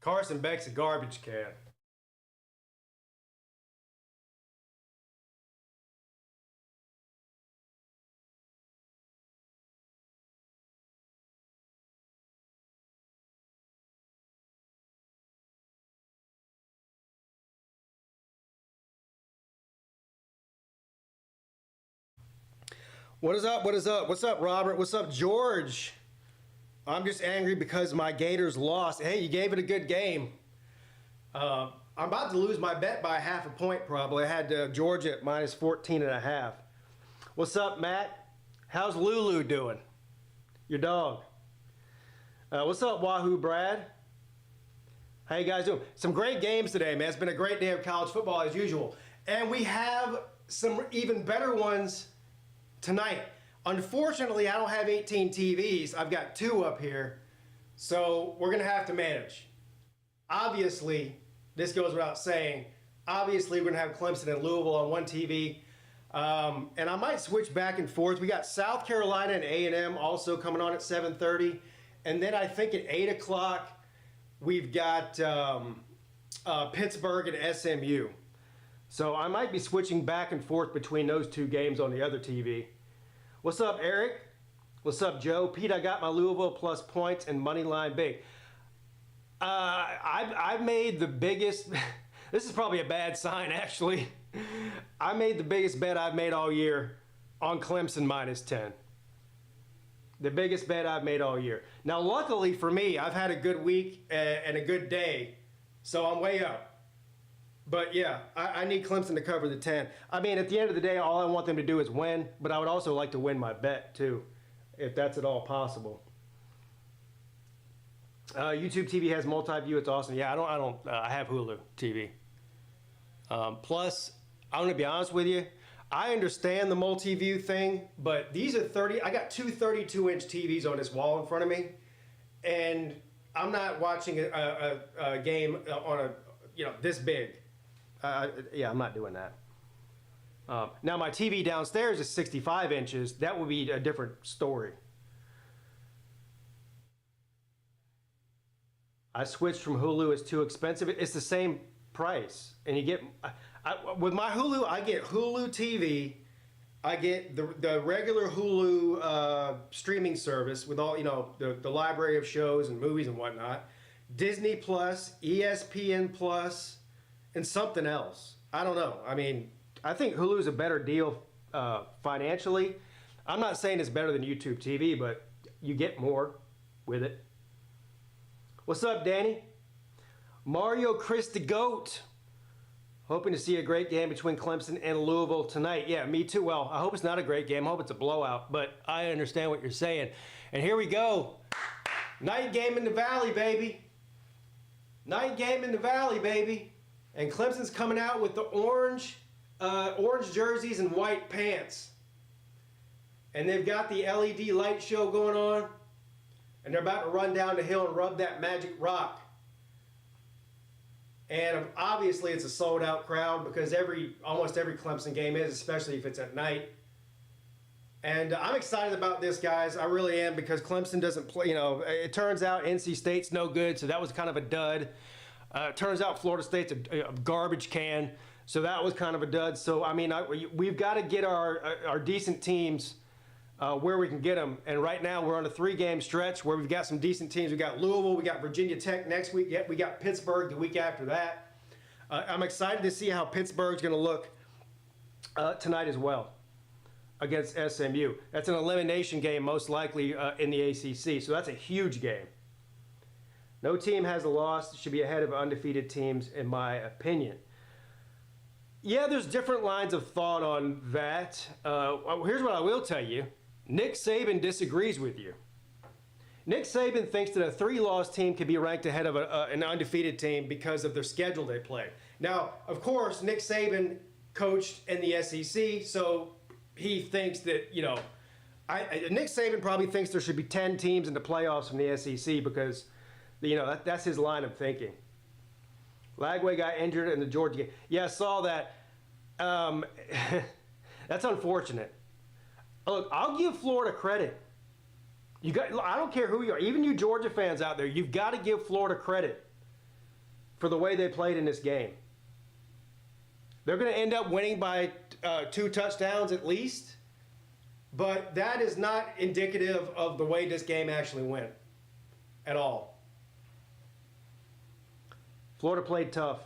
Carson Beck's a garbage can. What is up? What is up? What's up, Robert? What's up, George? I'm just angry because my Gators lost. Hey, you gave it a good game. I'm about to lose my bet by half a point probably. I had Georgia at minus 14.5. What's up, Matt? How's Lulu doing? Your dog. What's up, Wahoo Brad? How you guys doing? Some great games today, man. It's been a great day of college football as usual. And we have some even better ones tonight. Unfortunately, I don't have 18 TVs. I've got 2 up here. So we're going to have to manage. Obviously, this goes without saying, obviously we're going to have Clemson and Louisville on one TV. And I might switch back and forth. We got South Carolina and A&M also coming on at 7:30. And then I think at 8 o'clock, we've got Pittsburgh and SMU. So I might be switching back and forth between those 2 games on the other TV. What's up, Eric? What's up, Joe? Pete, I got my Louisville plus points and money line big. I've made the biggest, this is probably a bad sign actually. I made the biggest bet I've made all year on Clemson minus 10. The biggest bet I've made all year. Now, luckily for me, I've had a good week and a good day, so I'm way up. But yeah, I need Clemson to cover the 10. I mean, at the end of the day, all I want them to do is win, but I would also like to win my bet too, if that's at all possible. YouTube TV has multi-view. It's awesome. Yeah, I have Hulu TV. Plus, I'm going to be honest with you. I understand the multi-view thing, but these are I got 2 32-inch TVs on this wall in front of me, and I'm not watching a game on this big. Yeah, I'm not doing that. Now my TV downstairs is 65 inches. That would be a different story. I switched from Hulu. It's too expensive. It's the same price, and you get with my Hulu. I get Hulu TV. I get the regular Hulu streaming service with all the library of shows and movies and whatnot. Disney Plus, ESPN Plus. And something else. I don't know. I mean, I think Hulu is a better deal financially. I'm not saying it's better than YouTube TV, but you get more with it. What's up, Danny? Mario Chris the GOAT. Hoping to see a great game between Clemson and Louisville tonight. Yeah, me too. Well, I hope it's not a great game. I hope it's a blowout, but I understand what you're saying. And here we go. Night game in the Valley, baby. Night game in the Valley, baby. And Clemson's coming out with the orange jerseys and white pants. And they've got the LED light show going on. And they're about to run down the hill and rub that magic rock. And obviously it's a sold out crowd because almost every Clemson game is, especially if it's at night. And I'm excited about this, guys. I really am, because Clemson doesn't play, it turns out NC State's no good, so that was kind of a dud. Turns out Florida State's a garbage can, so that was kind of a dud. So, I mean, we've got to get our decent teams where we can get them. And right now we're on a 3-game stretch where we've got some decent teams. We got Louisville, we got Virginia Tech next week. Yet we got Pittsburgh the week after that. I'm excited to see how Pittsburgh's going to look tonight as well against SMU. That's an elimination game most likely in the ACC, so that's a huge game. No team has a loss. Should be ahead of undefeated teams, in my opinion. Yeah, there's different lines of thought on that. Here's what I will tell you. Nick Saban disagrees with you. Nick Saban thinks that a 3-loss team can be ranked ahead of an undefeated team because of their schedule they play. Now, of course, Nick Saban coached in the SEC, so he thinks that, Nick Saban probably thinks there should be 10 teams in the playoffs from the SEC because that's his line of thinking. Lagway got injured in the Georgia game. Yeah, I saw that. That's unfortunate. Look, I'll give Florida credit. I don't care who you are, even you Georgia fans out there, you've got to give Florida credit. for the way they played in this game. They're going to end up winning by 2 touchdowns at least, but that is not indicative of the way this game actually went at all. Florida played tough.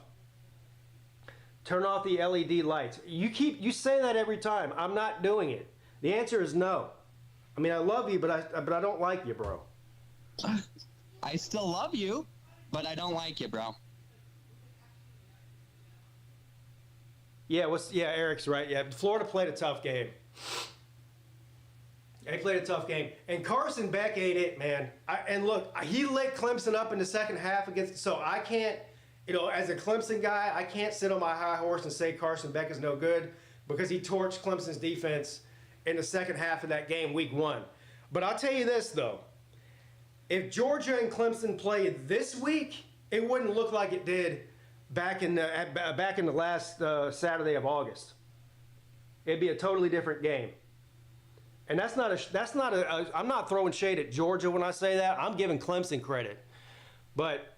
Turn off the LED lights. You say that every time. I'm not doing it. The answer is no. I mean, I love you, but I don't like you, bro. I still love you, but I don't like you, bro. Yeah, Eric's right. Yeah, Florida played a tough game. They played a tough game. And Carson Beck ain't it, man. And look, he lit Clemson up in the second half so I can't, as a Clemson guy, I can't sit on my high horse and say Carson Beck is no good because he torched Clemson's defense in the second half of that game, week 1. But I'll tell you this, though. If Georgia and Clemson played this week, it wouldn't look like it did back in the last Saturday of August. It'd be a totally different game. And I'm not throwing shade at Georgia when I say that. I'm giving Clemson credit. But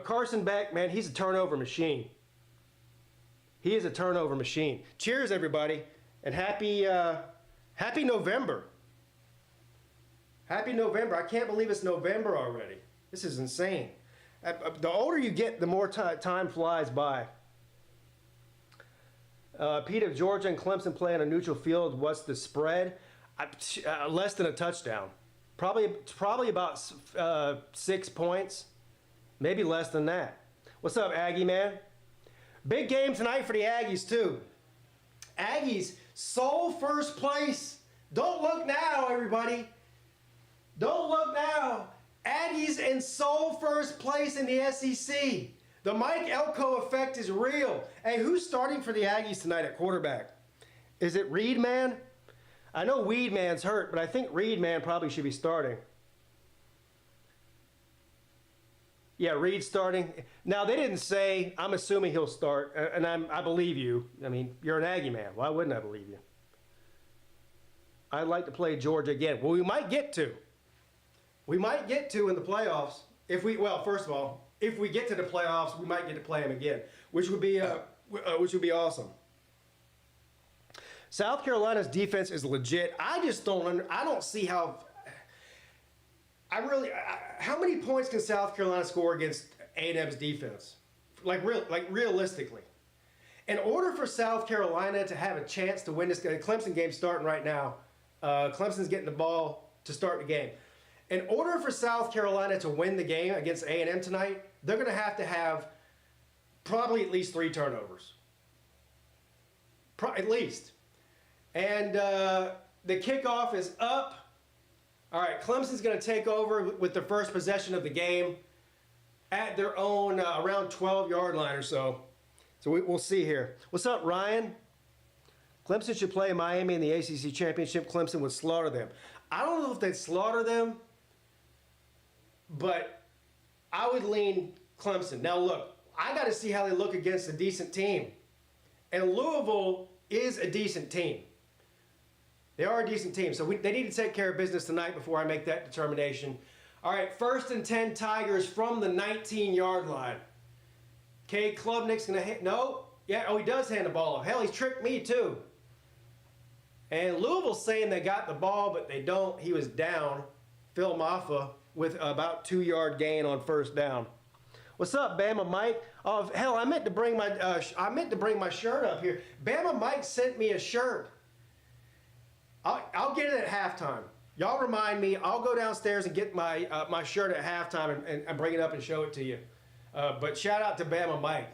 Carson Beck, man, he's a turnover machine. He is a turnover machine. Cheers, everybody, and happy November. Happy November. I can't believe it's November already. This is insane. The older you get, the more time flies by. Peete, if Georgia and Clemson play on a neutral field, what's the spread? Less than a touchdown. Probably about 6 points. Maybe less than that. What's up, Aggie man? Big game tonight for the Aggies, too. Aggies, sole first place. Don't look now, everybody. Don't look now. Aggies in sole first place in the SEC. The Mike Elko effect is real. Hey, who's starting for the Aggies tonight at quarterback? Is it Reed Man? I know Weed Man's hurt, but I think Reed Man probably should be starting. Yeah, Reed's starting. Now, they didn't say. I'm assuming he'll start, and I believe you. I mean, you're an Aggie man. Why wouldn't I believe you? I'd like to play Georgia again. Well, we might get to. We might get to in the playoffs. First of all, if we get to the playoffs, we might get to play them again, which would be awesome. South Carolina's defense is legit. I just don't see how. How many points can South Carolina score against A&M's defense? Realistically. In order for South Carolina to have a chance to win this game, the Clemson game's starting right now. Clemson's getting the ball to start the game. In order for South Carolina to win the game against A&M tonight, they're going to have probably at least 3 turnovers. At least. And the kickoff is up. All right, Clemson's going to take over with the first possession of the game at their own around 12-yard line or so. So we'll see here. What's up, Ryan? Clemson should play Miami in the ACC Championship. Clemson would slaughter them. I don't know if they'd slaughter them, but I would lean Clemson. Now, look, I got to see how they look against a decent team. And Louisville is a decent team. They are a decent team, so they need to take care of business tonight before I make that determination. All right, 1st and 10 Tigers from the 19-yard line. Okay, Klubnik's going to hit. No. Yeah, he does hand the ball off. Hell, he's tricked me too. And Louisville's saying they got the ball, but they don't. He was down. Phil Maffa with about 2-yard gain on 1st down. What's up, Bama Mike? Oh, hell, I meant to bring my shirt up here. Bama Mike sent me a shirt. I'll get it at halftime. Y'all remind me. I'll go downstairs and get my shirt at halftime and bring it up and show it to you. But shout out to Bama Mike.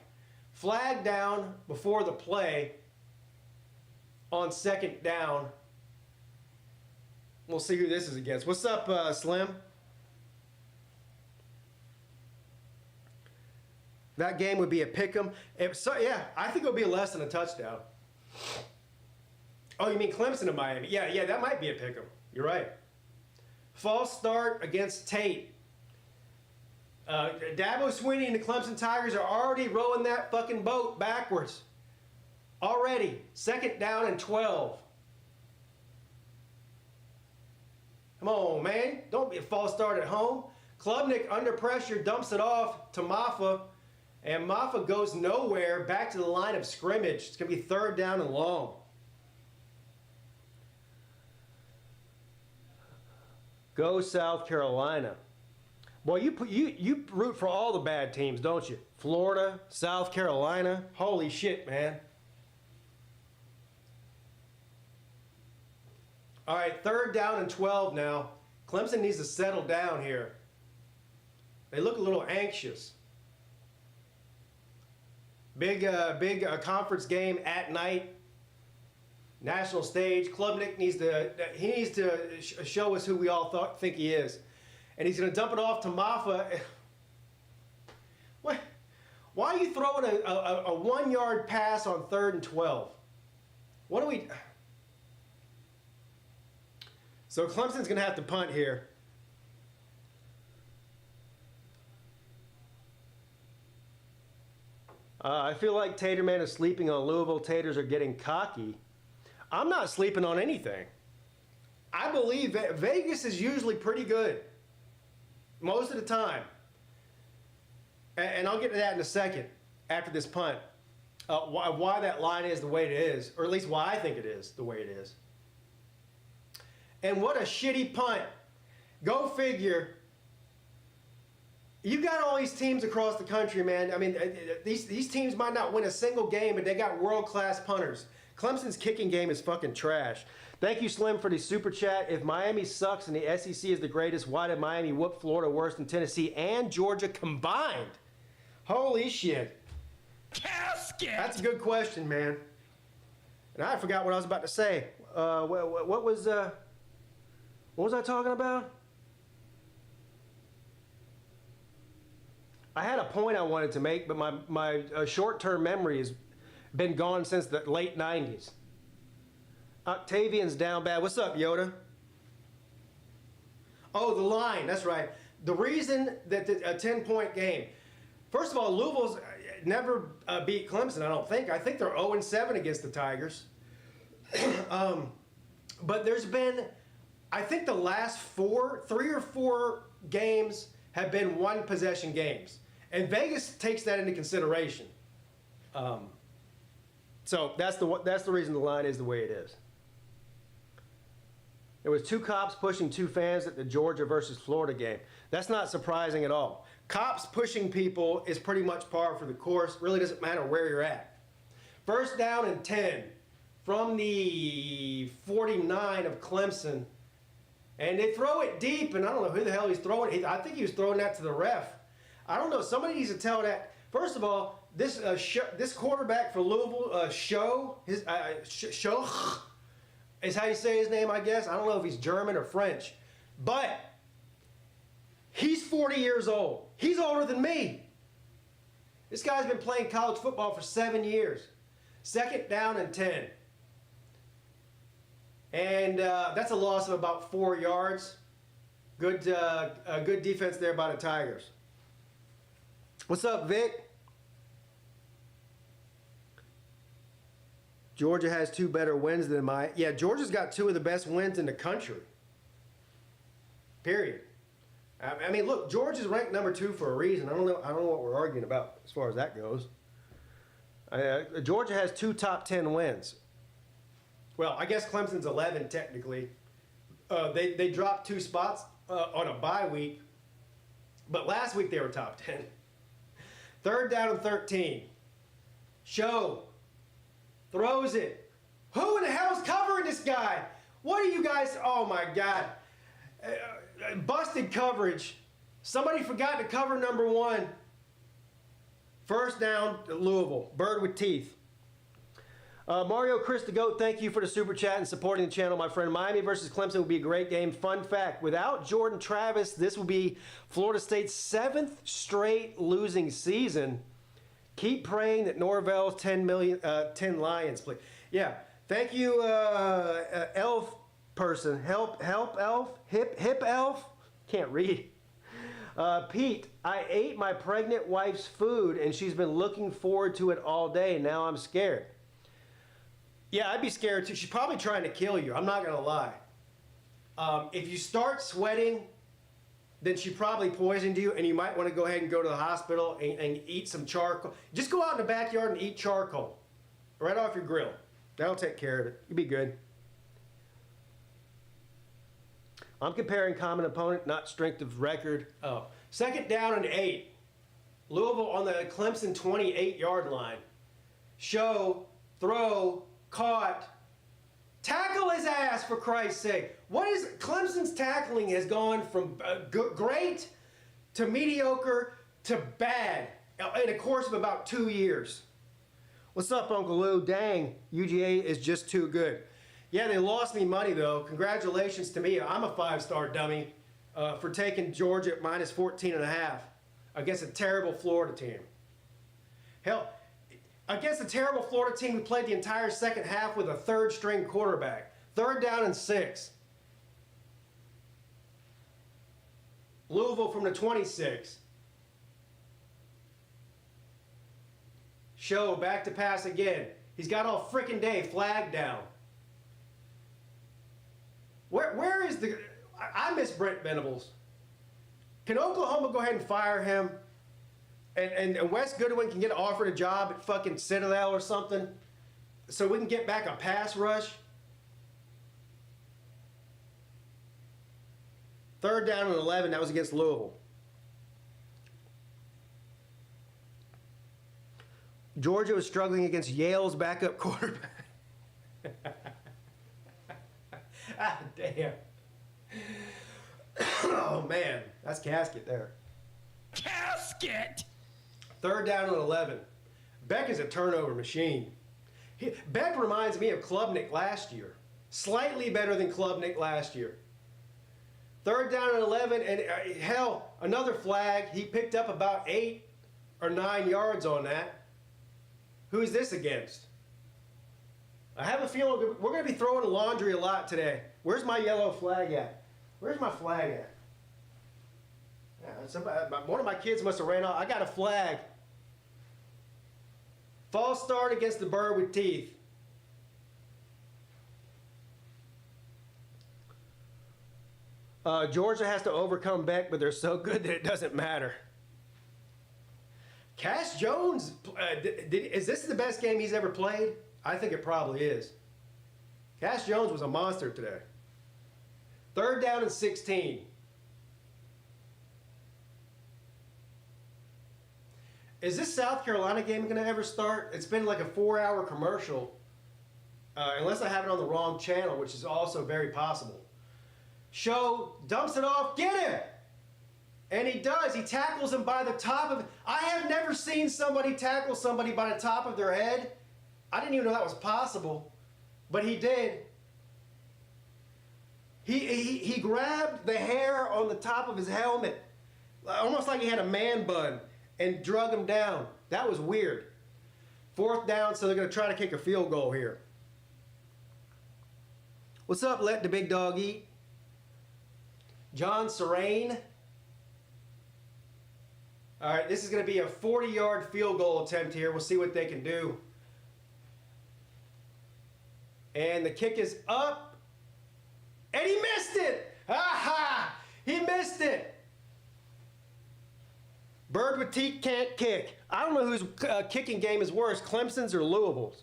Flag down before the play on 2nd down. We'll see who this is against. What's up, Slim? That game would be a pick'em. I think it would be less than a touchdown. Oh, you mean Clemson and Miami? Yeah, that might be a pick'em. You're right. False start against Tate. Dabo Swinney and the Clemson Tigers are already rowing that fucking boat backwards. Already. 2nd down and 12. Come on, man. Don't be a false start at home. Klubnik under pressure dumps it off to Maffa, and Maffa goes nowhere, back to the line of scrimmage. It's going to be 3rd down and long. Go South Carolina. Boy, you root for all the bad teams, don't you? Florida, South Carolina. Holy shit, man. All right, 3rd down and 12 now. Clemson needs to settle down here. They look a little anxious. Big conference game at night. National stage. Klubnik needs to show us who we all think he is. And he's going to dump it off to Maffa. What? Why are you throwing a 1-yard pass on 3rd and 12? What do we... So Clemson's going to have to punt here. I feel like Taterman is sleeping on Louisville. Taters are getting cocky. I'm not sleeping on anything. I believe that Vegas is usually pretty good. Most of the time. And I'll get to that in a second after this punt. Why that line is the way it is. Or at least why I think it is the way it is. And what a shitty punt. Go figure. You got all these teams across the country, man. I mean, these teams might not win a single game, but they got world-class punters. Clemson's kicking game is fucking trash. Thank you, Slim, for the super chat. If Miami sucks and the SEC is the greatest, why did Miami whoop Florida worse than Tennessee and Georgia combined? Holy shit. Casket! That's a good question, man. And I forgot what I was about to say. What was I talking about? I had a point I wanted to make, but my short-term memory has been gone since the late 90s. Octavian's down bad. What's up, Yoda? Oh, the line. That's right. The reason that a 10-point game. First of all, Louisville's never beat Clemson, I don't think. I think they're 0-7 against the Tigers. But there's been, I think the last 3 or 4 games have been one-possession games. And Vegas takes that into consideration. So that's the reason the line is the way it is. There was 2 cops pushing 2 fans at the Georgia versus Florida game. That's not surprising at all. Cops pushing people is pretty much par for the course. Really doesn't matter where you're at. 1st down and 10 from the 49 of Clemson. And they throw it deep, and I don't know who the hell he's throwing it. I think he was throwing that to the ref. I don't know. Somebody needs to tell that. First of all, this quarterback for Louisville, Show is how you say his name, I guess. I don't know if he's German or French. But he's 40 years old. He's older than me. This guy's been playing college football for 7 years. 2nd down and 10. And that's a loss of about 4 yards. Good defense there by the Tigers. What's up, Vic? Georgia has 2 better wins than yeah, Georgia's got 2 of the best wins in the country. Period. I mean, look, Georgia's ranked number 2 for a reason. I don't know what we're arguing about as far as that goes. Georgia has 2 top 10 wins. Well, I guess Clemson's 11 technically. They dropped 2 spots on a bye week, but last week they were top 10. 3rd down and 13. Show throws it. Who in the hell's covering this guy? What are you guys? Oh my God! Busted coverage. Somebody forgot to cover number 1. 1st down, Louisville. Bird with teeth. Mario Chris the Goat, thank you for the super chat and supporting the channel, my friend. Miami versus Clemson will be a great game. Fun fact, without Jordan Travis, this will be Florida State's 7th straight losing season. Keep praying that Norvell's 10 Lions play. Yeah, thank you, elf person. Help elf? Hip elf? Can't read. Pete, I ate my pregnant wife's food and she's been looking forward to it all day. Now I'm scared. Yeah, I'd be scared too. She's probably trying to kill you. I'm not going to lie. If you start sweating, then she probably poisoned you, and you might want to go ahead and go to the hospital and eat some charcoal. Just go out in the backyard and eat charcoal right off your grill. That'll take care of it. You'll be good. I'm comparing common opponent, not strength of record. Oh, 2nd down and 8. Louisville on the Clemson 28-yard line. Show, throw, caught. Tackle his ass, for Christ's sake. What is Clemson's tackling has gone from great to mediocre to bad in a course of about 2 years. What's up, Uncle Lou? Dang, UGA is just too good. Yeah, they lost me money, though. Congratulations to me. I'm a 5-star dummy for taking Georgia at minus 14.5 against a terrible Florida team. Hell, against a terrible Florida team who played the entire second half with a 3rd-string quarterback. 3rd down and 6. Louisville from the 26. Show, back to pass again. He's got all freaking day, flag down. Where is the... I miss Brent Venables. Can Oklahoma go ahead and fire him? And Wes Goodwin can get offered a job at fucking Citadel or something so we can get back a pass rush? 3rd down and 11, that was against Louisville. Georgia was struggling against Yale's backup quarterback. Ah, damn. Oh, man. That's casket there. Casket! 3rd down and 11. Beck is a turnover machine. Beck reminds me of Klubnik last year. Slightly better than Klubnik last year. 3rd down and 11, and hell, another flag. He picked up about 8 or 9 yards on that. Who is this against? I have a feeling we're going to be throwing laundry a lot today. Where's my yellow flag at? Where's my flag at? One of my kids must have ran off. I got a flag. False start against the bird with teeth. Georgia has to overcome Beck, but they're so good that it doesn't matter. Cash Jones, is this the best game he's ever played? I think it probably is. Cash Jones was a monster today. 3rd down and 16. Is this South Carolina game going to ever start? It's been like a 4-hour commercial, unless I have it on the wrong channel, which is also very possible. Show dumps it off, get him! And he does. He tackles him by the top of... I have never seen somebody tackle somebody by the top of their head. I didn't even know that was possible, but he did. He grabbed the hair on the top of his helmet, almost like he had a man bun, and drug him down. That was weird. 4th down, so they're going to try to kick a field goal here. What's up, Let the Big Dog Eat? John Serrain. All right, this is going to be a 40-yard field goal attempt here. We'll see what they can do. And the kick is up. And he missed it! Aha! He missed it! Bird with teeth can't kick. I don't know whose kicking game is worse, Clemson's or Louisville's.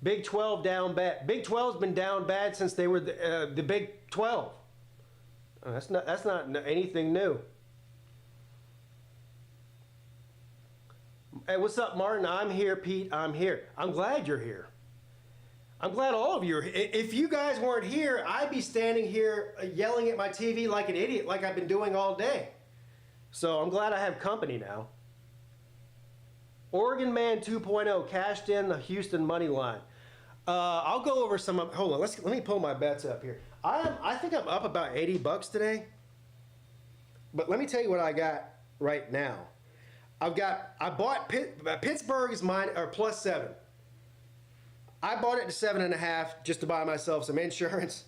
Big 12 down bad. Big 12's been down bad since they were the Big 12. That's not anything new. Hey, what's up, Martin? I'm here, Pete. I'm here. I'm glad you're here. I'm glad all of you are here. If you guys weren't here, I'd be standing here yelling at my TV like an idiot, like I've been doing all day. So I'm glad I have company now. Oregon Man 2.0 cashed in the Houston money line. I'll go over some. Hold on. Let me pull my bets up here. I think I'm up about $80 today. But let me tell you what I got right now. I bought Pittsburgh is mine or +7. I bought it to 7.5 just to buy myself some insurance.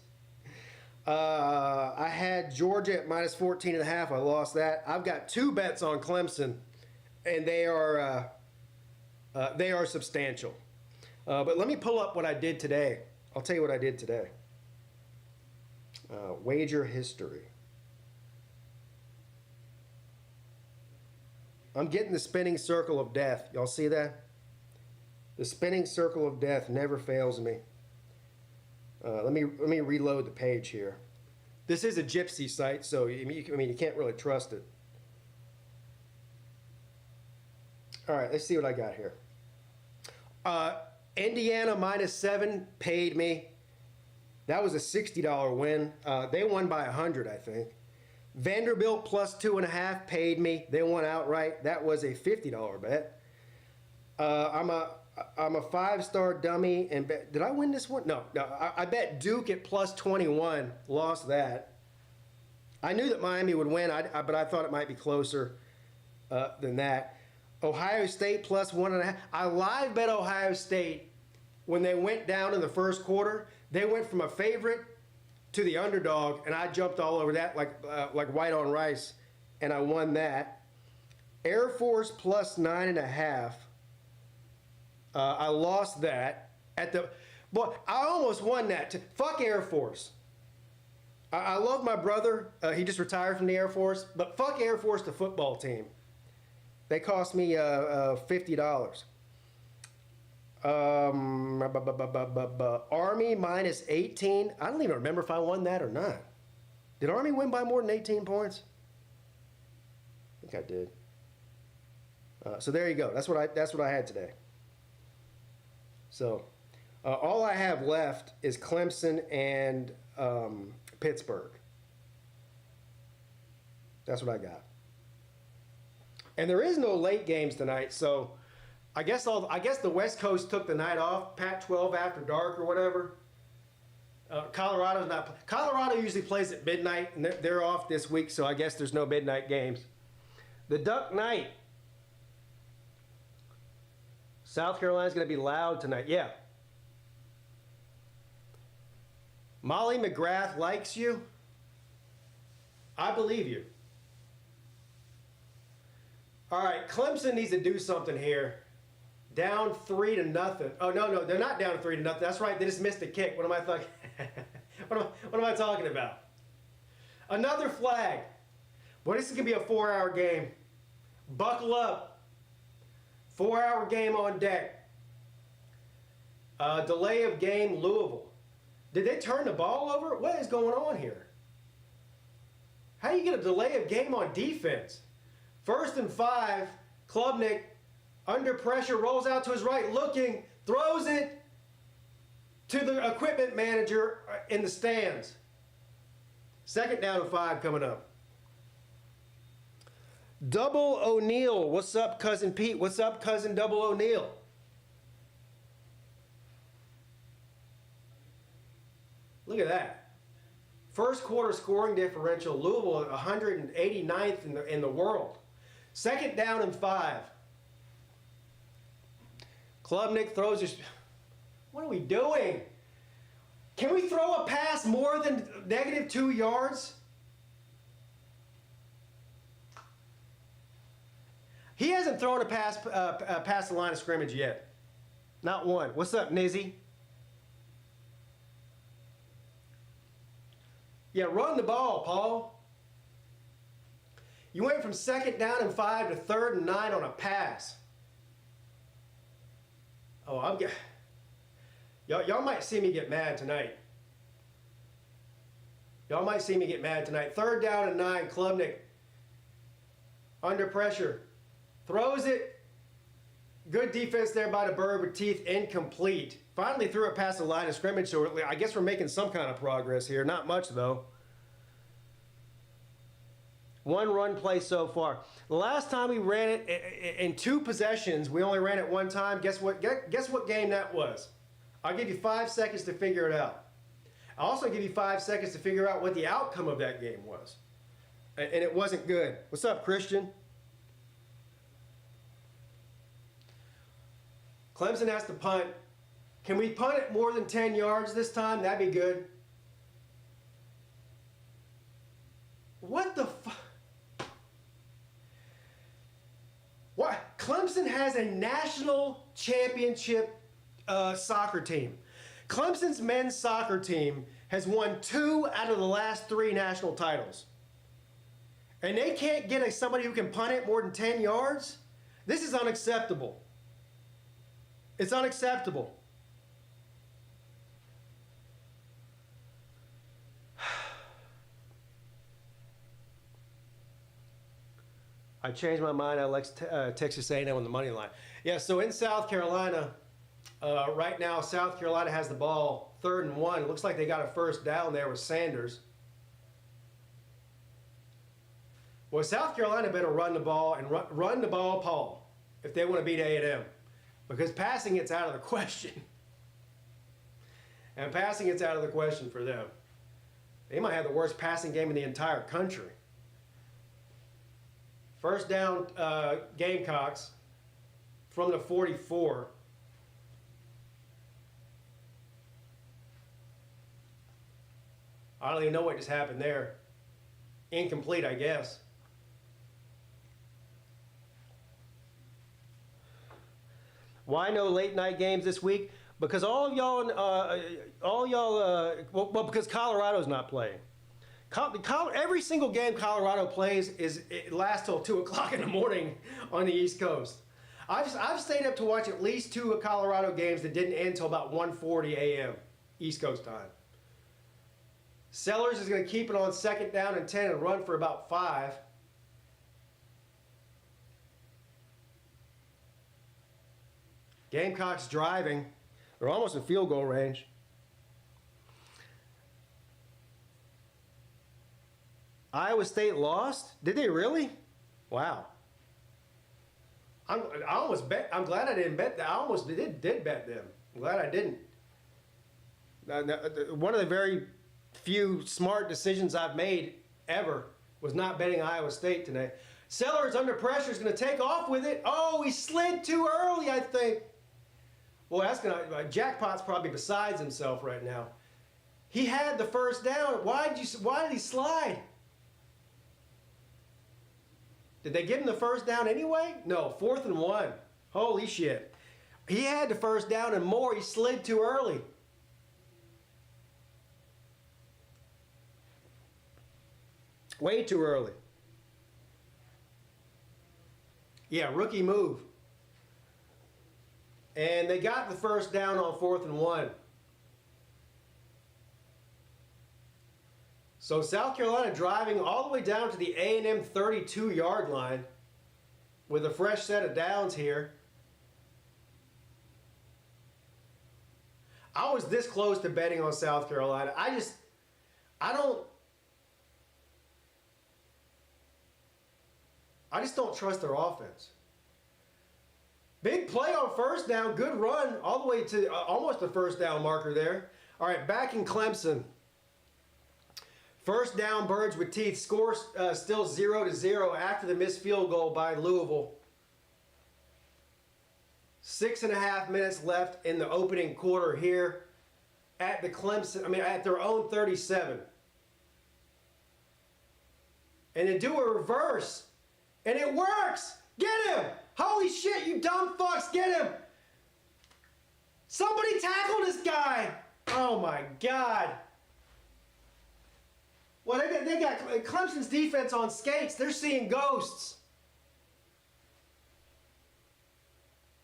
I had Georgia at -14.5. I lost that. I've got 2 bets on Clemson, and they are substantial. But let me pull up what I did today. I'll tell you what I did today. Wager history. I'm getting the spinning circle of death. Y'all see that? The spinning circle of death never fails me. Let me reload the page here. This is a gypsy site, so you can't really trust it. All right, let's see what I got here. Indiana -7 paid me. That was a $60 win. They won by 100, I think. Vanderbilt +2.5 paid me. They won outright. That was a $50 bet. I'm a 5-star dummy and bet. Did I win this one? No. I bet Duke at +21. Lost that. I knew that Miami would win, but I thought it might be closer than that. Ohio State +1.5. I live bet Ohio State when they went down in the first quarter. They went from a favorite to the underdog, and I jumped all over that like white on rice, and I won that. Air Force +9.5. I lost that but I almost won that. Fuck Air Force. I love my brother. He just retired from the Air Force, but fuck Air Force, the football team. They cost me $50. Army -18. I don't even remember if I won that or not. Did Army win by more than 18 points? I think I did. So there you go. That's what I had today. So all I have left is Clemson and Pittsburgh. That's what I got. And there is no late games tonight, so I guess the West Coast took the night off, Pac-12 after dark or whatever. Colorado's not. Colorado usually plays at midnight, and they're off this week, so I guess there's no midnight games. The Duck Night. South Carolina's going to be loud tonight. Yeah. Molly McGrath likes you. I believe you. All right, Clemson needs to do something here. Down 3-0. Oh, no, they're not down 3-0. That's right, they just missed a kick. What am I talking? what am I talking about? Another flag. Boy, this is gonna be a 4-hour game. Buckle up. 4-hour game on deck. Delay of game, Louisville. Did they turn the ball over? What is going on here? How do you get a delay of game on defense? 1st and 5, Klubnik, under pressure, rolls out to his right, looking, throws it to the equipment manager in the stands. 2nd down and 5 coming up. Double O'Neal, what's up, Cousin Pete? What's up, Cousin Double O'Neal? Look at that. First quarter scoring differential, Louisville at 189th in the world. 2nd down and 5. Klubnik throws his... What are we doing? Can we throw a pass more than -2 yards? He hasn't thrown a pass past the line of scrimmage yet. Not one. What's up, Nizzy? Yeah, run the ball, Paul. You went from 2nd down and 5 to 3rd and 9 on a pass. Oh, y'all might see me get mad tonight. Y'all might see me get mad tonight. 3rd down and 9, Klubnik. Under pressure. Throws it. Good defense there by the bird with teeth, incomplete. Finally threw it past the line of scrimmage, so I guess we're making some kind of progress here. Not much, though. 1 run play so far. The last time we ran it in 2 possessions, we only ran it 1 time. Guess what game that was? I'll give you 5 seconds to figure it out. I'll also give you 5 seconds to figure out what the outcome of that game was. And it wasn't good. What's up, Christian? Clemson has to punt. Can we punt it more than 10 yards this time? That'd be good. What the fuck? What? Clemson has a national championship soccer team. Clemson's men's soccer team has won 2 out of the last 3 national titles. And they can't get somebody who can punt it more than 10 yards? This is unacceptable. It's unacceptable. I changed my mind. I like Texas A&M on the money line. Yeah, so in South Carolina, right now, South Carolina has the ball 3rd and 1. It looks like they got a first down there with Sanders. Well, South Carolina better run the ball and run the ball, Paul, if they want to beat A&M. Because passing it's out of the question. And passing it's out of the question for them. They might have the worst passing game in the entire country. First down, Gamecocks from the 44. I don't even know what just happened there. Incomplete, I guess. Why no late night games this week? Because all y'all, because Colorado's not playing. Every single game Colorado plays it lasts till 2 o'clock in the morning on the East Coast. I've stayed up to watch at least 2 Colorado games that didn't end till about 1:40 a.m. East Coast time. Sellers is going to keep it on 2nd down and 10 and run for about 5. Gamecocks driving. They're almost in field goal range. Iowa State lost? Did they really? Wow. I'm glad I didn't bet that. I almost did bet them. I'm glad I didn't. One of the very few smart decisions I've made ever was not betting Iowa State today. Sellers under pressure is going to take off with it. Oh, he slid too early, I think. Well, that's going to Jackpot's probably besides himself right now. He had the first down. Why did he slide? Did they give him the first down anyway? No, 4th and 1. Holy shit. He had the first down and more. He slid too early. Way too early. Yeah, rookie move. And they got the first down on 4th and 1. So South Carolina driving all the way down to the A&M 32-yard line with a fresh set of downs here. I was this close to betting on South Carolina. I just don't trust their offense. Big play on first down, good run all the way to almost the first down marker there. All right, back in Clemson. First down, Birds with teeth. Score still 0-0 after the missed field goal by Louisville. 6.5 minutes left in the opening quarter here at at their own 37. And they do a reverse. And it works! Get him! Holy shit, you dumb fucks, get him! Somebody tackle this guy! Oh my God. Well, they got Clemson's defense on skates. They're seeing ghosts.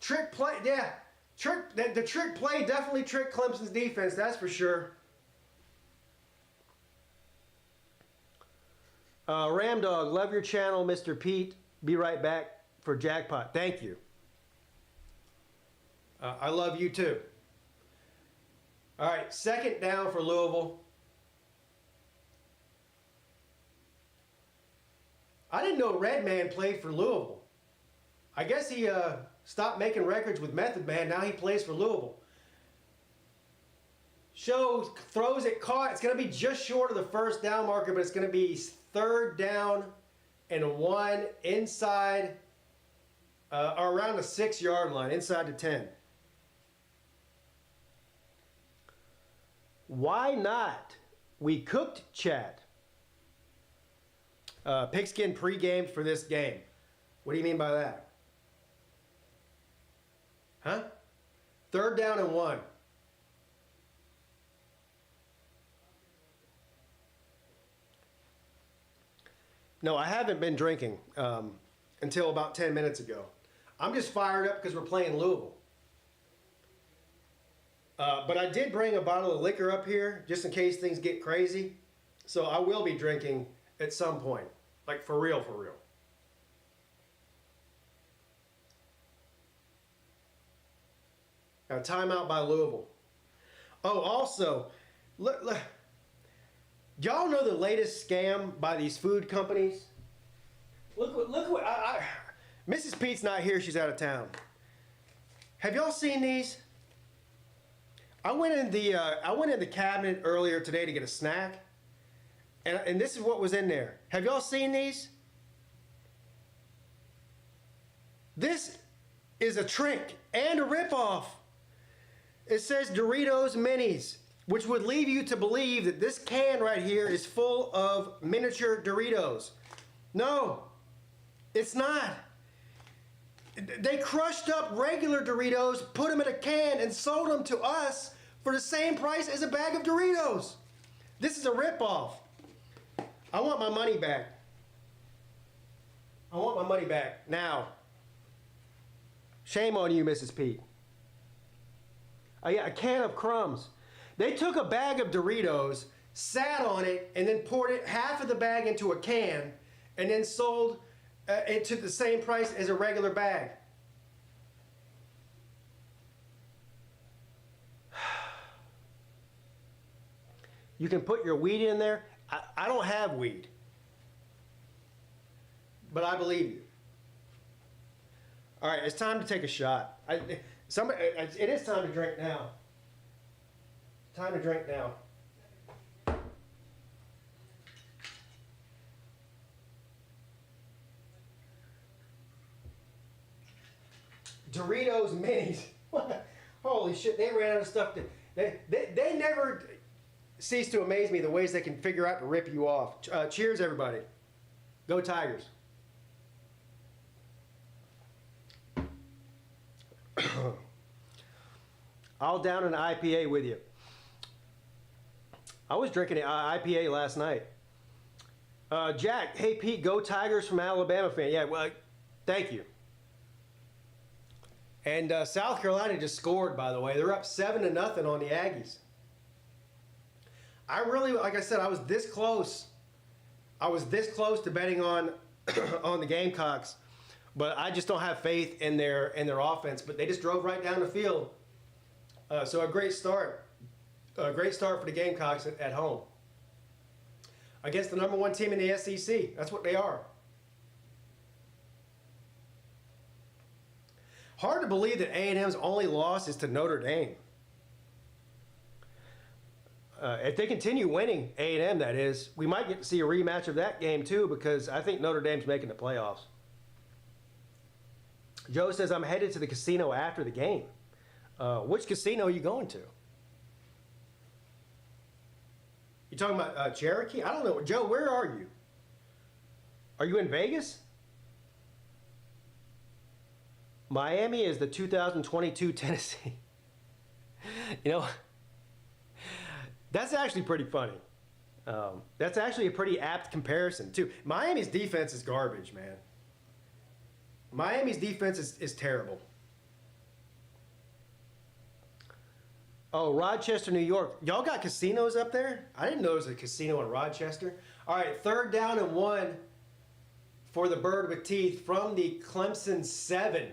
Trick play, yeah. The trick play definitely tricked Clemson's defense, that's for sure. Ramdog, love your channel, Mr. Peete. Be right back for Jackpot. Thank you. I love you too. All right, 2nd down for Louisville. I didn't know Redman played for Louisville. I guess he stopped making records with Method Man. Now he plays for Louisville. Shows, throws it, caught. It's going to be just short of the first down marker, but it's going to be 3rd down and 1 inside, or around the 6-yard line, inside the 10. Why not? We cooked chat. Pigskin pregame for this game. What do you mean by that? Huh? 3rd down and 1. No, I haven't been drinking until about 10 minutes ago. I'm just fired up because we're playing Louisville. But I did bring a bottle of liquor up here just in case things get crazy. So I will be drinking at some point. Like for real, for real. Now, timeout by Louisville. Oh, also, look, y'all know the latest scam by these food companies? Look what Mrs. Pete's not here, she's out of town. Have y'all seen these? I went in the cabinet earlier today to get a snack, and this is what was in there. Have y'all seen these? This is a trick and a ripoff. It says Doritos Minis, which would lead you to believe that this can right here is full of miniature Doritos. No, it's not. They crushed up regular Doritos, put them in a can, and sold them to us for the same price as a bag of Doritos. This is a ripoff. I want my money back. I want my money back now. Shame on you, Mrs. Peete. Oh yeah, a can of crumbs. They took a bag of Doritos, sat on it, and then poured half of the bag into a can, and then sold it to the same price as a regular bag. You can put your weed in there. I don't have weed, but I believe you. All right, it's time to take a shot. It is time to drink now. Time to drink now. Doritos Minis. Holy shit, they ran out of stuff. They never cease to amaze me the ways they can figure out to rip you off. Cheers, everybody. Go Tigers. I'll down an IPA with you. I was drinking an IPA last night. Jack, hey Pete, go Tigers from Alabama fan. Yeah, well, thank you. And South Carolina just scored, by the way. They're up 7-0 on the Aggies. I really, like I said, I was this close. I was this close to betting on on the Gamecocks, but I just don't have faith in their offense. But they just drove right down the field. So a great start. A great start for the Gamecocks at home. Against the #1 team in the SEC. That's what they are. Hard to believe that A&M's only loss is to Notre Dame. If they continue winning, A&M that is, we might get to see a rematch of that game too, because I think Notre Dame's making the playoffs. Joe says, I'm headed to the casino after the game. Which casino are you going to? You talking about Cherokee? I don't know. Joe, where are you? Are you in Vegas? Miami is the 2022 Tennessee. You know, that's actually pretty funny. That's actually a pretty apt comparison, too. Miami's defense is garbage, man. Miami's defense is terrible. Oh, Rochester, New York. Y'all got casinos up there? I didn't know there was a casino in Rochester. All right, 3rd down and 1 for the bird with teeth from the Clemson 7.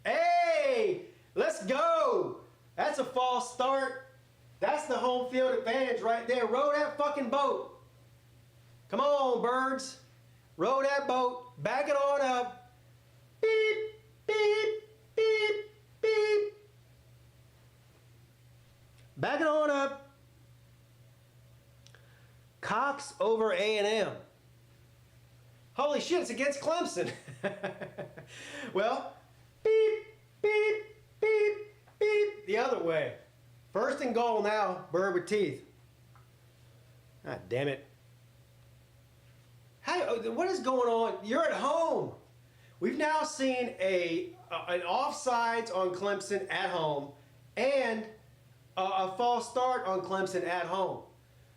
Hey, let's go. That's a false start. That's the home field advantage right there. Row that fucking boat. Come on, birds. Row that boat. Back it on up. Beep, beep, beep, beep. Back it on up. Cox over A&M. Holy shit, it's against Clemson. Well, beep, beep, beep, beep. The other way. 1st and goal now, bird with teeth. God damn it. What is going on? You're at home. We've now seen an offsides on Clemson at home and a false start on Clemson at home.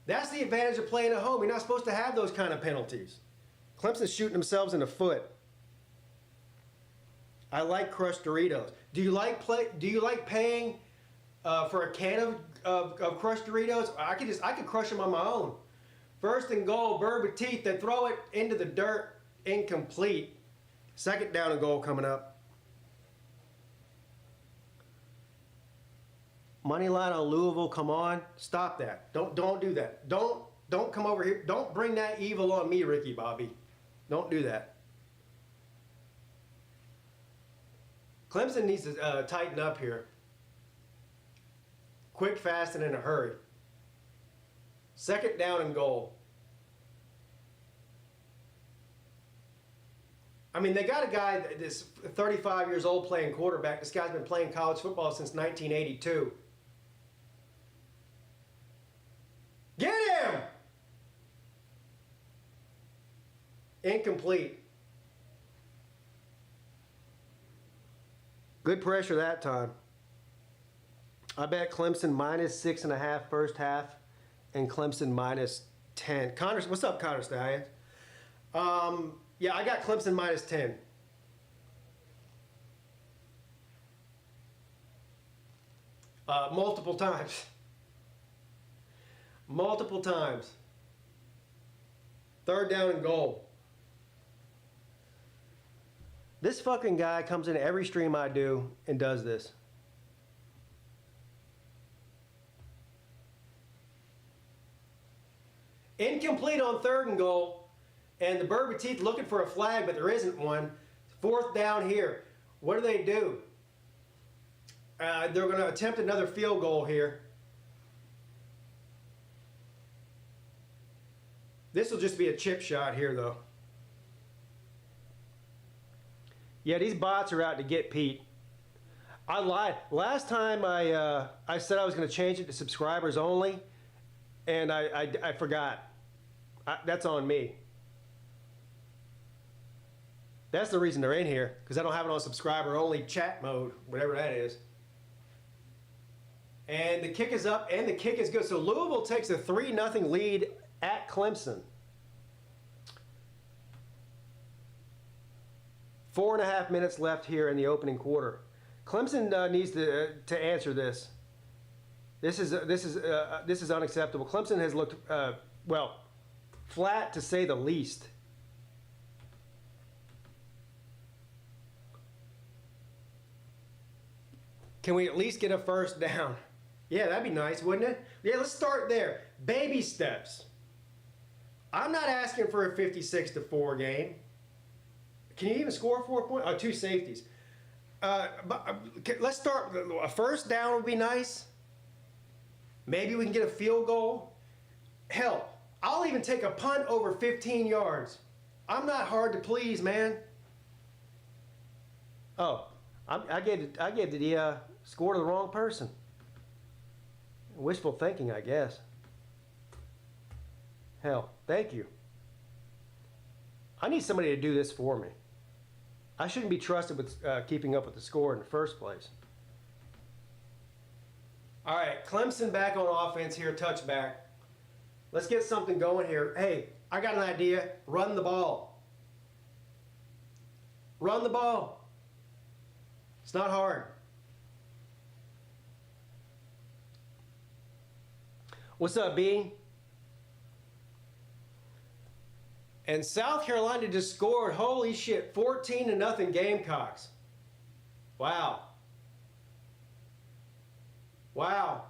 That's the advantage of playing at home. You're not supposed to have those kind of penalties. Clemson's shooting themselves in the foot. I like crushed Doritos. Do you like paying for a can of crushed Doritos? I could crush them on my own. First and goal, Bird with teeth. They throw it into the dirt, incomplete. Second down and goal coming up. Money line on Louisville, come on. Stop that. Don't do that. Don't come over here. Don't bring that evil on me, Ricky Bobby. Don't do that. Clemson needs to tighten up here. Quick, fast, and in a hurry. Second down and goal. I mean, they got a guy that's 35 years old playing quarterback. This guy's been playing college football since 1982. Get him! Incomplete. Good pressure that time. I bet Clemson minus 6.5 first half and Clemson minus 10. Connor, what's up, Connor Stallion? Yeah, I got Clemson minus 10. Multiple times. Multiple times. Third down and goal. This fucking guy comes in every stream I do and does this. Incomplete on third and goal. And the Bird with teeth looking for a flag, but there isn't one. Fourth down here. What do? They're going to attempt another field goal here. This will just be a chip shot here, though. Yeah, these bots are out to get Peete. I lied. Last time I said I was going to change it to subscribers only, and I forgot. That's on me. That's the reason they're in here, because I don't have it on subscriber only chat mode, whatever that is. And the kick is up, and the kick is good. So Louisville takes a 3-0 lead at Clemson. 4.5 minutes left here in the opening quarter. Clemson needs to answer this. This is unacceptable. Clemson has looked flat to say the least. Can we at least get a first down? Yeah, that'd be nice, wouldn't it? Yeah, let's start there. Baby steps. I'm not asking for a 56-4 game. Can you even score 4 points? Oh, 2 safeties. Let's start. A first down would be nice. Maybe we can get a field goal. Hell, I'll even take a punt over 15 yards. I'm not hard to please, man. Oh, I gave the score to the wrong person. Wishful thinking, I guess. Hell, thank you. I need somebody to do this for me. I shouldn't be trusted with keeping up with the score in the first place. All right, Clemson back on offense here, touchback. Let's get something going here. Hey, I got an idea. Run the ball. Run the ball. It's not hard. What's up, B? And South Carolina just scored, holy shit, 14-0 Gamecocks. Wow. Wow.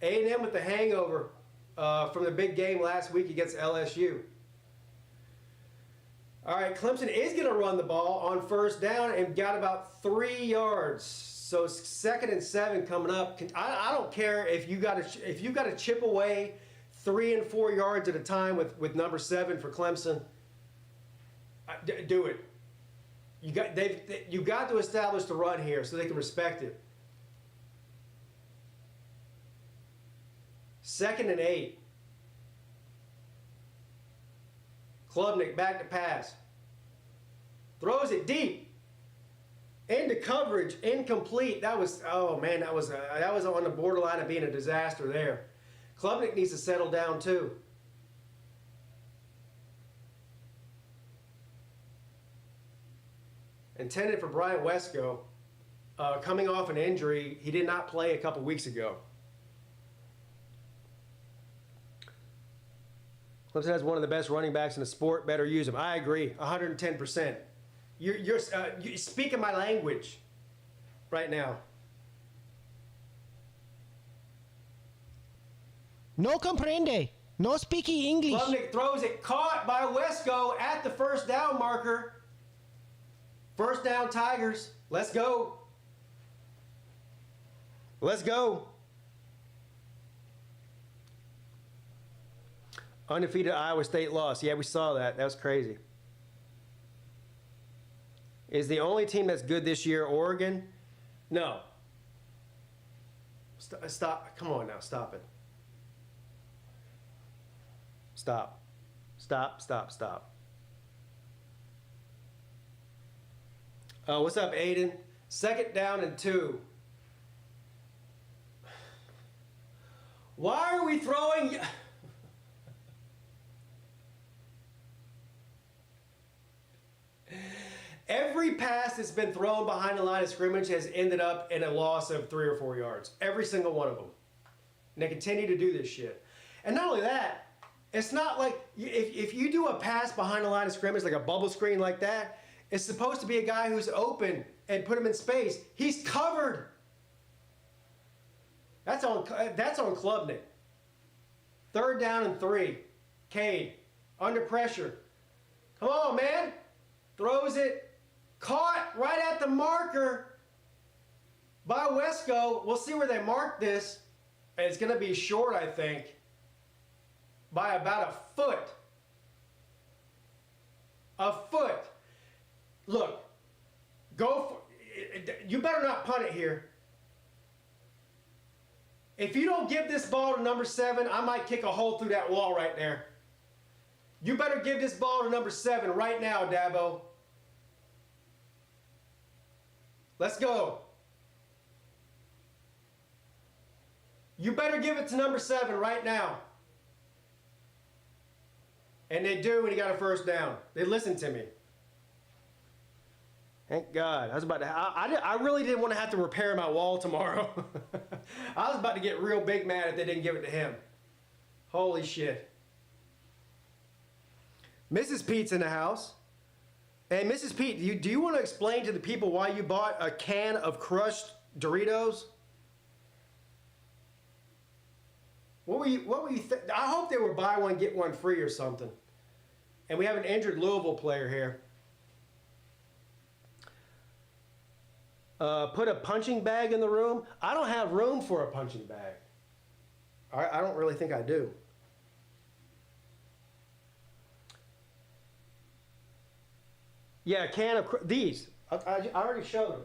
A&M with the hangover from the big game last week against LSU. All right, Clemson is going to run the ball on first down and got about 3 yards. So 2nd and 7 coming up. I don't care if you got to chip away 3 and 4 yards at a time with number 7 for Clemson. Do it. You got to establish the run here so they can respect it. 2nd and 8. Klubnik back to pass. Throws it deep. Into coverage, incomplete. That was, oh man, that was on the borderline of being a disaster there. Klubnik needs to settle down too. Intended for Brian Wesco, coming off an injury. He did not play a couple weeks ago. Clemson has one of the best running backs in the sport. Better use him. I agree, 110%. You're speaking my language right now. No comprende. No speaking English. Klubnik throws it, caught by Wesco at the first down marker. First down, Tigers. Let's go. Let's go. Undefeated Iowa State loss. Yeah, we saw that. That was crazy. Is the only team that's good this year Oregon? No. Stop. Come on now. Stop it. Stop. Stop, stop, stop. What's up, Aiden? 2nd down and 2. Why are we throwing... Every pass that's been thrown behind the line of scrimmage has ended up in a loss of 3 or 4 yards. Every single one of them. And they continue to do this shit. And not only that, it's not like if you do a pass behind the line of scrimmage, like a bubble screen like that, it's supposed to be a guy who's open and put him in space. He's covered. That's on Klubnik. 3rd down and 3. Cade, under pressure. Come on, man. Throws it. Caught right at the marker by Wesco. We'll see where they mark this. And it's going to be short, I think, by about a foot. A foot. Look, you better not punt it here. If you don't give this ball to number 7, I might kick a hole through that wall right there. You better give this ball to number 7 right now, Dabo. Let's go. You better give it to number 7 right now. And they do, and he got a first down. They listened to me. Thank God. I was about to. I really didn't want to have to repair my wall tomorrow. I was about to get real big mad if they didn't give it to him. Holy shit. Mrs. Pete's in the house. Hey, Mrs. Peete, do you want to explain to the people why you bought a can of crushed Doritos? What were you I hope they were buy one, get one free or something. And we have an injured Louisville player here. Put a punching bag in the room. I don't have room for a punching bag. I don't really think I do. Yeah, a can of these. I already showed them.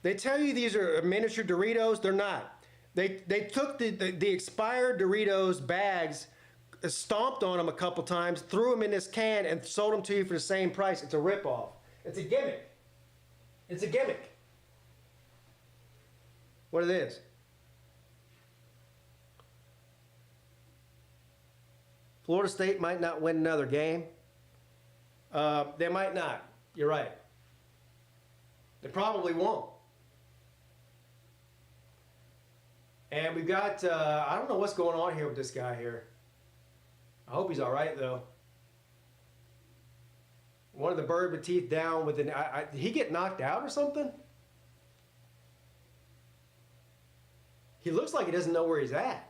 They tell you these are miniature Doritos. They're not. They took the expired Doritos bags, stomped on them a couple times, threw them in this can, and sold them to you for the same price. It's a ripoff. It's a gimmick. It's a gimmick. What it is. Florida State might not win another game. They might not. You're right. They probably won't. And we've got, I don't know what's going on here with this guy here. I hope he's all right, though. One of the bird with teeth down with an, did he get knocked out or something? He looks like he doesn't know where he's at.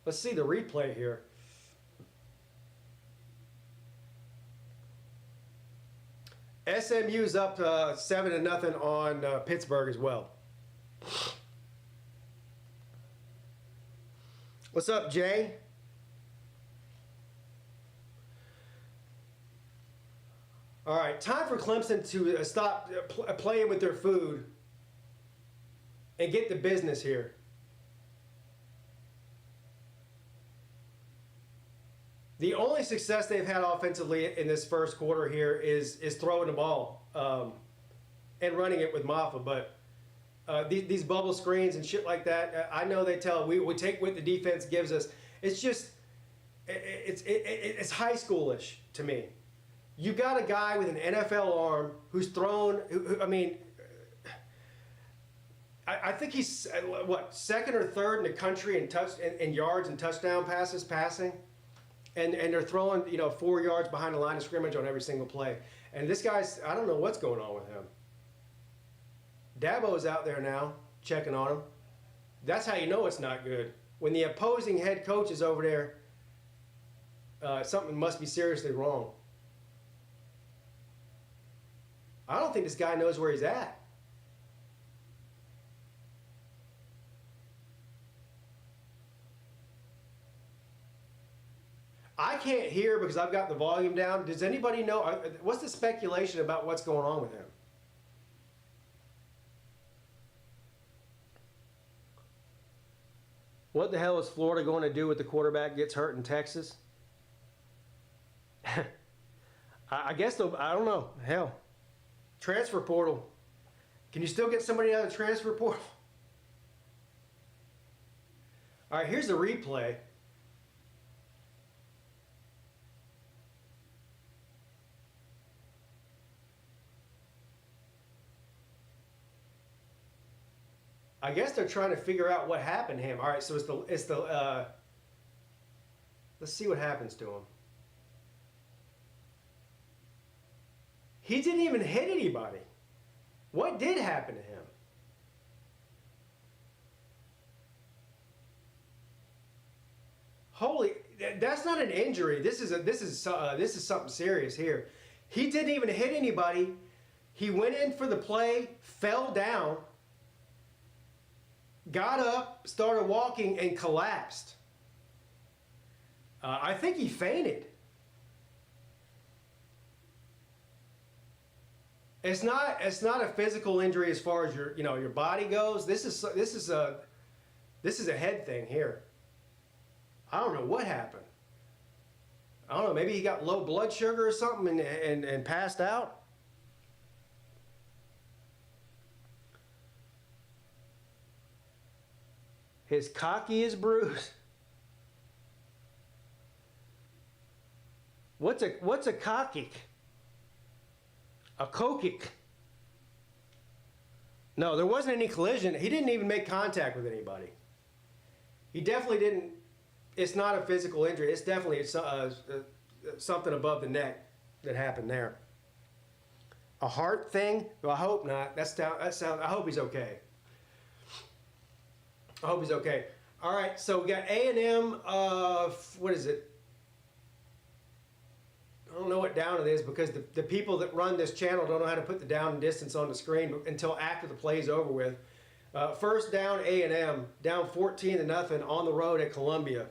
Let's see the replay here. SMU's up 7-0 on Pittsburgh as well. What's up, Jay? All right, time for Clemson to stop playing with their food and get to business here. The only success they've had offensively in this first quarter here is throwing the ball and running it with Maffa. But these bubble screens and shit like that, I know they tell we take what the defense gives us. It's just it's high schoolish to me. You got a guy with an NFL arm who's thrown. I mean, I think he's what, second or third in the country in yards and touchdown passes passing. And they're throwing, 4 yards behind the line of scrimmage on every single play. And this guy's, I don't know what's going on with him. Dabo's out there now checking on him. That's how you know it's not good. When the opposing head coach is over there, something must be seriously wrong. I don't think this guy knows where he's at. I can't hear because I've got the volume down. Does anybody know? What's the speculation about what's going on with him? What the hell is Florida going to do with the quarterback gets hurt in Texas? I guess I don't know. Hell, transfer portal. Can you still get somebody out of the transfer portal? All right, here's the replay. I guess they're trying to figure out what happened to him. All right, so let's see what happens to him. He didn't even hit anybody. What did happen to him? Holy, that's not an injury. This is something serious here. He didn't even hit anybody. He went in for the play, fell down, got up, started walking, and collapsed. I think he fainted. It's not a physical injury as far as your body goes. This is a head thing here. I don't know what happened. I don't know. Maybe he got low blood sugar or something and passed out. His cocky is bruised. What's a cocky? A cokic. No, there wasn't any collision. He didn't even make contact with anybody. He definitely didn't. It's not a physical injury. It's definitely something above the neck that happened there. A heart thing? Well, I hope not. I hope he's okay. I hope he's okay. All right, so we got A&M. What is it? I don't know what down it is because the people that run this channel don't know how to put the down and distance on the screen until after the play's over with. First down, A&M, down 14-0 on the road at Columbia.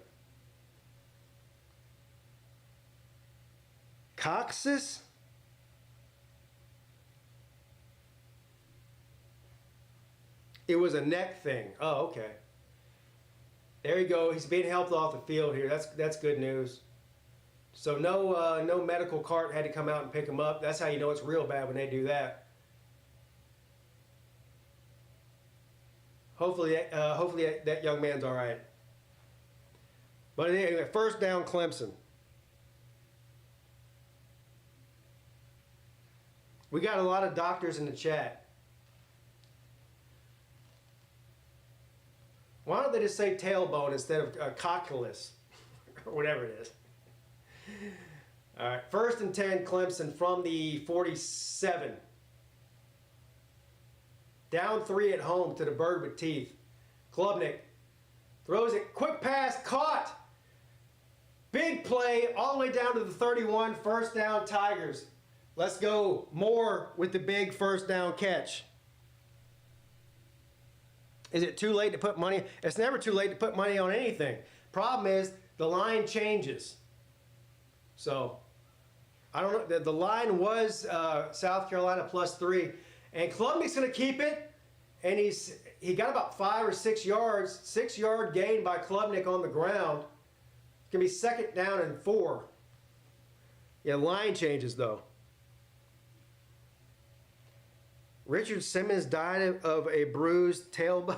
Coxus? It was a neck thing. Oh, okay. There you go. He's being helped off the field here. That's good news. So no medical cart had to come out and pick him up. That's how you know it's real bad when they do that. Hopefully that young man's all right. But anyway, first down, Clemson. We got a lot of doctors in the chat. Why don't they just say tailbone instead of cocculus or whatever it is? All right, 1st and 10, Clemson from the 47. Down 3 at home to the bird with teeth. Klubnik throws it, quick pass, caught. Big play all the way down to the 31, first down Tigers. Let's go more with the big first down catch. Is it too late to put money? It's never too late to put money on anything. Problem is the line changes. So, I don't know. The line was South Carolina +3. And Columbia's going to keep it. And he got about 5 or 6 yards. 6-yard gain by Klubnik on the ground. going to be 2nd down and 4. Yeah, line changes, though. Richard Simmons died of a bruised tailbone.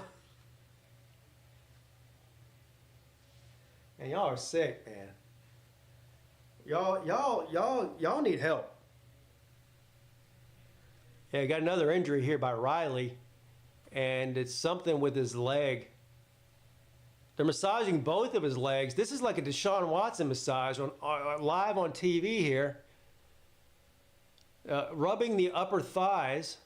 Man, y'all are sick, man. Y'all need help. Yeah, got another injury here by Riley, and it's something with his leg. They're massaging both of his legs. This is like a Deshaun Watson massage on live on TV here. Rubbing the upper thighs.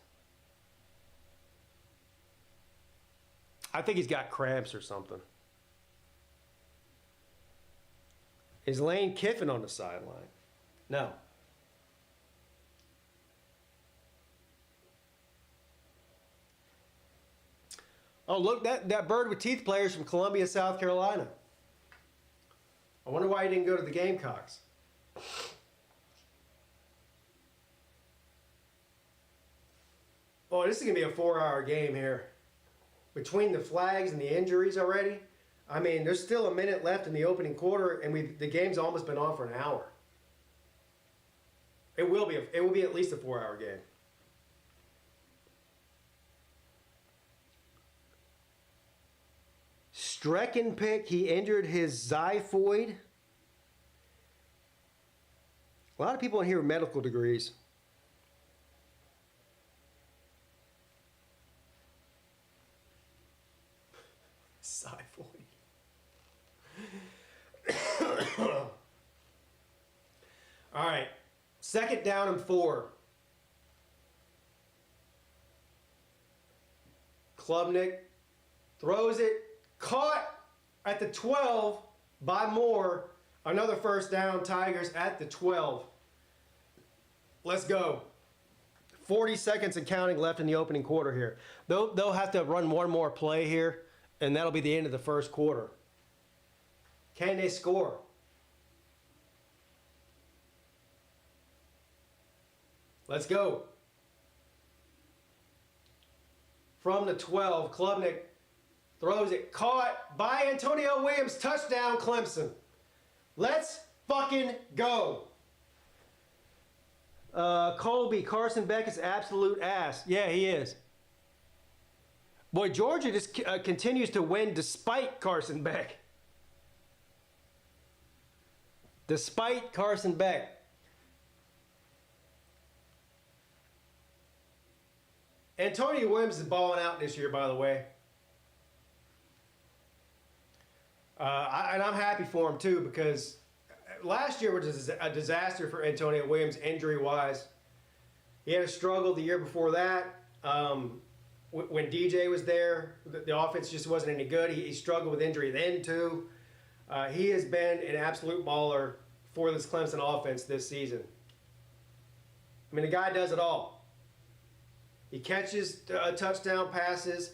I think he's got cramps or something. Is Lane Kiffin on the sideline? No. Oh, look, that bird with teeth player's from Columbia, South Carolina. I wonder why he didn't go to the Gamecocks. Oh, this is going to be a 4-hour game here. Between the flags and the injuries already. I mean, there's still a minute left in the opening quarter, and the game's almost been on for an hour. It will be at least a 4-hour game. Strecken pick, he injured his xiphoid. A lot of people in here with medical degrees. Xiphoid. All right, 2nd down and 4. Klubnik throws it, caught at the 12 by Moore. Another 1st down, Tigers at the 12. Let's go. 40 seconds and counting left in the opening quarter here. They'll have to run one more play here, and that'll be the end of the 1st quarter. Can they score? Let's go. From the 12, Klubnik throws it, caught by Antonio Williams, touchdown Clemson. Let's fucking go. Colby, Carson Beck is absolute ass. Yeah, he is. Boy, Georgia just continues to win despite Carson Beck. Despite Carson Beck. Antonio Williams is balling out this year, by the way. And I'm happy for him, too, because last year was a disaster for Antonio Williams injury-wise. He had a struggle the year before that. When DJ was there, the offense just wasn't any good. He struggled with injury then, too. He has been an absolute baller for this Clemson offense this season. I mean, the guy does it all. He catches touchdown passes.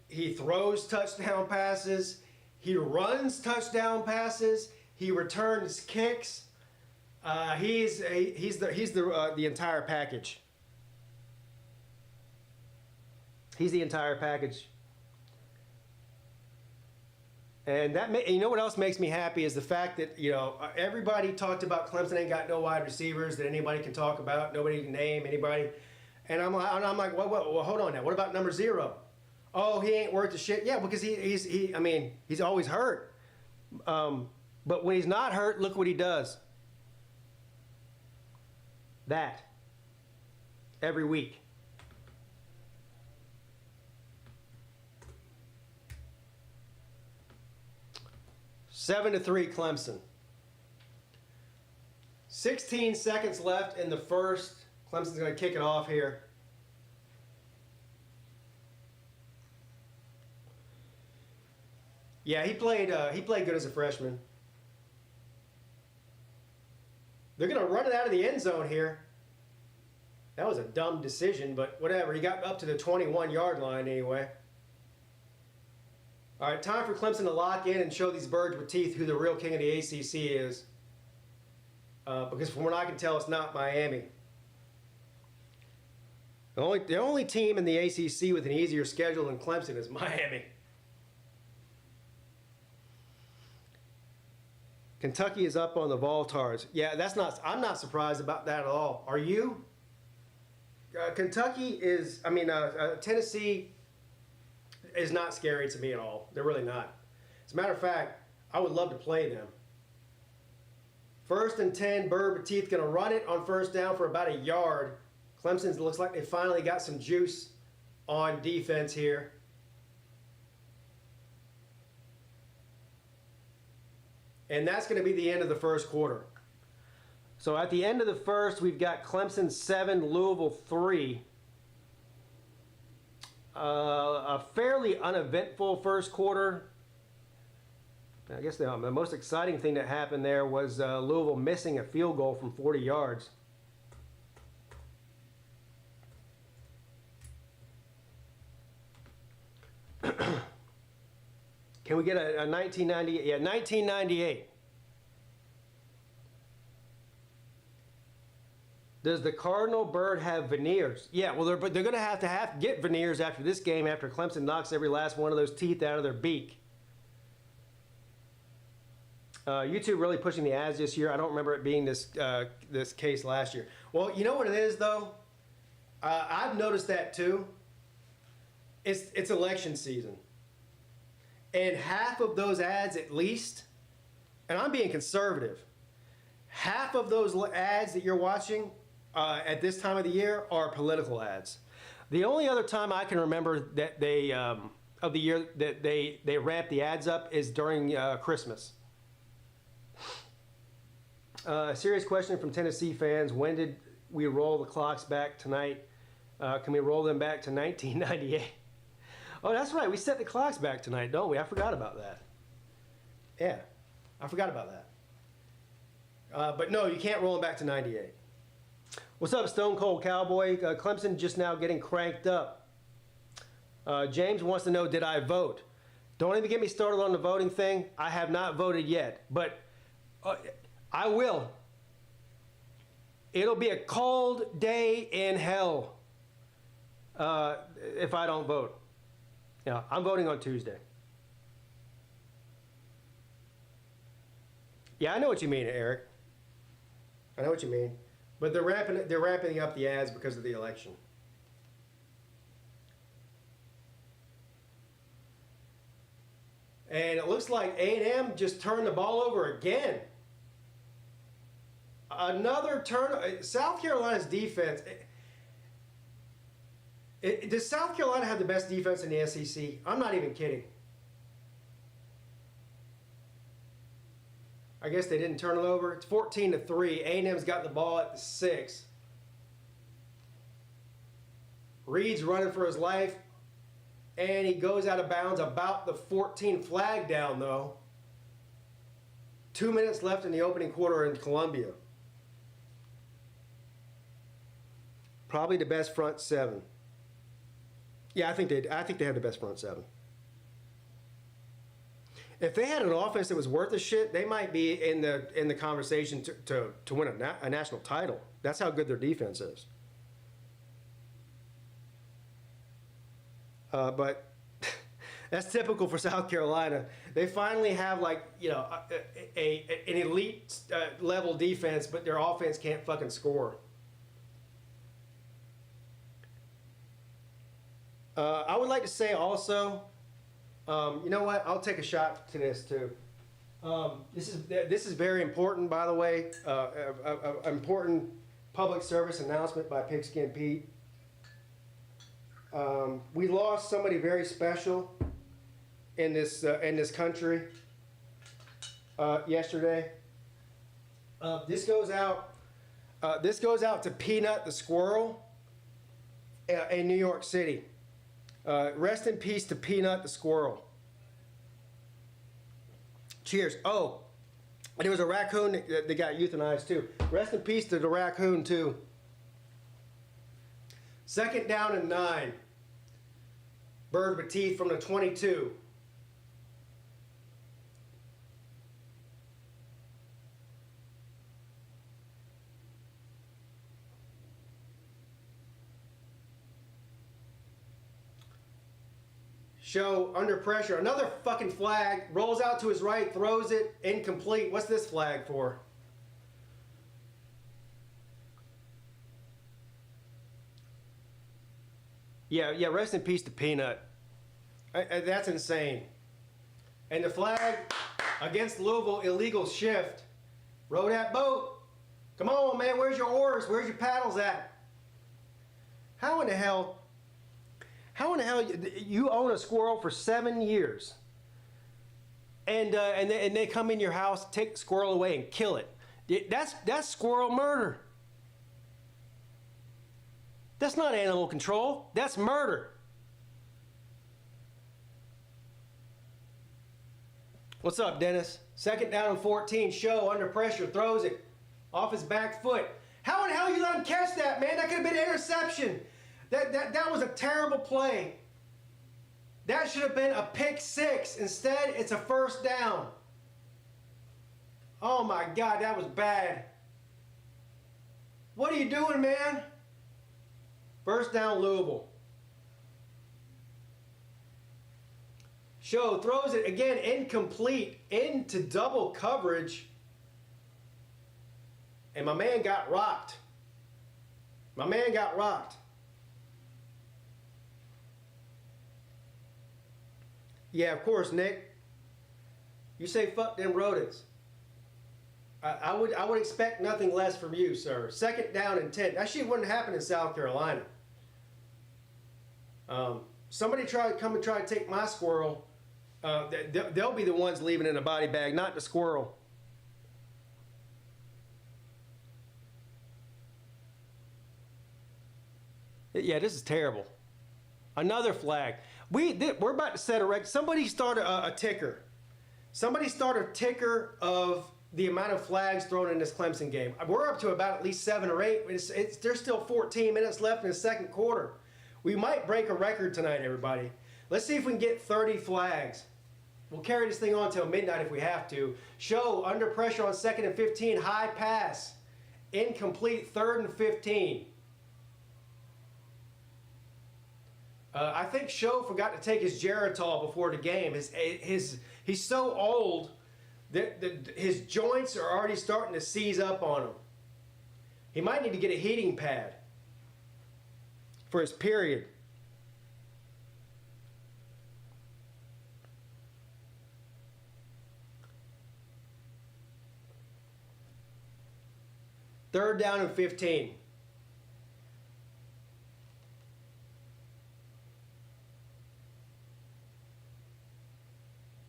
He throws touchdown passes. He runs touchdown passes. He returns kicks. He's the entire package. He's the entire package. And you know what else makes me happy is the fact that, everybody talked about Clemson ain't got no wide receivers that anybody can talk about. Nobody can name anybody. And I'm like, well, hold on now. What about number 0? Oh, he ain't worth the shit. Yeah, because he's always hurt. But when he's not hurt, look what he does. That. Every week. Seven to 3 Clemson. 16 seconds left in the first. Clemson's going to kick it off here. Yeah, he played good as a freshman. They're going to run it out of the end zone here. That was a dumb decision, but whatever. He got up to the 21-yard line anyway. All right, time for Clemson to lock in and show these birds with teeth who the real king of the ACC is. Because from what I can tell, it's not Miami. The only team in the ACC with an easier schedule than Clemson is Miami. Kentucky is up on the Voltars. Yeah, I'm not surprised about that at all. Are you? Tennessee is not scary to me at all. They're really not. As a matter of fact, I would love to play them. 1st and 10, Peete going to run it on first down for about a yard. Clemson looks like they finally got some juice on defense here. And that's going to be the end of the first quarter. So at the end of the first, we've got Clemson 7, Louisville 3. A fairly uneventful first quarter. I guess the most exciting thing that happened there was Louisville missing a field goal from 40 yards. Can we get a 1998? Yeah, 1998. Does the cardinal bird have veneers? Yeah, well, they're going to have to get veneers after this game, after Clemson knocks every last one of those teeth out of their beak. YouTube really pushing the ads this year. I don't remember it being this case last year. Well, you know what it is, though? I've noticed that, too. It's election season. And half of those ads, at least, and I'm being conservative, half of those ads that you're watching at this time of the year are political ads. The only other time I can remember that they of the year that they ramp the ads up is during Christmas. A serious question from Tennessee fans: when did we roll the clocks back tonight? Can we roll them back to 1998? Oh, that's right. We set the clocks back tonight, don't we? I forgot about that. Yeah, I forgot about that. But no, you can't roll them back to 98. What's up, Stone Cold Cowboy? Clemson just now getting cranked up. James wants to know, did I vote? Don't even get me started on the voting thing. I have not voted yet, but I will. It'll be a cold day in hell if I don't vote. Yeah, I'm voting on Tuesday. Yeah, I know what you mean, Eric. I know what you mean. But they're ramping up the ads because of the election. And it looks like A&M just turned the ball over again. Another turn. South Carolina's defense. Does South Carolina have the best defense in the SEC? I'm not even kidding. I guess they didn't turn it over. It's 14-3. A&M's got the ball at the 6. Reed's running for his life, and he goes out of bounds about the 14 flag down, though. 2 minutes left in the opening quarter in Columbia. Probably the best front seven. Yeah, I think they have the best front seven. If they had an offense that was worth a shit, they might be in the conversation to win a national title. That's how good their defense is. But that's typical for South Carolina. They finally have an elite level defense, but their offense can't fucking score. I would like to say also, you know what? I'll take a shot to this too. This is very important, by the way. Important public service announcement by PigskinPeete. We lost somebody very special in this country yesterday. This goes out to Peanut the squirrel in New York City. Rest in peace to Peanut the squirrel. Cheers. Oh, and there was a raccoon that got euthanized too. Rest in peace to the raccoon too. 2nd down and 9. Peete from the 22. Show under pressure. Another fucking flag. Rolls out to his right, throws it, incomplete. What's this flag for? Yeah, rest in peace to Peanut. That's insane. And the flag against Louisville, illegal shift. Row that boat. Come on, man, where's your oars? Where's your paddles at? How in the hell you own a squirrel for 7 years and they come in your house, take the squirrel away and kill it? That's squirrel murder. That's not animal control. That's murder. What's up, Dennis? 2nd down and 14. Show under pressure, throws it off his back foot. How in the hell you let him catch that, man? That could have been an interception. That was a terrible play. That should have been a pick 6. Instead, it's a 1st down. Oh my God, that was bad. What are you doing, man? 1st down, Louisville. Show throws it again, incomplete, into double coverage. And my man got rocked. Yeah, of course, Nick. You say fuck them rodents. I would expect nothing less from you, sir. 2nd down and 10. That shit wouldn't happen in South Carolina. Somebody try to take my squirrel. They'll be the ones leaving in a body bag, not the squirrel. Yeah, this is terrible. Another flag. We're about to set a record. Somebody start a ticker. Somebody start a ticker of the amount of flags thrown in this Clemson game. We're up to about at least 7 or 8. There's still 14 minutes left in the 2nd quarter. We might break a record tonight, everybody. Let's see if we can get 30 flags. We'll carry this thing on until midnight if we have to. Show under pressure on 2nd and 15. High pass. Incomplete. 3rd and 15. I think Show forgot to take his Geritol before the game. He's so old that his joints are already starting to seize up on him. He might need to get a heating pad for his period. Third down and 15.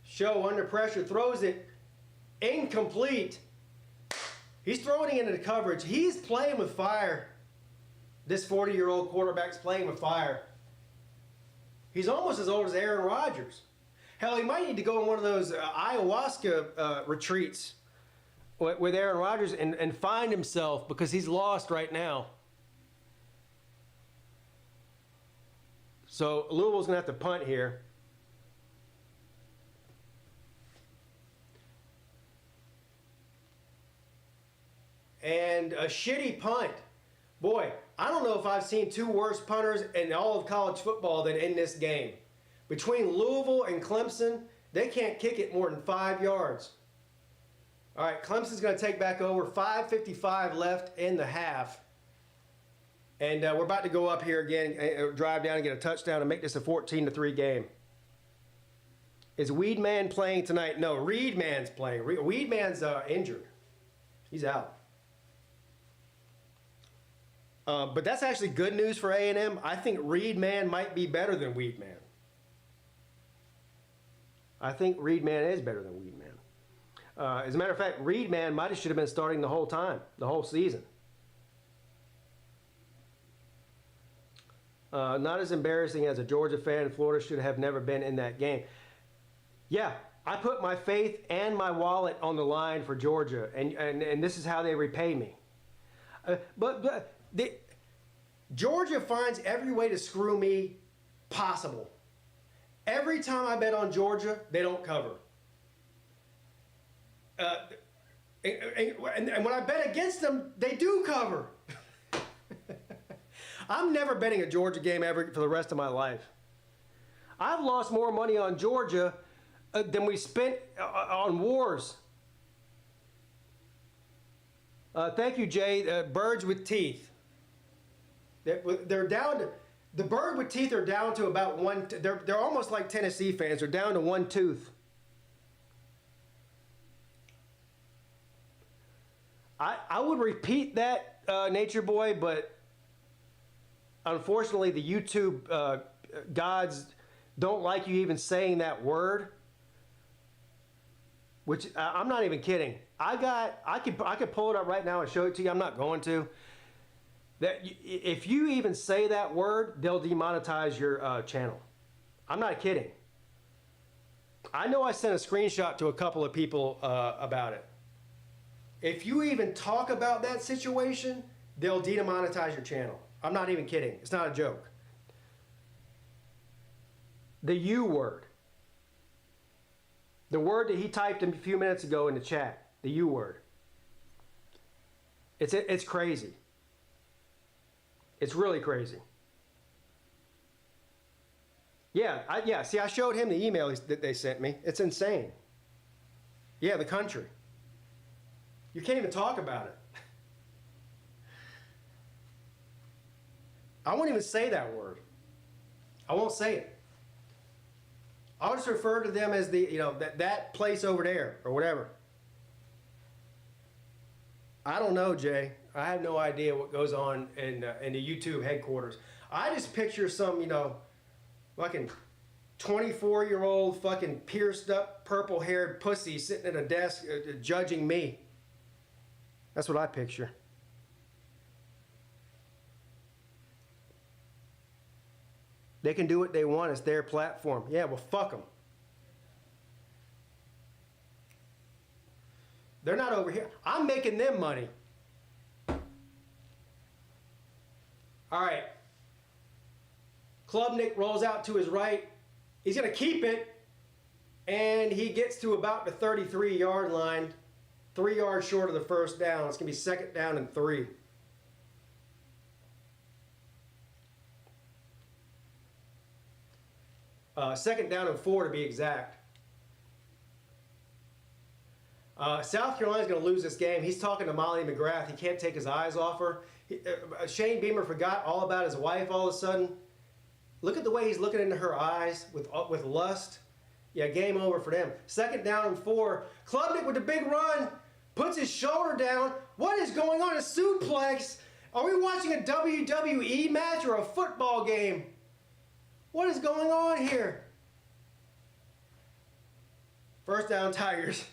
Show under pressure, throws it incomplete. He's throwing it into the coverage. He's playing with fire. This 40-year-old quarterback's playing with fire. He's almost as old as Aaron Rodgers. Hell, he might need to go on one of those ayahuasca retreats with Aaron Rodgers and find himself, because he's lost right now. So Louisville's going to have to punt here. And a shitty punt. Boy, I don't know if I've seen 2 worse punters in all of college football than in this game. Between Louisville and Clemson, they can't kick it more than 5 yards. All right, Clemson's going to take back over. 5:55 left in the half. And we're about to go up here again, drive down and get a touchdown and make this a 14-3 game. Is Weedman playing tonight? No, Reedman's playing. Weedman's injured. He's out. But that's actually good news for A&M. I think Reedman might be better than Weedman. I think Reedman is better than Weedman. As a matter of fact, Reedman should have been starting the whole time, the whole season. Not as embarrassing as a Georgia fan. Florida should have never been in that game. Yeah, I put my faith and my wallet on the line for Georgia, and this is how they repay me. But Georgia finds every way to screw me possible. Every time I bet on Georgia, they don't cover. And when I bet against them, they do cover. I'm never betting a Georgia game ever for the rest of my life. I've lost more money on Georgia than we spent on wars. Thank you, Jay. Birds with teeth. They're down to, the bird with teeth are down to about one. They're almost like Tennessee fans. They're down to one tooth. I would repeat that, Nature Boy, but unfortunately the YouTube gods don't like you even saying that word. Which I'm not even kidding. I could pull it up right now and show it to you. I'm not going to. That if you even say that word, they'll demonetize your channel. I'm not kidding. I know I sent a screenshot to a couple of people about it. If you even talk about that situation, they'll demonetize your channel. I'm not even kidding. It's not a joke. The U word. The word that he typed a few minutes ago in the chat. The U word. It's crazy. It's really crazy. Yeah, see, I showed him the email that they sent me. It's insane. Yeah, the country. You can't even talk about it. I won't even say that word. I won't say it. I'll just refer to them as the, that place over there or whatever. I don't know, Jay. I have no idea what goes on in the YouTube headquarters. I just picture some, fucking 24-year-old fucking pierced up purple-haired pussy sitting at a desk judging me. That's what I picture. They can do what they want. It's their platform. Yeah, well, fuck them. They're not over here. I'm making them money. All right. Klubnik rolls out to his right. He's going to keep it. And he gets to about the 33-yard line. 3 yards short of the first down. It's going to be second down and 3. Second down and 4 to be exact. South Carolina's going to lose this game. He's talking to Molly McGrath. He can't take his eyes off her. Shane Beamer forgot all about his wife all of a sudden. Look at the way he's looking into her eyes with lust. Yeah, game over for them. Second down and 4. Klubnik with the big run. Puts his shoulder down. What is going on? A suplex? Are we watching a WWE match or a football game? What is going on here? First down, Tigers.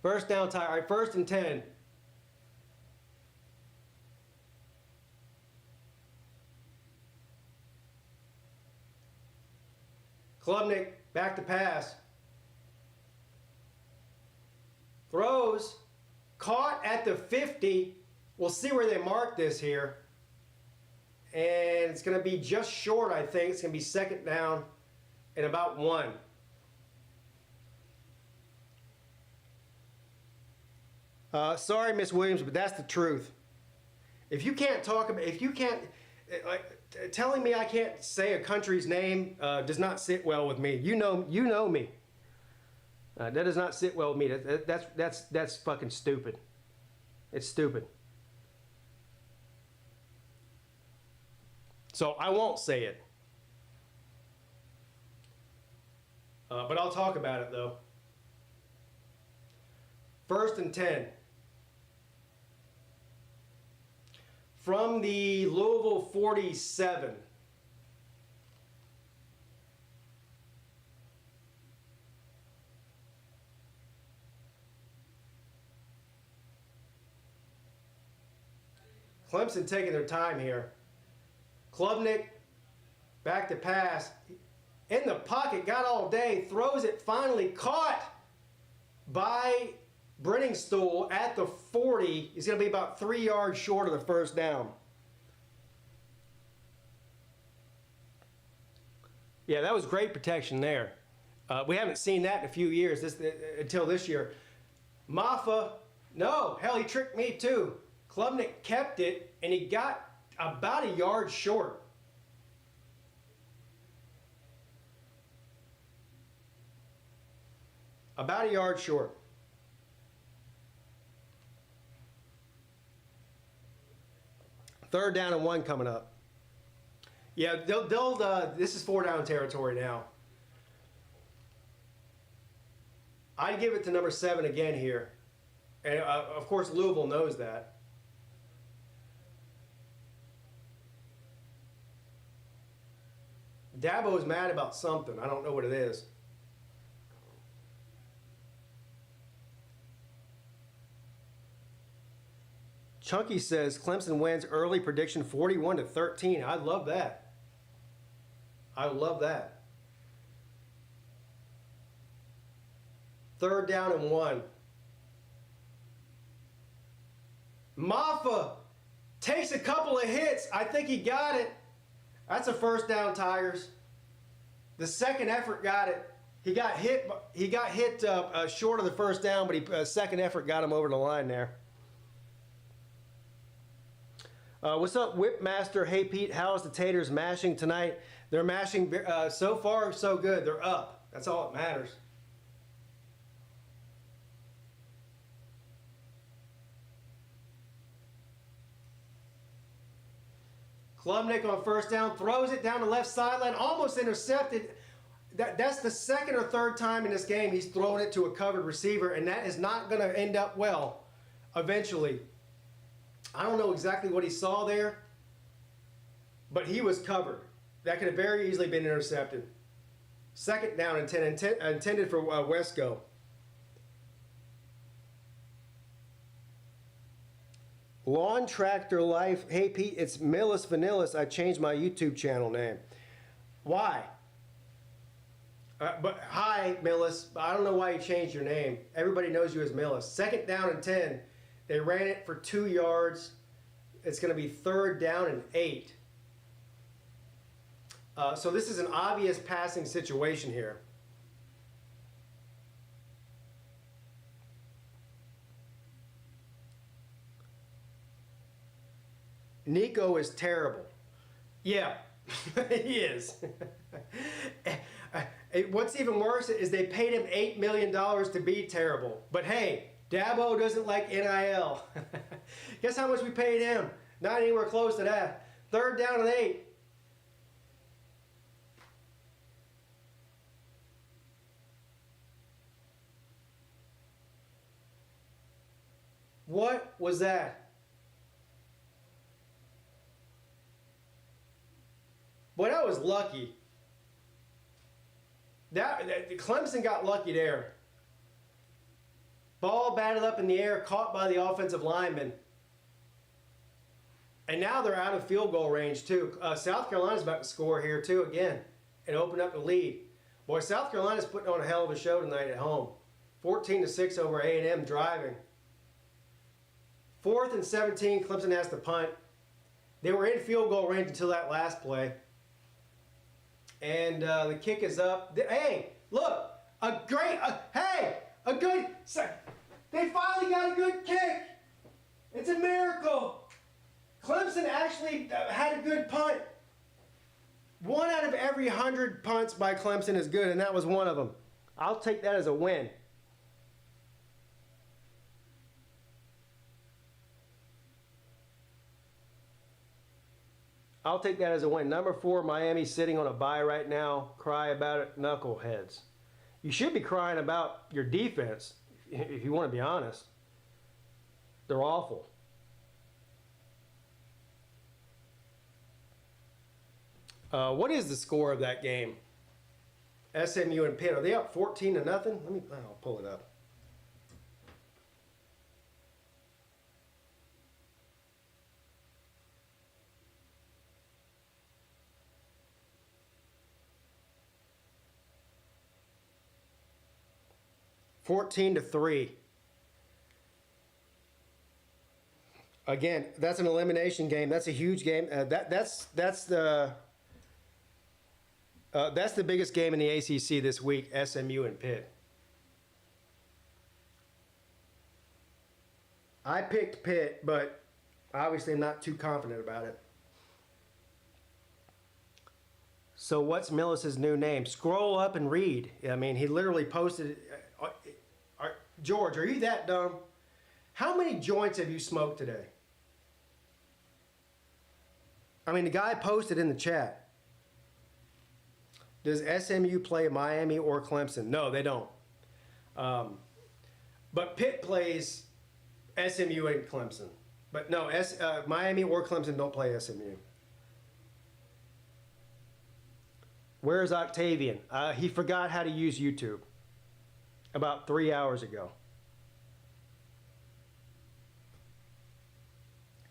First down, Tigers. All right, first and 10. Klubnik, back to pass. Throws. Caught at the 50. We'll see where they mark this here. And it's going to be just short, I think. It's going to be second down and about 1. Sorry, Miss Williams, but that's the truth. If you can't talk about, telling me I can't say a country's name does not sit well with me. You know me. That does not sit well with me. That's fucking stupid. It's stupid. So I won't say it. But I'll talk about it though. First and 10. From the Louisville 47. Clemson taking their time here. Klubnik, back to pass. In the pocket, got all day, throws it, finally caught by Brenningstool at the 40. He's going to be about 3 yards short of the first down. Yeah, that was great protection there. We haven't seen that in a few years until this year. Maffa No, hell, he tricked me too. Klubnik kept it, and he got about a yard short. About a yard short. Third down and 1 coming up. Yeah, this is 4 down territory now. I'd give it to number 7 again here. And of course, Lousville knows that. Dabo's mad about something. I don't know what it is. Chunky says Clemson wins early, prediction 41-13. I love that. I love that. Third down and 1. Maffa takes a couple of hits. I think he got it. That's a first down, Tigers. The second effort got it. He got hit. He got hit short of the first down, but second effort got him over the line there. What's up, Whipmaster? Hey, Pete, how's the Taters mashing tonight? They're mashing so far, so good. They're up. That's all that matters. Klubnik on first down, throws it down the left sideline, almost intercepted. That's the second or third time in this game he's thrown it to a covered receiver, and that is not going to end up well eventually. I don't know exactly what he saw there, but he was covered. That could have very easily been intercepted. Second down and 10, intended for Wesco. Lawn Tractor Life. Hey, Pete, it's Millis Vanillis. I changed my YouTube channel name. Why? But hi, Millis. I don't know why you changed your name. Everybody knows you as Millis. Second down and 10. They ran it for 2 yards. It's going to be third down and 8. So this is an obvious passing situation here. Nico is terrible. Yeah, he is. What's even worse is they paid him $8 million to be terrible. But hey, Dabo doesn't like NIL. Guess how much we paid him? Not anywhere close to that. Third down and 8. What was that? Boy, that was lucky. Clemson got lucky there. Ball batted up in the air, caught by the offensive lineman. And now they're out of field goal range, too. South Carolina's about to score here, too, again, and open up the lead. Boy, South Carolina's putting on a hell of a show tonight at home. 14-6 over A&M driving. 4th and 17, Clemson has to punt. They were in field goal range until that last play. And the kick is up. Hey, look, a good, they finally got a good kick. It's a miracle. Clemson actually had a good punt. 1 out of every 100 punts by Clemson is good, and that was one of them. I'll take that as a win. I'll take that as a win. Number 4, Miami sitting on a bye right now. Cry about it, knuckleheads. You should be crying about your defense, if you want to be honest. They're awful. What is the score of that game? SMU and Penn. Are they up 14-0? I'll pull it up. (14-3). Again, that's an elimination game. That's a huge game. That's the biggest game in the ACC this week. SMU and Pitt. I picked Pitt, but obviously I'm not too confident about it. So what's Millis's new name? Scroll up and read. I mean, he literally posted. George, are you that dumb? How many joints have you smoked today? I mean, the guy posted in the chat. Does SMU play Miami or Clemson? No, they don't. But Pitt plays SMU and Clemson. But no, Miami or Clemson don't play SMU. Where's Octavian? He forgot how to use YouTube about 3 hours ago.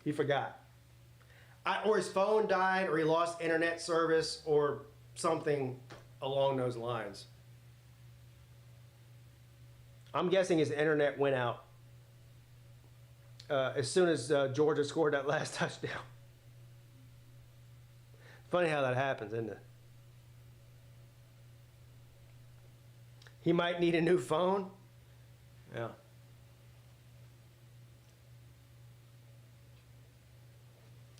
He forgot. Or his phone died, or he lost internet service, or something along those lines. I'm guessing his internet went out as soon as Georgia scored that last touchdown. Funny how that happens, isn't it? He might need a new phone. Yeah.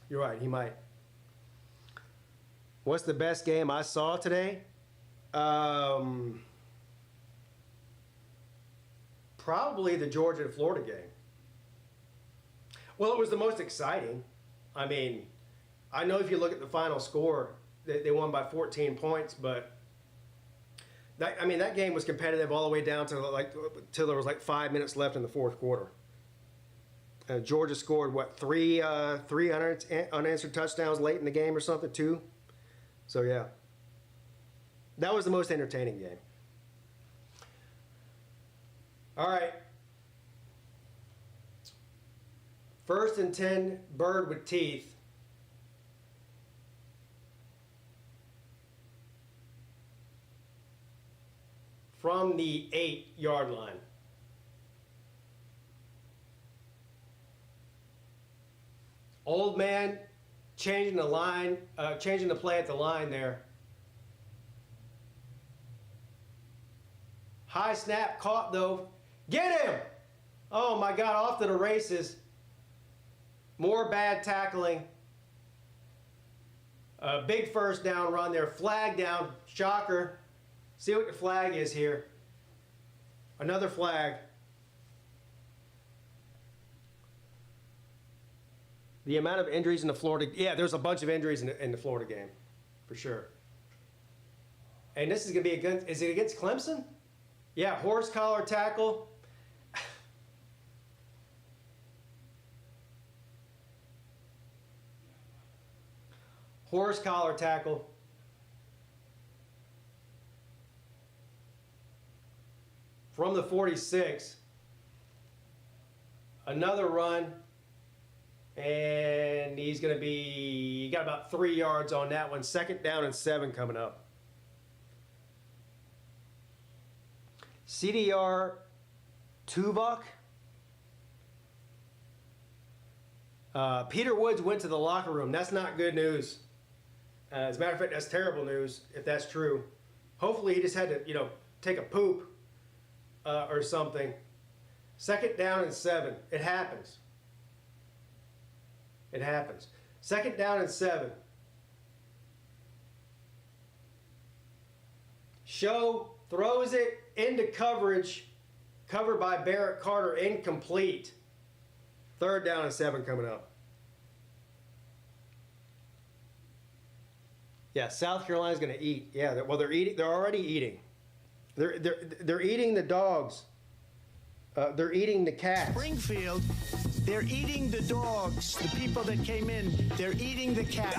You're right, he might. What's the best game I saw today? Probably the Georgia and Florida game. Well, it was the most exciting. I mean, I know if you look at the final score, they won by 14 points, but that game was competitive all the way down to till there was 5 minutes left in the fourth quarter. Georgia scored three unanswered touchdowns late in the game or something, 2. So yeah, that was the most entertaining game. All right, 1st and 10, bird with teeth. From the 8-yard line. Old man changing the line, changing the play at the line there. High snap, caught though. Get him! Oh my God, off to the races. More bad tackling. Big first down run there. Flag down, shocker. See what the flag is here. Another flag. The amount of injuries in the Florida... Yeah, there's a bunch of injuries in the Florida game, for sure. And this is going to be against... Is it against Clemson? Yeah, horse collar tackle. Horse collar tackle. From the 46. Another run. And he's going to be, he got about 3 yards on that one. 2nd down and 7 coming up. CDR Tuvok. Peter Woods went to the locker room. That's not good news. As a matter of fact, that's terrible news if that's true. Hopefully he just had to, take a poop or something. 2nd down and 7. It happens. It happens. 2nd down and 7. Show throws it into coverage. Covered by Barrett Carter. Incomplete. 3rd down and 7 coming up. Yeah, South Carolina's going to eat. Yeah, well, they're eating. They're already eating. They're eating the dogs. They're eating the cats. Springfield, they're eating the dogs. The people that came in, they're eating the cats.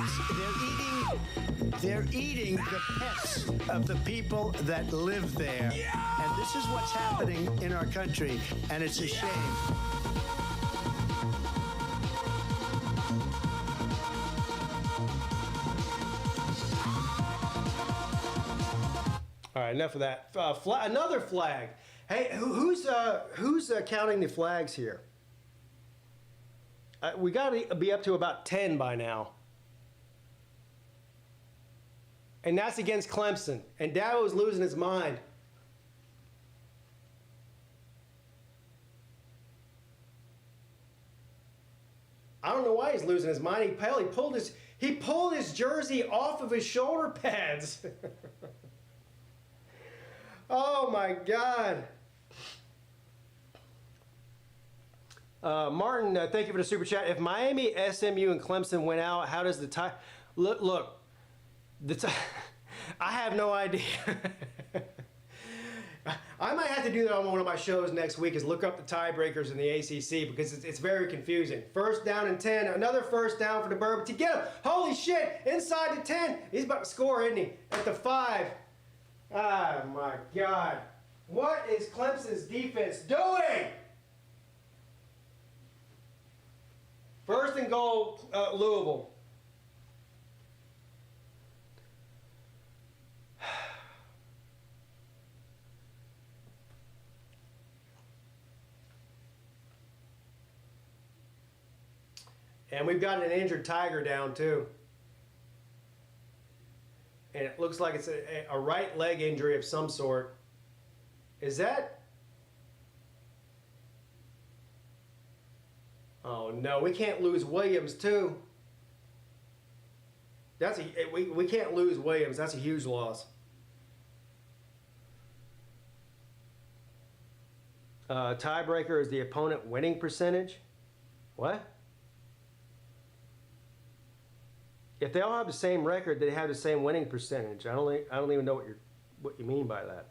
They're eating the pets of the people that live there. And this is what's happening in our country, and it's a shame. All right, enough of that. Another flag. Hey, who's counting the flags here? We got to be up to about 10 by now. And that's against Clemson. And Dabo's losing his mind. I don't know why he's losing his mind. He pulled his jersey off of his shoulder pads. Oh my God. Martin, thank you for the super chat. If Miami, SMU, and Clemson went out, how does the tie? Look, I have no idea. I might have to do that on one of my shows next week, is look up the tiebreakers in the ACC, because it's very confusing. First down and 10, another first down for the Bourbon to get him. Holy shit, inside the 10. He's about to score, isn't he? At the 5. Oh my God. What is Clemson's defense doing? First and goal, Louisville. And we've got an injured Tiger down too. And it looks like it's a right leg injury of some sort. Is that? Oh no, we can't lose Williams too. We can't lose Williams. That's a huge loss. Tiebreaker is the opponent winning percentage. What? If they all have the same record, they have the same winning percentage. I don't even know what you mean by that.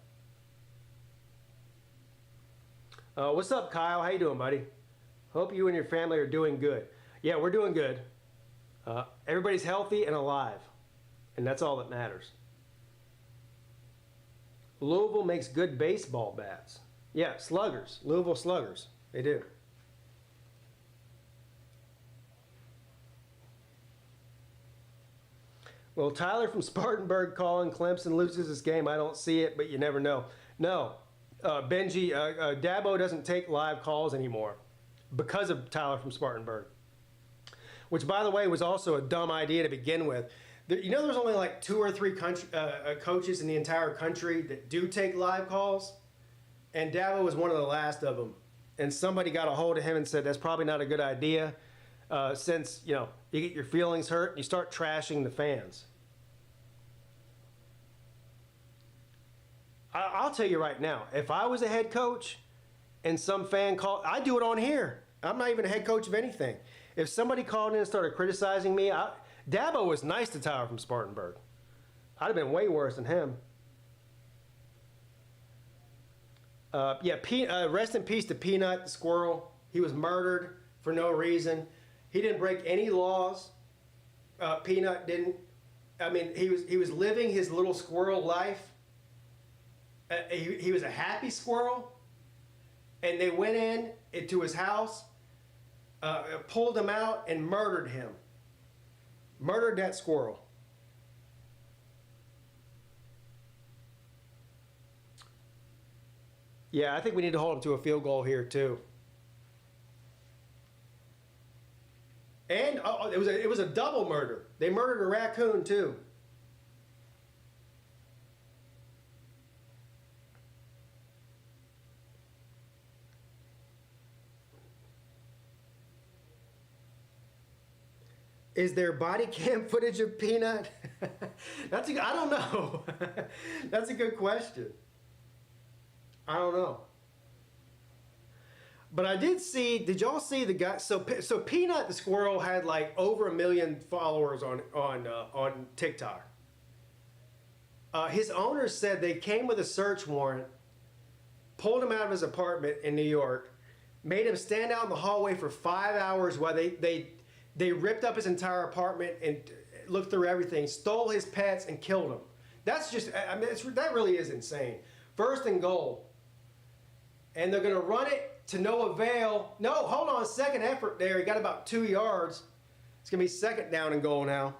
What's up, Kyle? How you doing, buddy? Hope you and your family are doing good. Yeah, we're doing good. Everybody's healthy and alive, and that's all that matters. Louisville makes good baseball bats. Yeah, sluggers. Louisville sluggers. They do. Well, Tyler from Spartanburg calling Clemson loses this game. I don't see it, but you never know. No, Benji, Dabo doesn't take live calls anymore because of Tyler from Spartanburg, which, by the way, was also a dumb idea to begin with. You know, there's only like 2 or 3 coaches in the entire country that do take live calls, and Dabo was one of the last of them. And somebody got a hold of him and said that's probably not a good idea. Since, you know, you get your feelings hurt and you start trashing the fans. I'll tell you right now, if I was a head coach and some fan called, I'd do it on here. I'm not even a head coach of anything. If somebody called in and started criticizing me, Dabo was nice to Tyler from Spartanburg. I'd have been way worse than him. Rest in peace to Peanut, the squirrel. He was murdered for no reason. He didn't break any laws. Peanut didn't. I mean, he was living his little squirrel life. He was a happy squirrel. And they went into his house, pulled him out, and murdered him. Murdered that squirrel. Yeah, I think we need to hold him to a field goal here too. And it was a double murder. They murdered a raccoon too. Is there body cam footage of Peanut? I don't know. That's a good question. I don't know. But I did see, did y'all see the guy? So Peanut the squirrel had like over 1 million followers on TikTok. His owners said they came with a search warrant, pulled him out of his apartment in New York, made him stand out in the hallway for 5 hours while they ripped up his entire apartment and looked through everything, stole his pets, and killed him. That's just, I mean, that really is insane. First and goal. And they're going to run it to no avail. No, hold on, second effort there. He got about 2 yards. It's going to be second down and goal now.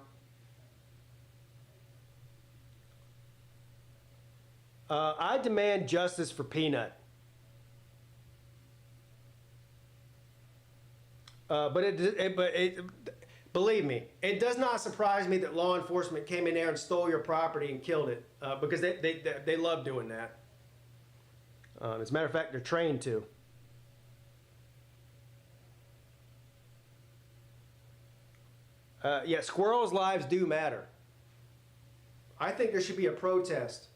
I demand justice for Peanut. Believe me, it does not surprise me that law enforcement came in there and stole your property and killed it, because they love doing that. As a matter of fact, they're trained to. Yeah, squirrels' lives do matter. I think there should be a protest.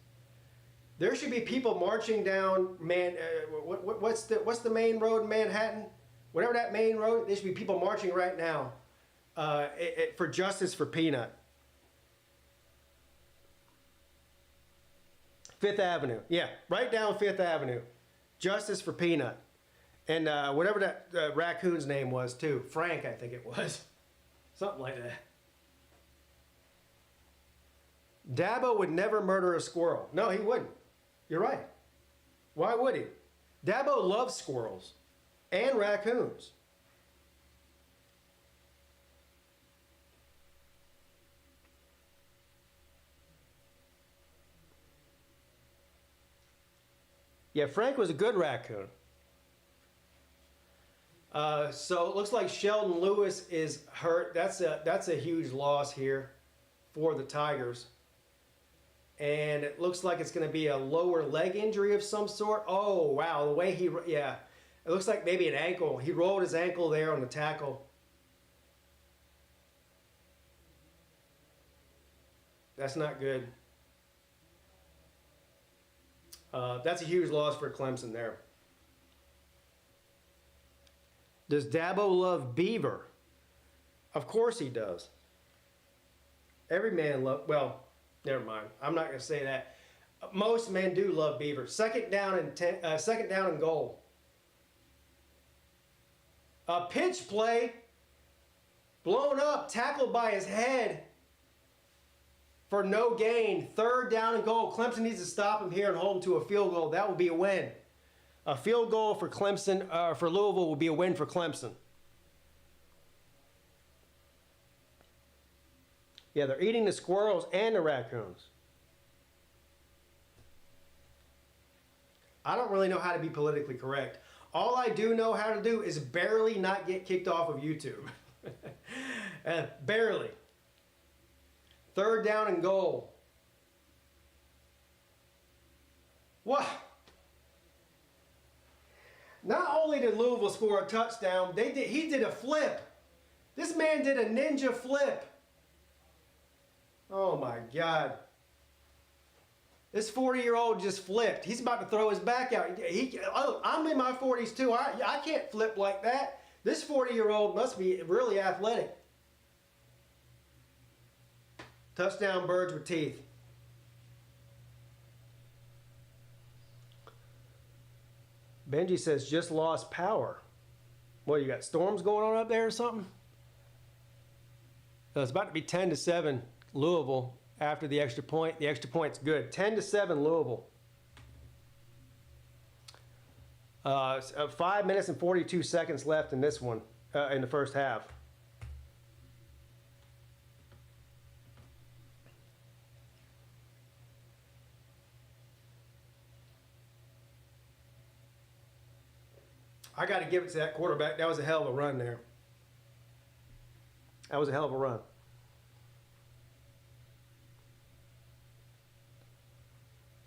There should be people marching down what's the main road in Manhattan? Whatever that main road, there should be people marching right now for justice for Peanut. Fifth Avenue. Yeah, right down Fifth Avenue. Justice for Peanut. And whatever that raccoon's name was, too. Frank, I think it was. Something like that. Dabo would never murder a squirrel. No, he wouldn't. You're right. Why would he? Dabo loves squirrels and raccoons. Yeah, Frank was a good raccoon. So it looks like Sheldon Lewis is hurt. That's a huge loss here for the Tigers. And it looks like it's going to be a lower leg injury of some sort. Oh, wow. The way yeah. It looks like maybe an ankle. He rolled his ankle there on the tackle. That's not good. That's a huge loss for Clemson there. Does Dabo love beaver? Of course he does. Every man loves, well, never mind. I'm not going to say that. Most men do love beaver. Second down and goal. A pitch play. Blown up. Tackled by his head. For no gain. Third down and goal. Clemson needs to stop him here and hold him to a field goal. That would be a win. A field goal for Clemson, for Louisville, will be a win for Clemson. Yeah, they're eating the squirrels and the raccoons. I don't really know how to be politically correct. All I do know how to do is barely not get kicked off of YouTube. Barely. Third down and goal. What? Not only did Louisville score a touchdown, he did a flip. This man did a ninja flip. Oh my God. This 40-year-old just flipped. He's about to throw his back out. I'm in my 40s too. I can't flip like that. This 40-year-old must be really athletic. Touchdown, birds with teeth. Benji says, just lost power. What, you got storms going on up there or something? So it's about to be 10-7 Louisville after the extra point. The extra point's good. 10-7 Louisville. 5 minutes and 42 seconds left in this one, in the first half. I got to give it to that quarterback. That was a hell of a run there. That was a hell of a run.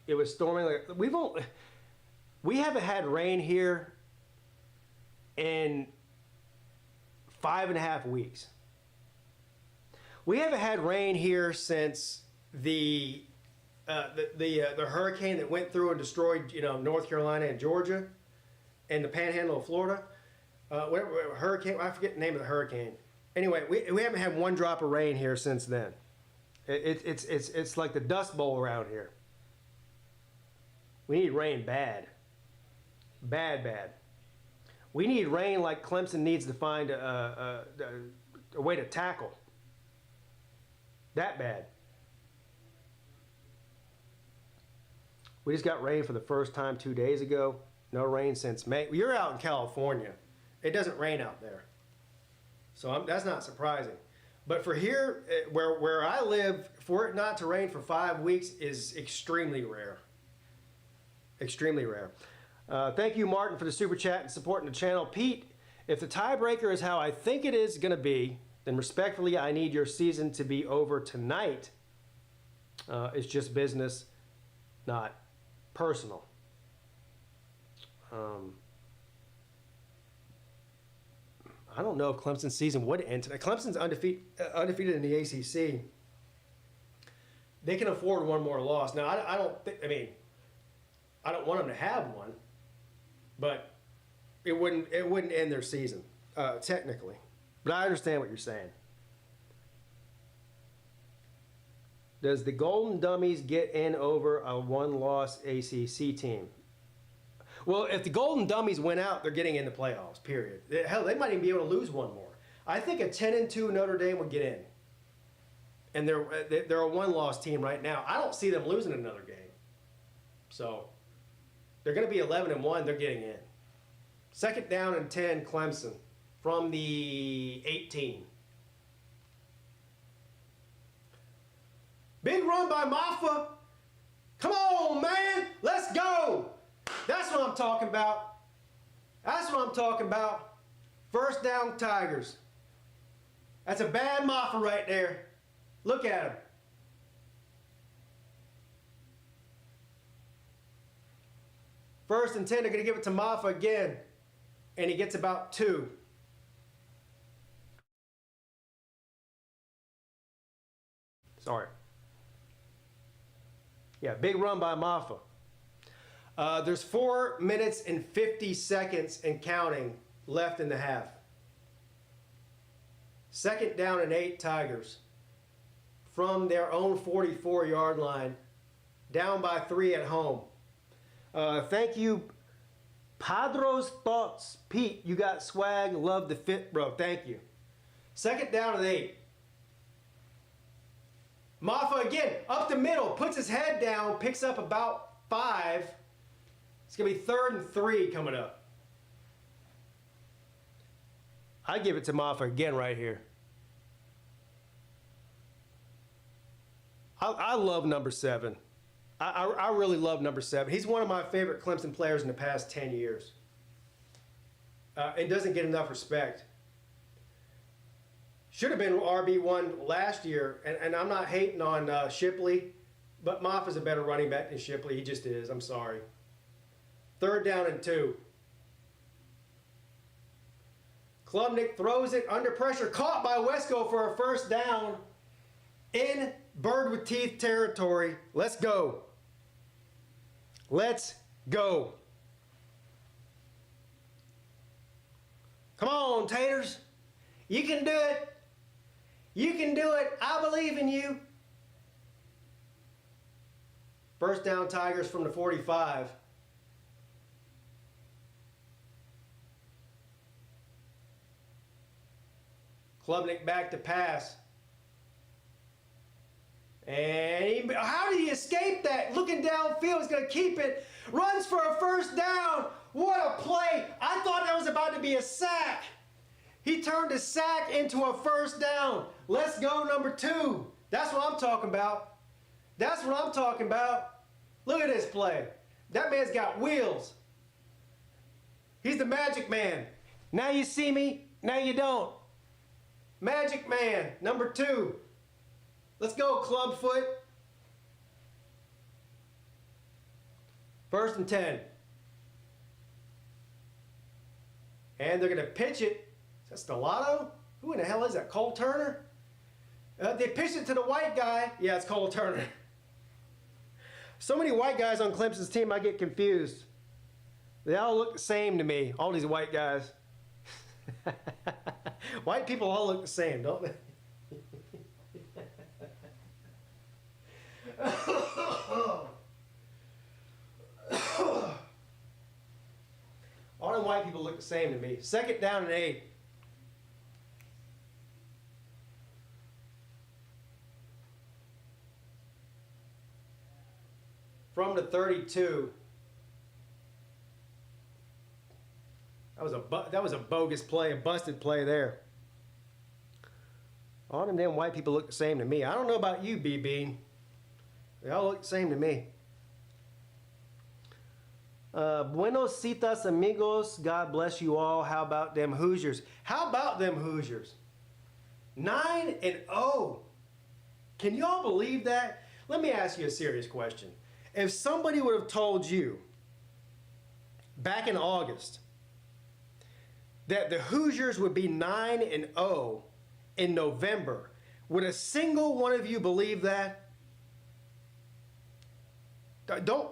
It was storming. We haven't had rain here in 5.5 weeks. We haven't had rain here since the hurricane that went through and destroyed, North Carolina and Georgia. And the panhandle of Florida, hurricane, I forget the name of the hurricane. Anyway, we haven't had one drop of rain here since then. It's like the Dust Bowl around here. We need rain bad. Bad. We need rain like Clemson needs to find a way to tackle. That bad. We just got rain for the first time 2 days ago. No rain since May. You're out in California. It doesn't rain out there. So that's not surprising. But for here, where I live, for it not to rain for 5 weeks is extremely rare. Extremely rare. Thank you, Martin, for the super chat and supporting the channel. Pete, if the tiebreaker is how I think it is going to be, then respectfully, I need your season to be over tonight. It's just business, not personal. I don't know if Clemson's season would end today. Clemson's undefeated in the ACC. They can afford one more loss. Now, I don't think, I mean, I don't want them to have one, but it wouldn't end their season, technically. But I understand what you're saying. Does the Golden Dummies get in over a one-loss ACC team? Well, if the Golden Dummies win out, they're getting in the playoffs, period. Hell, they might even be able to lose one more. I think a 10-2 Notre Dame would get in. And they're a one-loss team right now. I don't see them losing another game. So, they're going to be 11-1. They're getting in. Second down and 10, Clemson from the 18. Big run by Maffa. Come on, man. Let's go. That's what I'm talking about. That's what I'm talking about. First down, Tigers. That's a bad Maffa right there. Look at him. First and 10, they're going to give it to Maffa again. And he gets about 2. Sorry. Yeah, big run by Maffa. There's 4 minutes and 50 seconds and counting left in the half. Second down and 8, Tigers. From their own 44-yard line. Down by 3 at home. Thank you, Padros Thoughts. Pete, you got swag. Love the fit, bro. Thank you. Second down and 8. Maffa again, up the middle, puts his head down, picks up about 5. It's going to be 3rd and 3 coming up. I give it to Maffa again right here. I love number 7. I really love number 7. He's one of my favorite Clemson players in the past 10 years. And doesn't get enough respect. Should have been RB1 last year, and I'm not hating on Shipley, but Maffa's a better running back than Shipley. He just is. I'm sorry. Third down and 2. Klubnik throws it under pressure, caught by Wesco for a first down in bird with teeth territory. Let's go. Let's go. Come on, Taters. You can do it. You can do it. I believe in you. First down, Tigers from the 45. Klubnik back to pass. And how did he escape that? Looking downfield, he's going to keep it. Runs for a first down. What a play. I thought that was about to be a sack. He turned a sack into a first down. Let's go, number 2. That's what I'm talking about. That's what I'm talking about. Look at this play. That man's got wheels. He's the magic man. Now you see me, now you don't. Magic man, number 2. Let's go, Clubfoot. First and 10. And they're going to pitch it. Is that Stellato? Who in the hell is that? Cole Turner? They pitched it to the white guy. Yeah, it's Cole Turner. So many white guys on Clemson's team, I get confused. They all look the same to me, all these white guys. White people all look the same, don't they? All them white people look the same to me. Second down and 8. From the 32. That was a bogus play, a busted play there. All them damn white people look the same to me. I don't know about you, B-Bean. They all look the same to me. Buenos citas, amigos. God bless you all. How about them Hoosiers? How about them Hoosiers? 9-0. Can y'all believe that? Let me ask you a serious question. If somebody would have told you back in August that the Hoosiers would be 9-0 in November. Would a single one of you believe that? Don't.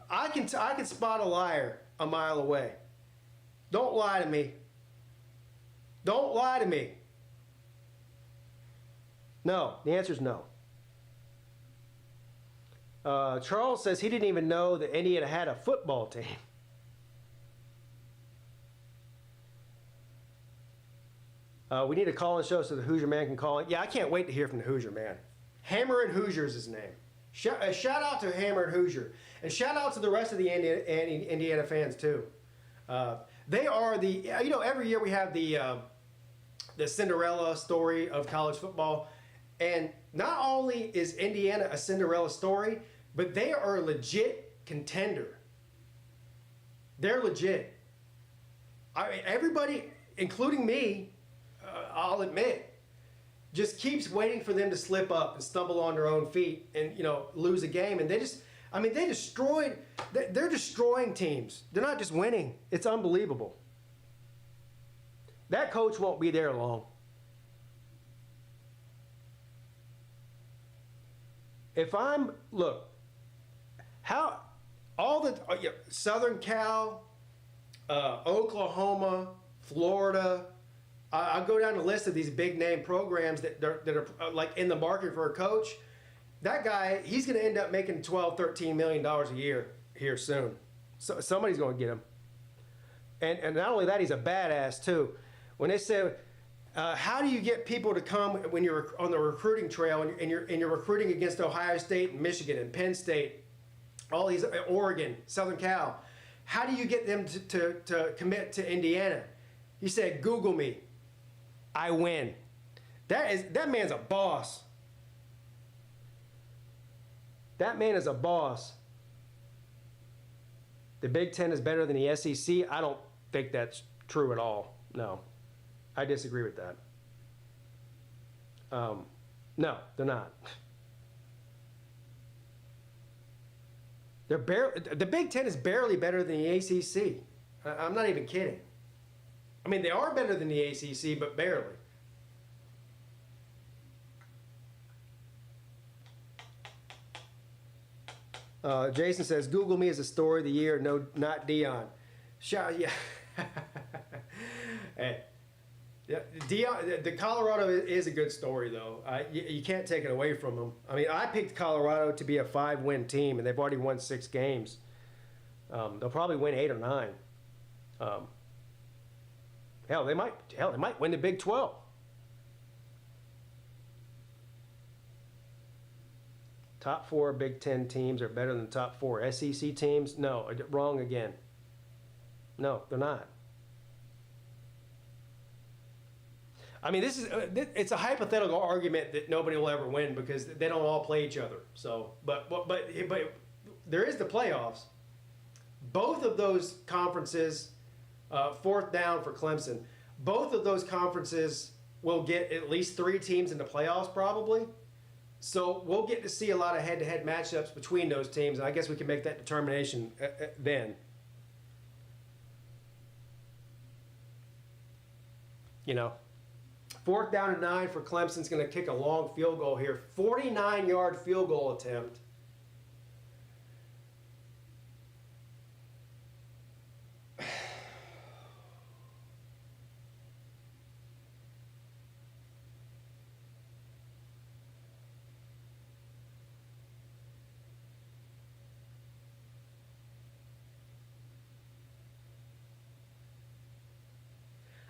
I can spot a liar a mile away. Don't lie to me. Don't lie to me. No, the answer is no. Charles says he didn't even know that Indiana had a football team. We need a call-in show so the Hoosier Man can call in. Yeah, I can't wait to hear from the Hoosier Man. Hammer and Hoosier is his name. Shout out to Hammer and Hoosier. And shout out to the rest of the Indiana fans, too. They are the, every year we have the Cinderella story of college football. And not only is Indiana a Cinderella story, but they are a legit contender. They're legit. Everybody, including me, I'll admit, just keeps waiting for them to slip up and stumble on their own feet and, lose a game. And they're destroying teams. They're not just winning. It's unbelievable. That coach won't be there long. Southern Cal, Oklahoma, Florida, I'll go down the list of these big name programs that are like in the market for a coach. That guy, he's going to end up making $12, $13 million a year here soon. So somebody's going to get him. And not only that, he's a badass too. When they say, how do you get people to come when you're on the recruiting trail and you're recruiting against Ohio State and Michigan and Penn State, all these, Oregon, Southern Cal, how do you get them to commit to Indiana? He said, Google me. I win. That man's a boss. That man is a boss. The Big Ten is better than the SEC. I don't think that's true at all. No. I disagree with that. No, they're not. The Big Ten is barely better than the ACC. I'm not even kidding. I mean, they are better than the ACC, but barely. Jason says, Google me as a story of the year. No, not Dion. Yeah. Hey. Yeah, Dion, the Colorado is a good story, though. You can't take it away from them. I mean, I picked Colorado to be a 5-win team, and they've already won 6 games. They'll probably win 8 or 9. Hell, they might win the Big 12. Top 4 Big Ten teams are better than the top 4 SEC teams? No, wrong again. No, they're not. I mean, it's a hypothetical argument that nobody will ever win because they don't all play each other. So, but there is the playoffs. Both of those conferences, fourth down for Clemson, both of those conferences will get at least 3 teams in the playoffs probably. So we'll get to see a lot of head-to-head matchups between those teams, and I guess we can make that determination then. Fourth down and 9 for Clemson's going to kick a long field goal here. 49-yard field goal attempt.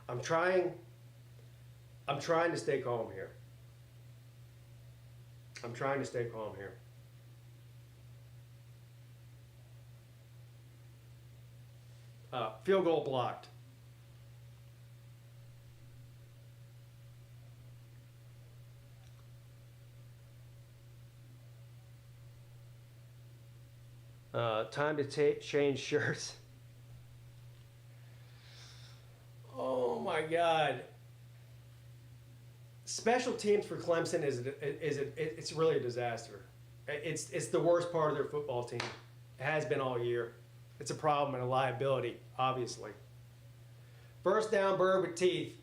I'm trying to stay calm here. Field goal blocked. Time to change shirts. Oh my God. Special teams for Clemson it's really a disaster. It's the worst part of their football team. It has been all year. It's a problem and a liability, obviously. First down, Bird with teeth.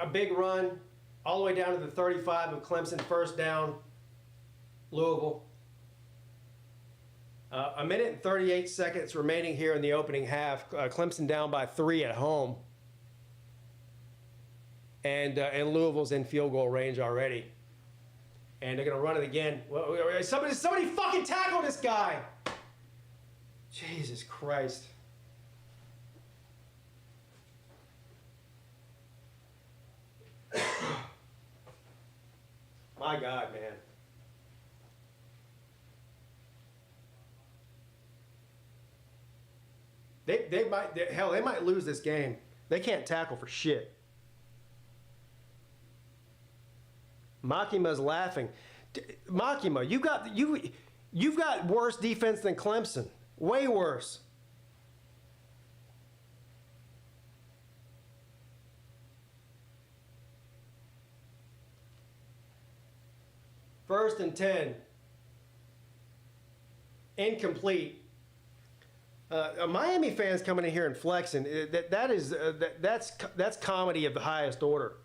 A big run all the way down to the 35 of Clemson. First down, Louisville. A minute and 38 seconds remaining here in the opening half. Clemson down by 3 at home. And Louisville's in field goal range already. And they're going to run it again. Somebody fucking tackle this guy. Jesus Christ. My God, man. They might lose this game. They can't tackle for shit. Makima's laughing. Makima, you've got worse defense than Clemson. Way worse. First and 10. Incomplete. Miami fans coming in here and flexing. That's comedy of the highest order.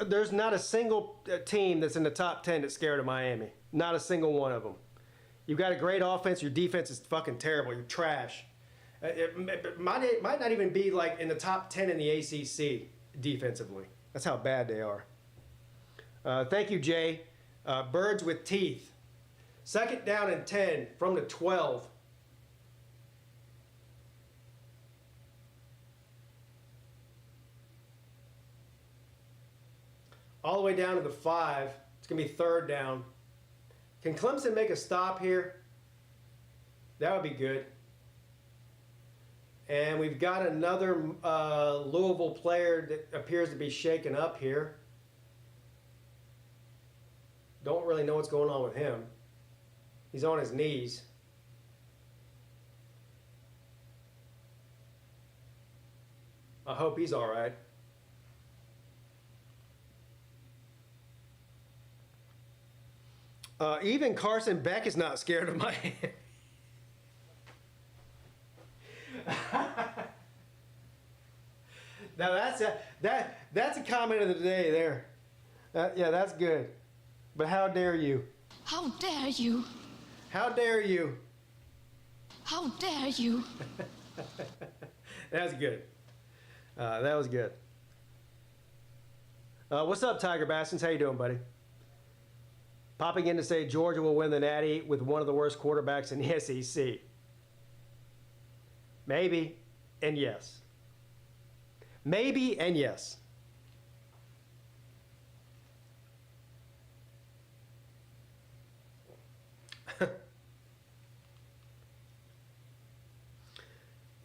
There's not a single team that's in the top 10 that's scared of Miami. Not a single one of them. You've got a great offense. Your defense is fucking terrible. You're trash. It might not even be like in the top 10 in the ACC defensively. That's how bad they are. Thank you, Jay. Birds with teeth. Second down and 10 from the 12. All the way down to the 5. It's going to be third down. Can Clemson make a stop here? That would be good. And we've got another Louisville player that appears to be shaken up here. Don't really know what's going on with him. He's on his knees. I hope he's all right. Even Carson Beck is not scared of Miami. Now that's a comment of the day there. Yeah, that's good. But how dare you? How dare you? How dare you? How dare you? That's good. That was good. What's up, Tiger Bastions? How you doing, buddy? Popping in to say Georgia will win the Natty with one of the worst quarterbacks in the SEC. Maybe and yes. Maybe and yes.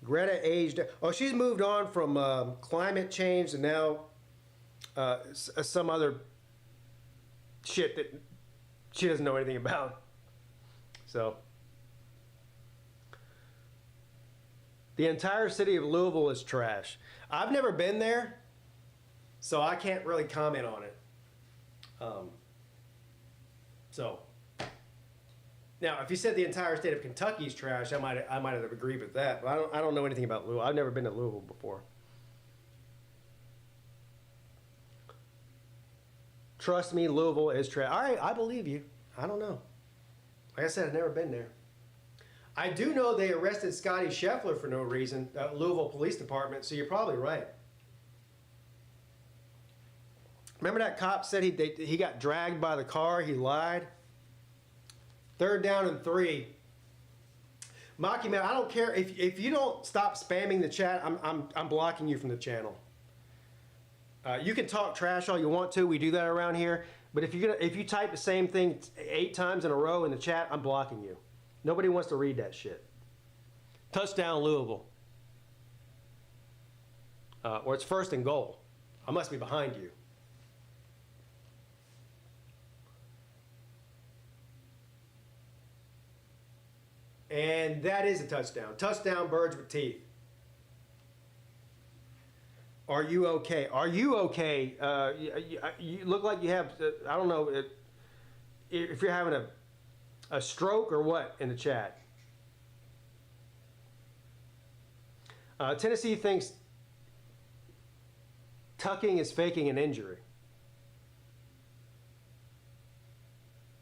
Greta aged. Oh, she's moved on from climate change and now some other shit that she doesn't know anything about. So the entire city of Louisville is trash. I've never been there, so I can't really comment on it. So now, if you said the entire state of Kentucky is trash, I might have agreed with that. But I don't know anything about Louisville. I've never been to Louisville before. Trust me, Louisville is trash. All right, I believe you. I don't know. Like I said, I've never been there. I do know they arrested Scotty Scheffler for no reason, Louisville Police Department, so you're probably right. Remember that cop said he got dragged by the car, he lied? Third down and 3. Maki man, I don't care if you don't stop spamming the chat. I'm blocking you from the channel. You can talk trash all you want to. We do that around here. But if you type the same thing 8 times in a row in the chat, I'm blocking you. Nobody wants to read that shit. Touchdown Louisville. Or it's first and goal. I must be behind you. And that is a touchdown. Touchdown, Birds with teeth. Are you okay? Are you okay? You look like you have, I don't know if you're having a stroke or what in the chat. Tennessee thinks tucking is faking an injury.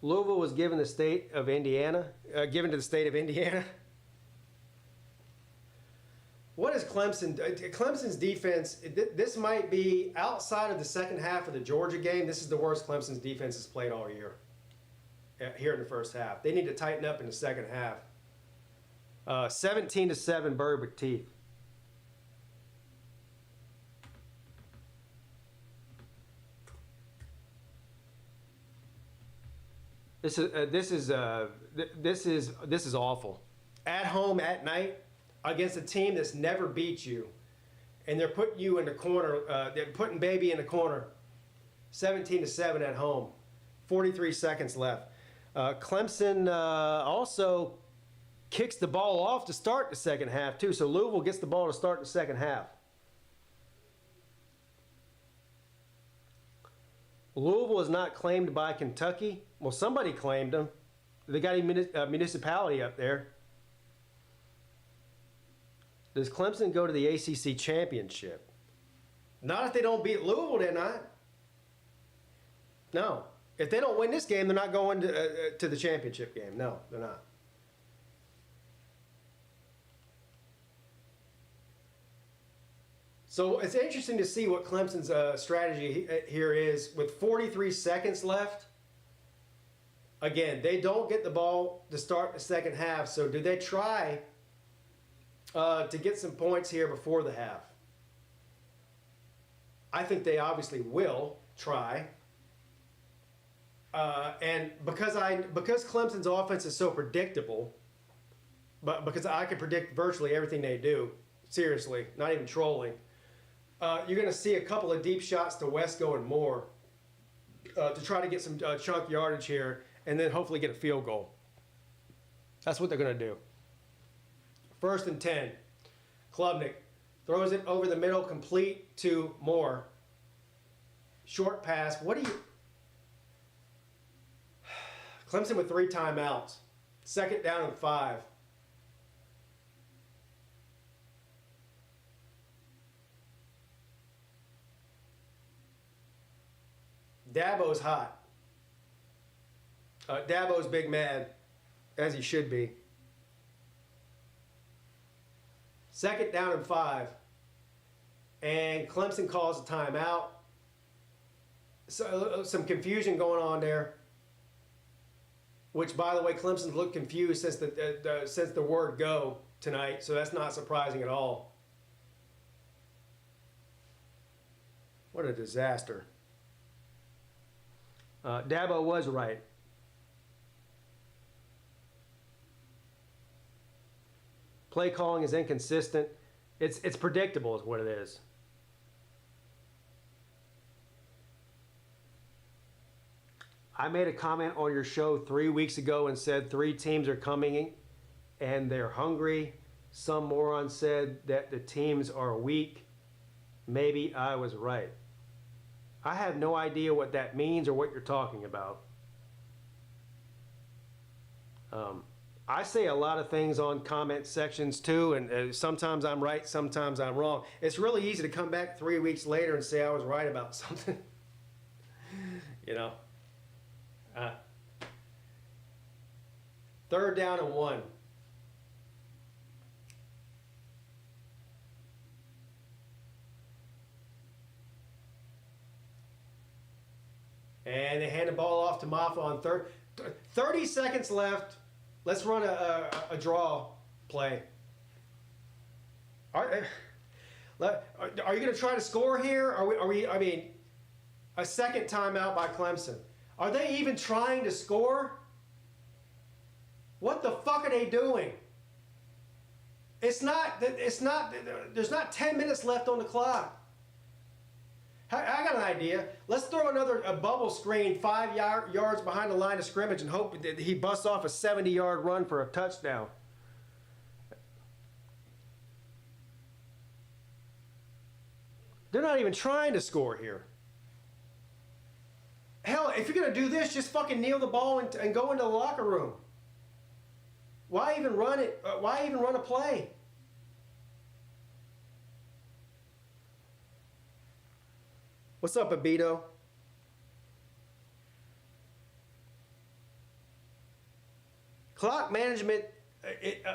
Louisville was given to the state of Indiana. What is Clemson? Clemson's defense, this might be outside of the second half of the Georgia game. This is the worst Clemson's defense has played all year here in the first half. They need to tighten up in the second half. 17-7, Bird with teeth. This is awful. At home at night against a team that's never beat you, and they're putting you in the corner. They're putting baby in the corner. 17-7 at home. 43 seconds left. Clemson also kicks the ball off to start the second half too. So Louisville gets the ball to start the second half. Louisville is not claimed by Kentucky. Well, somebody claimed them. They got a municipality up there. Does Clemson go to the ACC championship? Not if they don't beat Louisville, they're not. No. If they don't win this game, they're not going to the championship game. No, they're not. So it's interesting to see what Clemson's strategy here is with 43 seconds left. Again, they don't get the ball to start the second half. So do they try to get some points here before the half? I think they obviously will try. And because Clemson's offense is so predictable, but because I can predict virtually everything they do, seriously, not even trolling, you're going to see a couple of deep shots to Wesco and Moore to try to get some chunk yardage here, and then hopefully get a field goal. That's what they're going to do. 1st and 10. Klubnik throws it over the middle, complete to Moore. Short pass. What do you... Clemson with 3 timeouts. 2nd down and 5. Dabo's hot. Dabo's big mad, as he should be. 2nd down and 5. And Clemson calls a timeout. So, some confusion going on there. Which, by the way, Clemson's looked confused since the word go tonight, so that's not surprising at all. What a disaster. Dabo was right. Play calling is inconsistent. It's predictable is what it is. I made a comment on your show 3 weeks ago and said 3 teams are coming and they're hungry. Some moron said that the teams are weak. Maybe I was right. I have no idea what that means or what you're talking about. I say a lot of things on comment sections too, and sometimes I'm right, sometimes I'm wrong. It's really easy to come back 3 weeks later and say I was right about something. You know. 3rd down and 1. And they hand the ball off to Maffa on 30 seconds left. Let's run a draw play. Are you going to try to score here? Are we? I mean, a second timeout by Clemson. Are they even trying to score? What the fuck are they doing? It's not. There's not 10 minutes left on the clock. I got an idea. Let's throw a bubble screen 5 yards behind the line of scrimmage and hope that he busts off a 70-yard run for a touchdown. They're not even trying to score here. Hell, if you're going to do this, just fucking kneel the ball and go into the locker room. Why even run it? Why even run a play? What's up, Abito? Clock management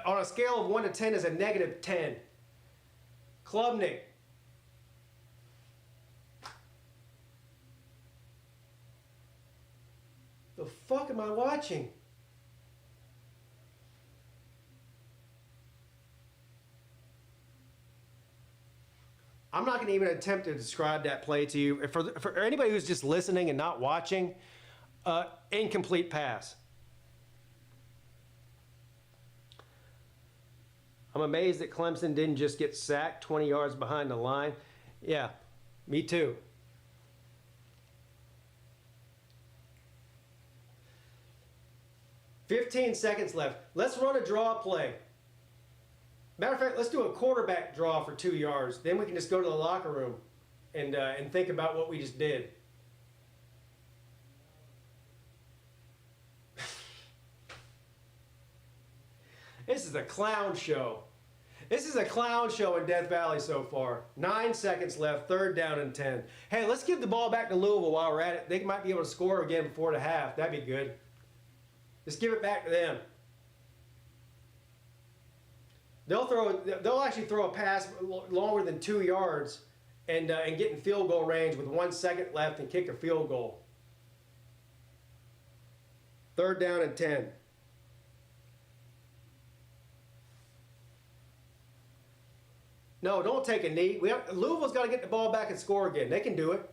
on a scale of 1 to 10 is a negative 10. Klubnik. The fuck am I watching? I'm not going to even attempt to describe that play to you. For anybody who's just listening and not watching, incomplete pass. I'm amazed that Clemson didn't just get sacked 20 yards behind the line. Yeah, me too. "15 seconds left. Let's run a draw play. Matter of fact, let's do a quarterback draw for 2 yards. Then we can just go to the locker room and think about what we just did." This is a clown show. This is a clown show in Death Valley so far. 9 seconds left, 3rd down and 10. Hey, let's give the ball back to Louisville while we're at it. They might be able to score again before the half. That'd be good. Just give it back to them. They'll actually throw a pass longer than 2 yards and get in field goal range with 1 second left and kick a field goal. 3rd down and 10. No, don't take a knee. Louisville's got to get the ball back and score again. They can do it.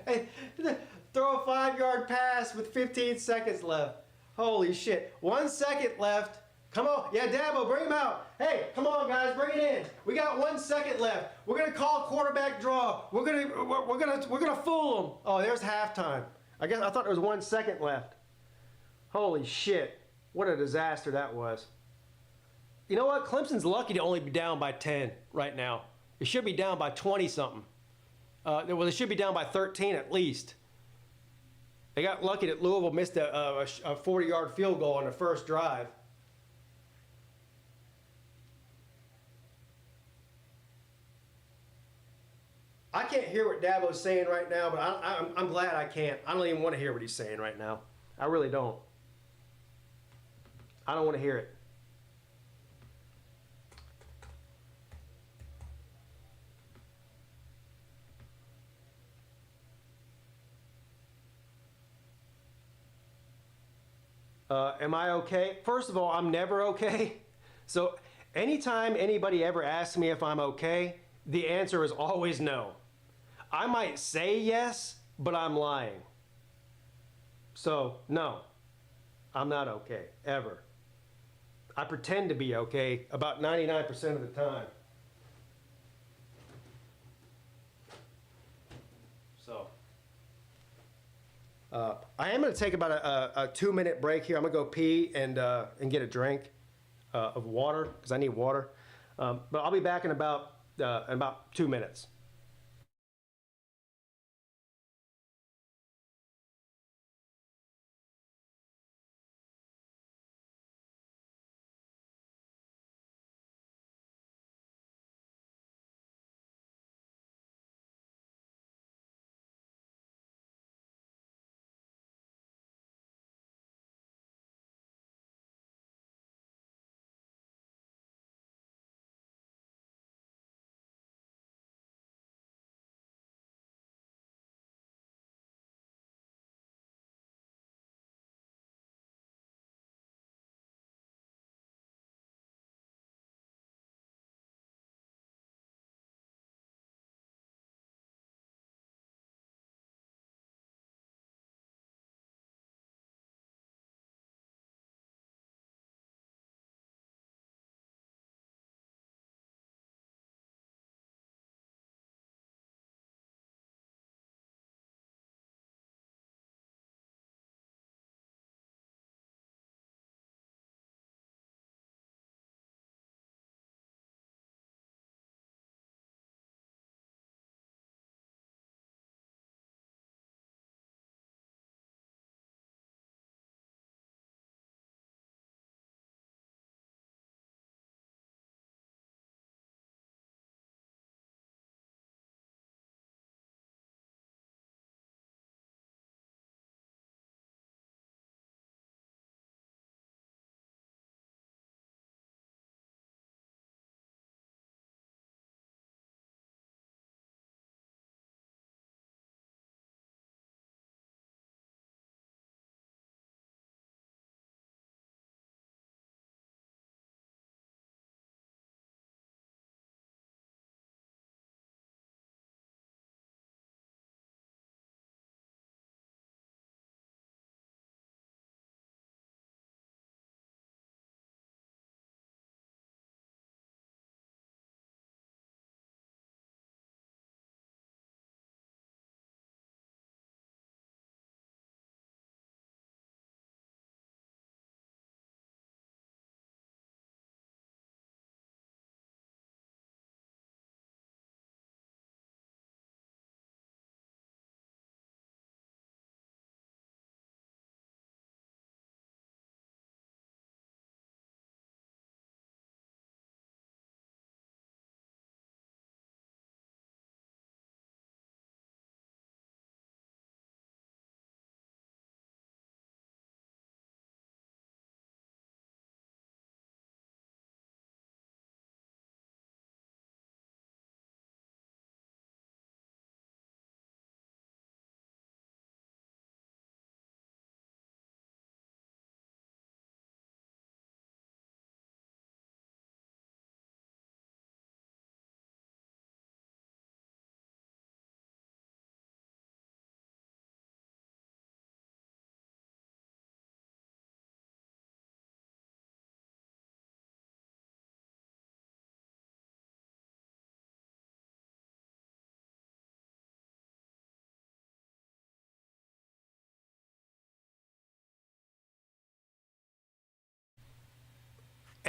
Hey, throw a 5-yard pass with 15 seconds left. Holy shit. 1 second left. Come on. Yeah, Dabo, bring him out. Hey, come on, guys, bring it in. We got 1 second left. We're gonna call quarterback draw. We're gonna fool them. Oh, there's halftime. I thought there was 1 second left. Holy shit. What a disaster that was. You know what? Clemson's lucky to only be down by 10 right now. It should be down by 20-something. Well, they should be down by 13 at least. They got lucky that Louisville missed a 40-yard field goal on the first drive. I can't hear what Dabo's saying right now, but I'm glad I can't. I don't even want to hear what he's saying right now. I really don't. I don't want to hear it. Am I okay? First of all, I'm never okay. So anytime anybody ever asks me if I'm okay, the answer is always no. I might say yes, but I'm lying. So no, I'm not okay, ever. I pretend to be okay about 99% of the time. So I am going to take about a 2-minute break here. I'm going to go pee and get a drink of water because I need water. But I'll be back in about 2 minutes.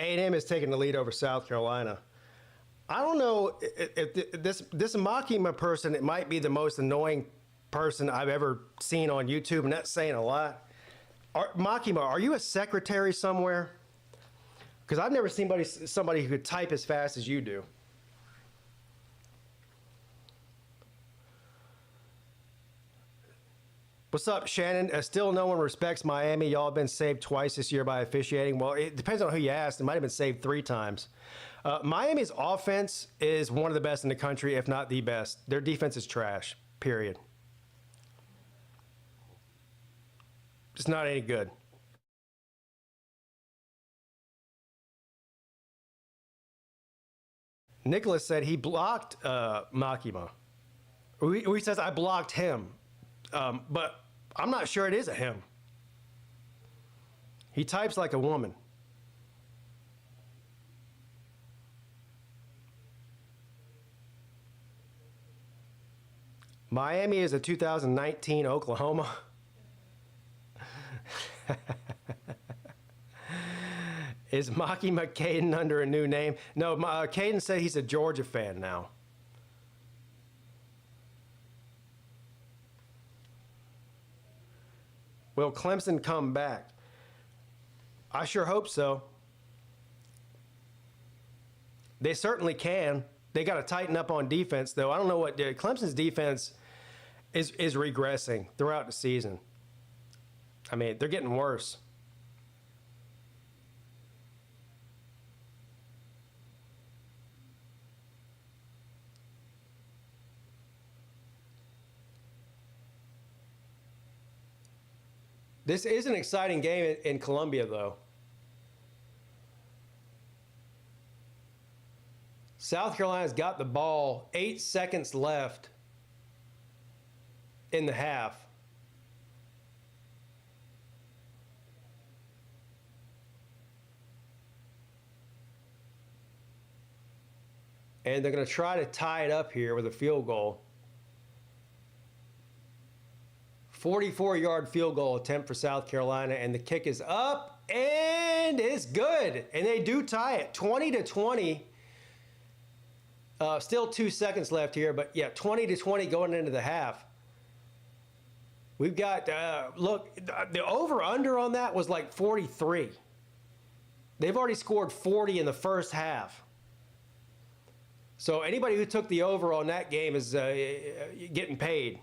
A&M is taking the lead over South Carolina. I don't know if this Makima person, it might be the most annoying person I've ever seen on YouTube, and that's saying a lot. Makima, are you a secretary somewhere? Because I've never seen somebody who could type as fast as you do. What's up, Shannon? Still no one respects Miami. Y'all have been saved twice this year by officiating. Well, it depends on who you ask. It might have been saved 3 times. Miami's offense is one of the best in the country, if not the best. Their defense is trash, period. It's not any good. Nicholas said he blocked Makima. He says, I blocked him. But I'm not sure it is a him. He types like a woman. Miami is a 2019 Oklahoma. Is Makima Caden under a new name? No, Caden said he's a Georgia fan now. Will Clemson come back? I sure hope so. They certainly can. They got to tighten up on defense, though. I don't know what Clemson's defense is regressing throughout the season. I mean, they're getting worse. This is an exciting game in Columbia, though. South Carolina's got the ball, 8 seconds left in the half. And they're going to try to tie it up here with a field goal. 44-yard field goal attempt for South Carolina, and the kick is up, and it's good. And they do tie it, 20-20. Still 2 seconds left here, but yeah, 20-20 going into the half. We've got, look, the over-under on that was like 43. They've already scored 40 in the first half. So anybody who took the over on that game is getting paid.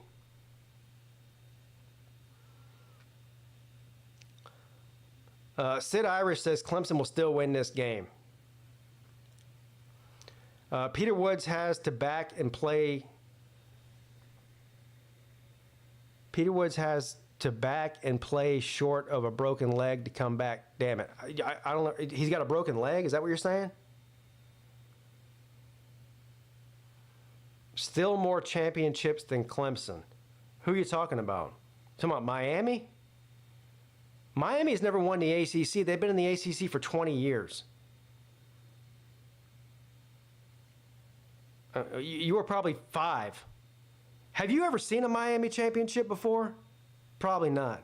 Sid Irish says Clemson will still win this game. Peter Woods has to back and play. Peter Woods has to back and play short of a broken leg to come back. Damn it. I don't know. He's got a broken leg? Is that what you're saying? Still more championships than Clemson. Who are you talking about? Talking about Miami? Miami has never won the ACC. They've been in the ACC for 20 years. You were probably 5. Have you ever seen a Miami championship before? Probably not.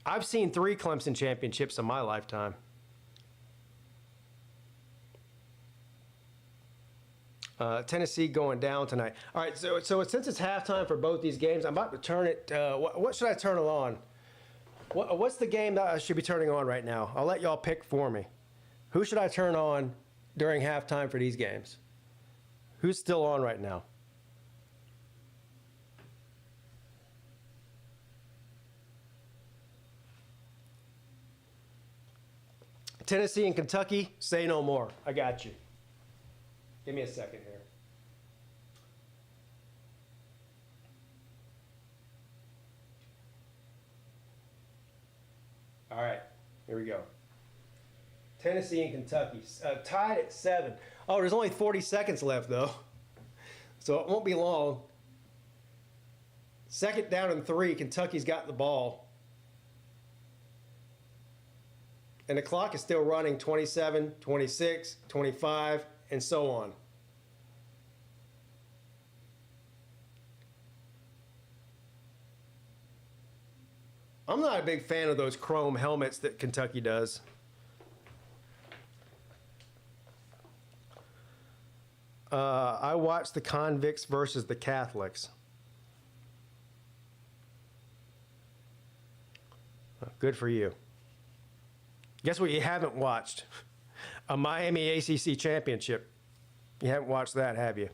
I've seen 3 Clemson championships in my lifetime. Tennessee going down tonight. All right, so since it's halftime for both these games, I'm about to turn it. What should I turn it on? What's the game that I should be turning on right now? I'll let y'all pick for me. Who should I turn on during halftime for these games? Who's still on right now? Tennessee and Kentucky, say no more. I got you. Give me a second here. All right, here we go. Tennessee and Kentucky tied at 7. Oh, there's only 40 seconds left, though. So it won't be long. 2nd down and 3, Kentucky's got the ball. And the clock is still running, 27, 26, 25, and so on. I'm not a big fan of those chrome helmets that Kentucky does. I watched the Convicts versus the Catholics. Good for you. Guess what you haven't watched? A Miami ACC championship. You haven't watched that, have you?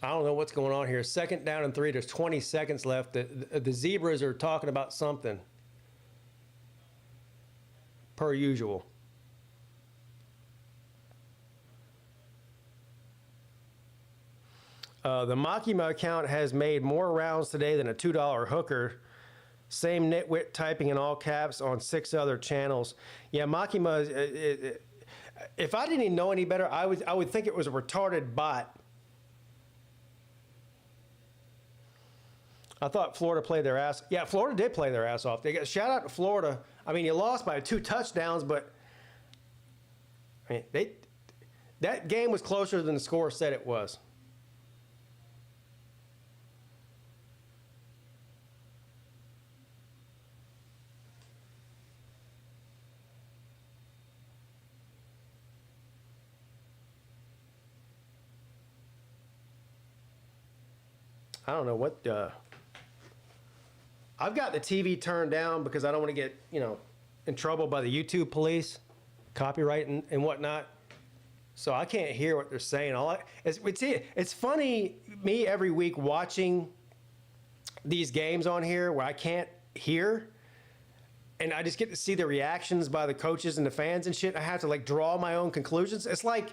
I don't know what's going on here. 2nd down and 3. There's 20 seconds left. The Zebras are talking about something. Per usual. The Makima account has made more rounds today than a $2 hooker. Same nitwit typing in all caps on 6 other channels. Yeah, Makima, if I didn't even know any better, I would think it was a retarded bot. I thought Florida played their ass. Yeah, Florida did play their ass off. They got shout out to Florida. I mean, you lost by 2 touchdowns, but I mean, that game was closer than the score said it was. I don't know what. I've got the TV turned down because I don't want to get, in trouble by the YouTube police, copyright and whatnot. So I can't hear what they're saying. It's funny, me every week watching these games on here where I can't hear, and I just get to see the reactions by the coaches and the fans and shit. I have to draw my own conclusions. It's like,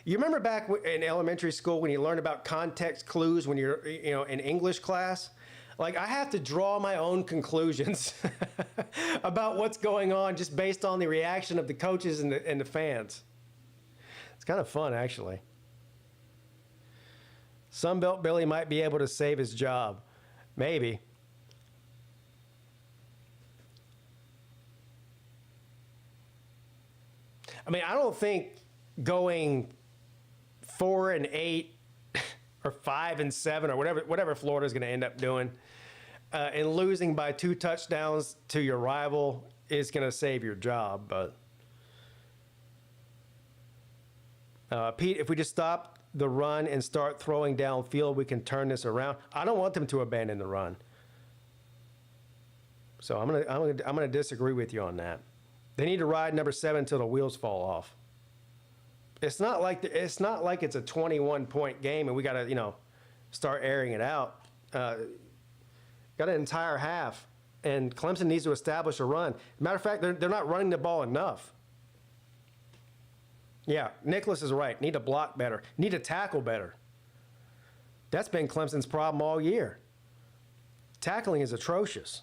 you remember back in elementary school when you learned about context clues when you're, in English class? I have to draw my own conclusions about what's going on just based on the reaction of the coaches and the fans. It's kind of fun, actually. Sunbelt Billy might be able to save his job. Maybe. I mean, I don't think going 4-8 or 5-7 or whatever Florida's going to end up doing, and losing by 2 touchdowns to your rival is going to save your job. But Pete, if we just stop the run and start throwing downfield, we can turn this around. I don't want them to abandon the run. So I'm gonna disagree with you on that. They need to ride number 7 until the wheels fall off. It's not like it's a 21-point game and we got to start airing it out. Got an entire half, and Clemson needs to establish a run. Matter of fact, they're not running the ball enough. Yeah, Nicholas is right. Need to block better. Need to tackle better. That's been Clemson's problem all year. Tackling is atrocious.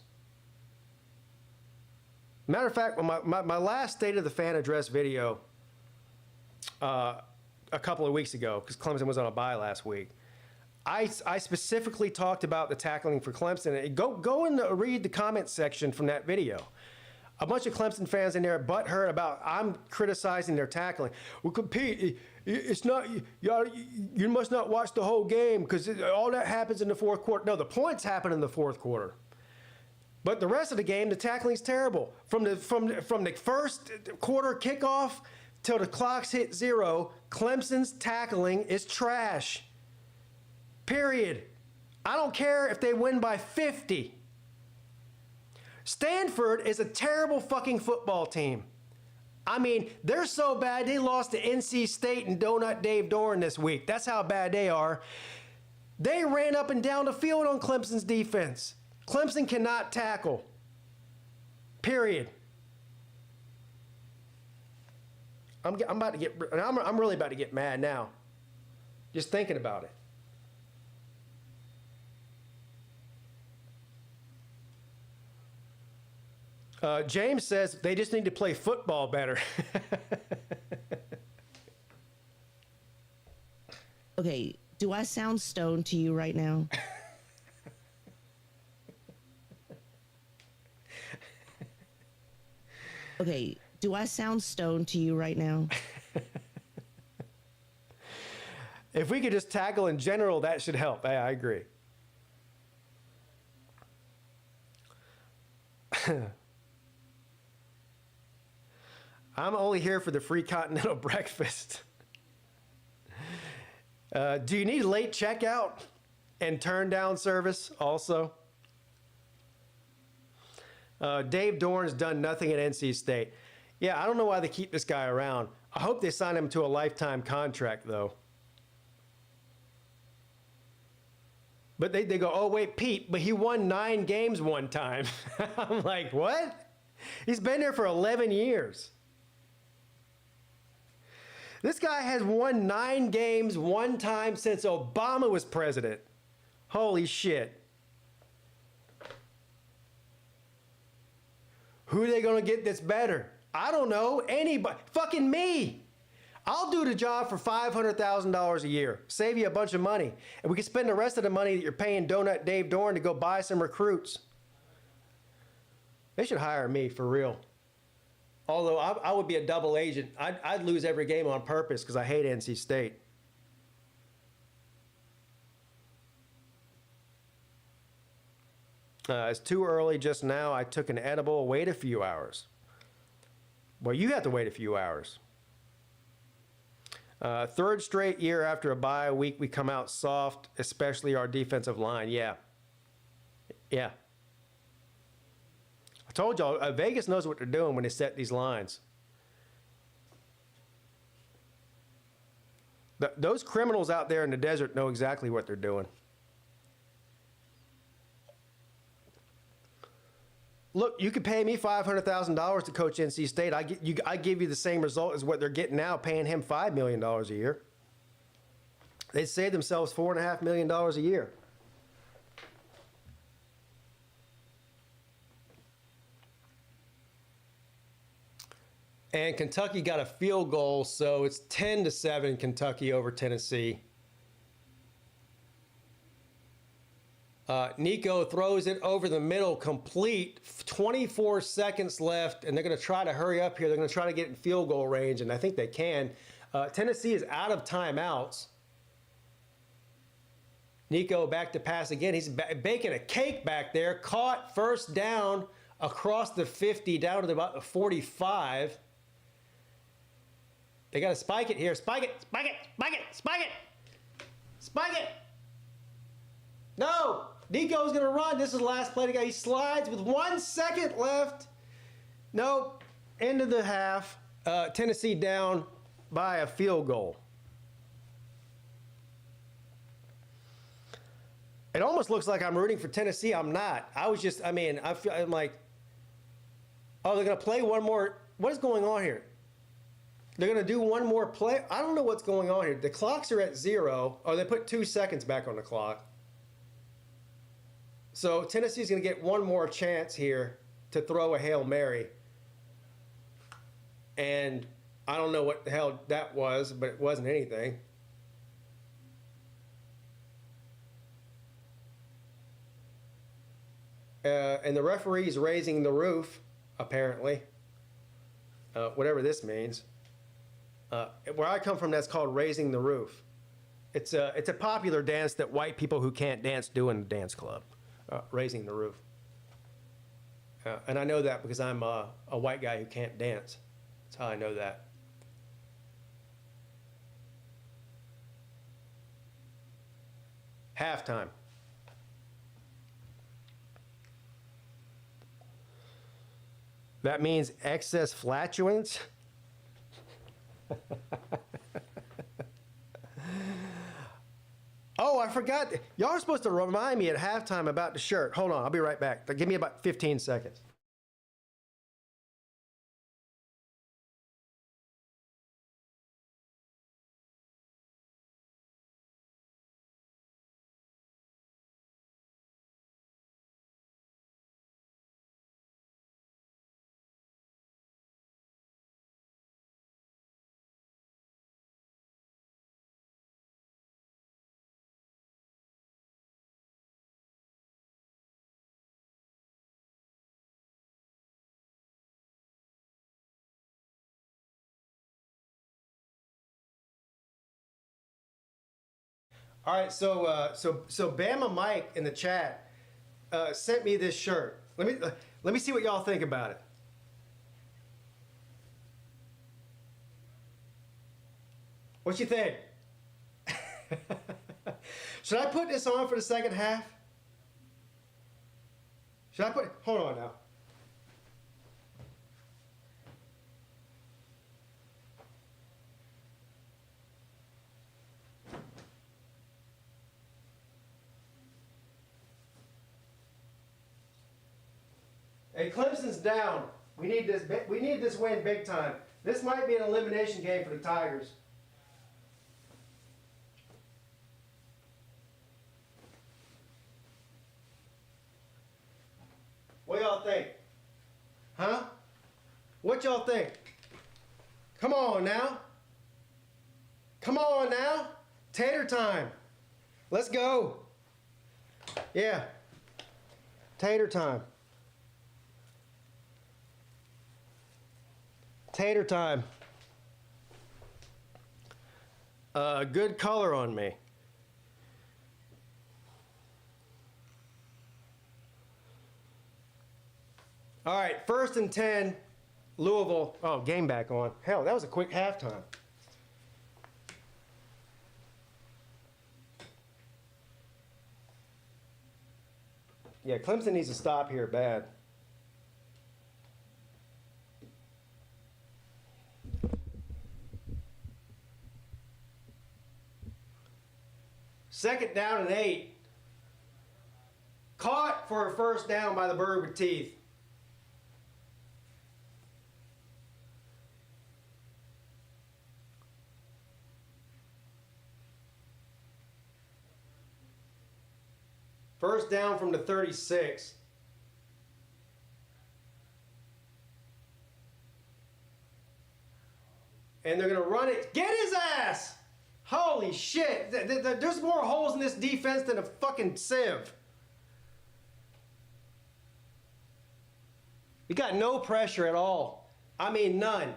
Matter of fact, my last State of the Fan Address video a couple of weeks ago, because Clemson was on a bye last week, I specifically talked about the tackling for Clemson. Go and read the comments section from that video. A bunch of Clemson fans in there butthurt about I'm criticizing their tackling. Well, Pete, it's not you must not watch the whole game because all that happens in the fourth quarter. No, the points happen in the fourth quarter. But the rest of the game, the tackling's terrible. From the first quarter kickoff till the clocks hit 0, Clemson's tackling is trash. Period. I don't care if they win by 50. Stanford is a terrible fucking football team. I mean, they're so bad they lost to NC State and Donut Dave Doran this week. That's how bad they are. They ran up and down the field on Clemson's defense. Clemson cannot tackle. Period. I'm really about to get mad now. Just thinking about it. James says they just need to play football better. Okay, do I sound stoned to you right now? Okay, do I sound stoned to you right now? If we could just tackle in general, that should help. I agree. I'm only here for the free continental breakfast. Do you need late checkout and turn down service also? Dave Dorn's done nothing at NC State. Yeah, I don't know why they keep this guy around. I hope they sign him to a lifetime contract, though. But they go, oh, wait, Pete, but he won 9 games one time. I'm like, what? He's been there for 11 years. This guy has won 9 games one time since Obama was president. Holy shit. Who are they going to get that's better? I don't know. Anybody. Fucking me. I'll do the job for $500,000 a year. Save you a bunch of money. And we can spend the rest of the money that you're paying Donut Dave Dorn to go buy some recruits. They should hire me for real. Although I would be a double agent. I'd lose every game on purpose because I hate NC State. It's too early just now. I took an edible. Wait a few hours. Well, you have to wait a few hours. Third straight year after a bye week, we come out soft, especially our defensive line. Yeah. Yeah. I told y'all, Vegas knows what they're doing when they set these lines. Those criminals out there in the desert know exactly what they're doing. Look, you could pay me $500,000 to coach NC State. I give you the same result as what they're getting now, paying him $5 million a year. They'd save themselves $4.5 million a year. And Kentucky got a field goal, so it's 10-7 Kentucky over Tennessee. Nico throws it over the middle, complete. 24 seconds left, and they're going to try to hurry up here. They're going to try to get in field goal range, and I think they can. Tennessee is out of timeouts. Nico back to pass again. He's baking a cake back there. Caught, first down across the 50, down to about the 45. They got to spike it here. Spike it, spike it, spike it, spike it. Spike it. No. Nico's going to run. This is the last play to go. He slides with 1 second left. Nope. End of the half. Tennessee down by a field goal. It almost looks like I'm rooting for Tennessee. I'm not. I'm like, oh, they're going to play one more. What is going on here? They're going to do one more play. I don't know what's going on here. The clocks are at 0. Oh, they put 2 seconds back on the clock. So Tennessee's going to get one more chance here to throw a Hail Mary. And I don't know what the hell that was, but it wasn't anything. And the referee's raising the roof, apparently. Whatever this means. Where I come from, that's called raising the roof. It's a popular dance that white people who can't dance do in the dance club. Raising the roof. And I know that because I'm a white guy who can't dance. That's how I know that. Halftime. That means excess flatulence. Oh, I forgot. Y'all are supposed to remind me at halftime about the shirt. Hold on, I'll be right back. Give me about 15 seconds. All right, so Bama Mike in the chat sent me this shirt. Let me see what y'all think about it. What you think? Should I put this on for the second half? Should I put... Hold on now. Hey, Clemson's down. We need this win big time. This might be an elimination game for the Tigers. What y'all think? Huh? What y'all think? Come on now. Come on now. Tater time. Let's go. Yeah. Tater time. Tater time. Good color on me. All right, 1st and 10, Louisville. Oh, game back on. Hell, that was a quick halftime. Yeah, Clemson needs to stop here bad. Second down and 8. Caught for a first down by the bird with teeth. First down from the 36. And they're going to run it. Get his ass! Holy shit. There's more holes in this defense than a fucking sieve. You got no pressure at all. I mean, none.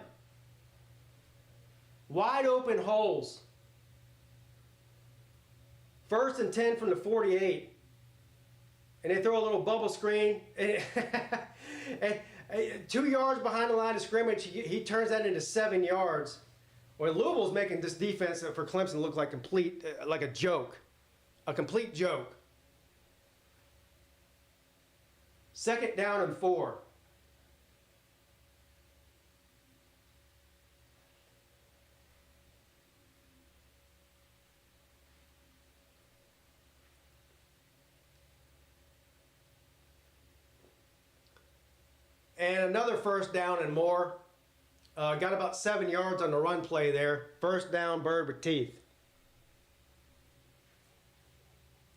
Wide open holes. 1st and 10 from the 48. And they throw a little bubble screen. And 2 yards behind the line of scrimmage, he turns that into 7 yards. Well, Louisville's making this defense for Clemson look like like a joke. A complete joke. 2nd down and 4. And another first down and more. Got about 7 yards on the run play there. First down, bird with teeth.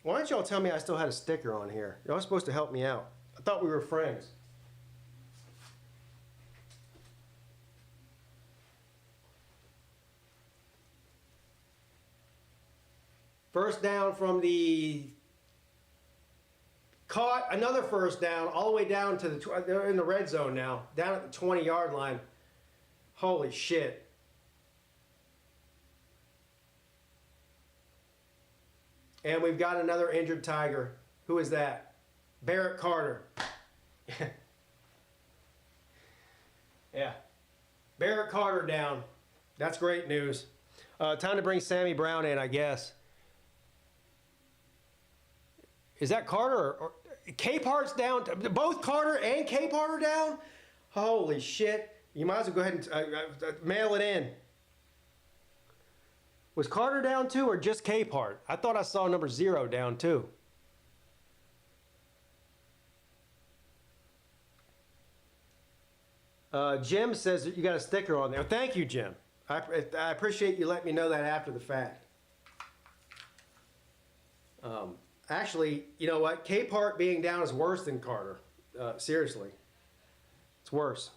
Why don't y'all tell me I still had a sticker on here? Y'all supposed to help me out. I thought we were friends. First down from the... Caught another first down all the way down to the... They're in the red zone now. Down at the 20-yard line. Holy shit. And we've got another injured Tiger. Who is that? Barrett Carter. Yeah. Barrett Carter down. That's great news. Time to bring Sammy Brown in, I guess. Is that Carter or Capehart's down? Both Carter and Capehart are down? Holy shit. You might as well go ahead and mail it in. Was Carter down too or just Capehart? I thought I saw number 0 down too. Jim says that you got a sticker on there. Thank you, Jim. I appreciate you letting me know that after the fact. Actually, you know what? Capehart being down is worse than Carter. Seriously. It's worse.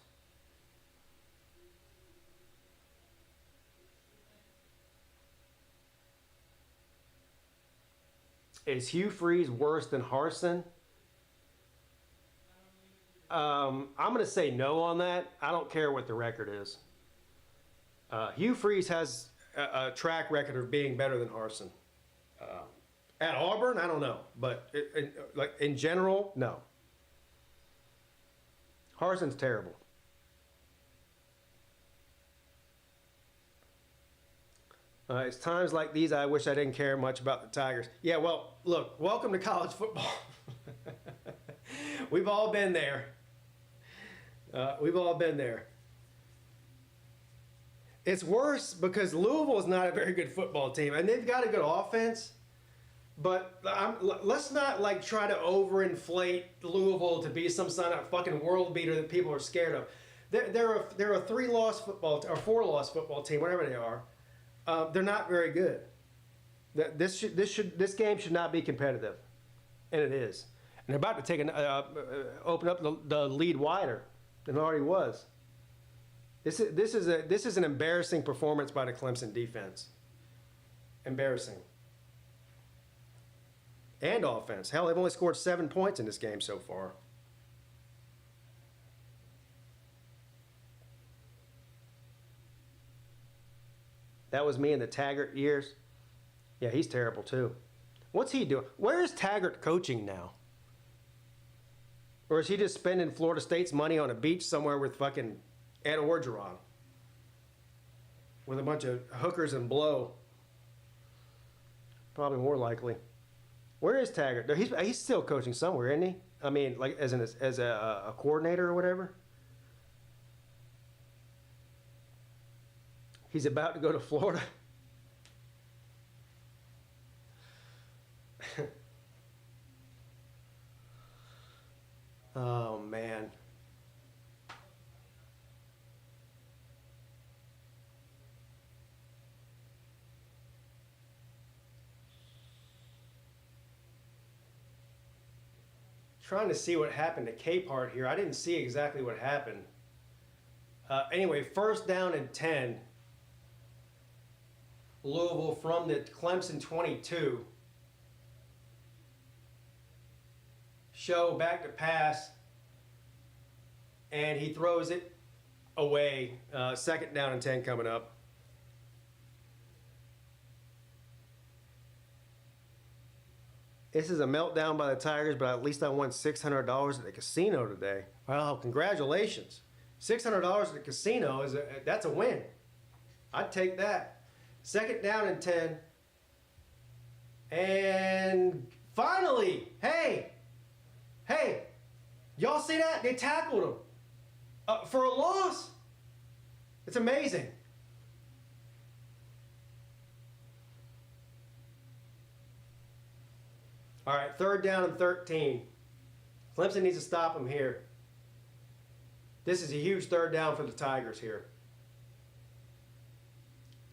Is Hugh Freeze worse than Harsin? I'm going to say no on that. I don't care what the record is. Hugh Freeze has a track record of being better than Harsin. At Auburn, I don't know. But like in general, no. Harsin's terrible. It's times like these I wish I didn't care much about the Tigers. Yeah, well, look, welcome to college football. We've all been there. We've all been there. It's worse because Louisville is not a very good football team, and they've got a good offense. But let's not like try to overinflate Louisville to be some kind of fucking world beater that people are scared of. They're a 3-loss football or 4-loss football team, whatever they are. They're not very good. This game should not be competitive, and it is. And they're about to open up the lead wider than it already was. This is an embarrassing performance by the Clemson defense. Embarrassing. And offense. Hell, they've only scored 7 points in this game so far. That was me in the Taggart years. Yeah, he's terrible too. What's he doing? Where is Taggart coaching now? Or is he just spending Florida State's money on a beach somewhere with fucking Ed Orgeron? With a bunch of hookers and blow. Probably more likely. Where is Taggart? He's still coaching somewhere, isn't he? I mean, like as a coordinator or whatever. He's about to go to Florida. Oh, man. Trying to see what happened to Capehart here. I didn't see exactly what happened. Anyway, first down and 10. Louisville from the Clemson 22. Show back to pass. And he throws it away. Second down and 10 coming up. This is a meltdown by the Tigers, but at least I won $600 at the casino today. Well, congratulations. $600 at the casino, that's a win. I'd take that. Second down and 10. And finally, hey, y'all see that? They tackled him for a loss. It's amazing. All right, third down and 13. Clemson needs to stop him here. This is a huge third down for the Tigers here.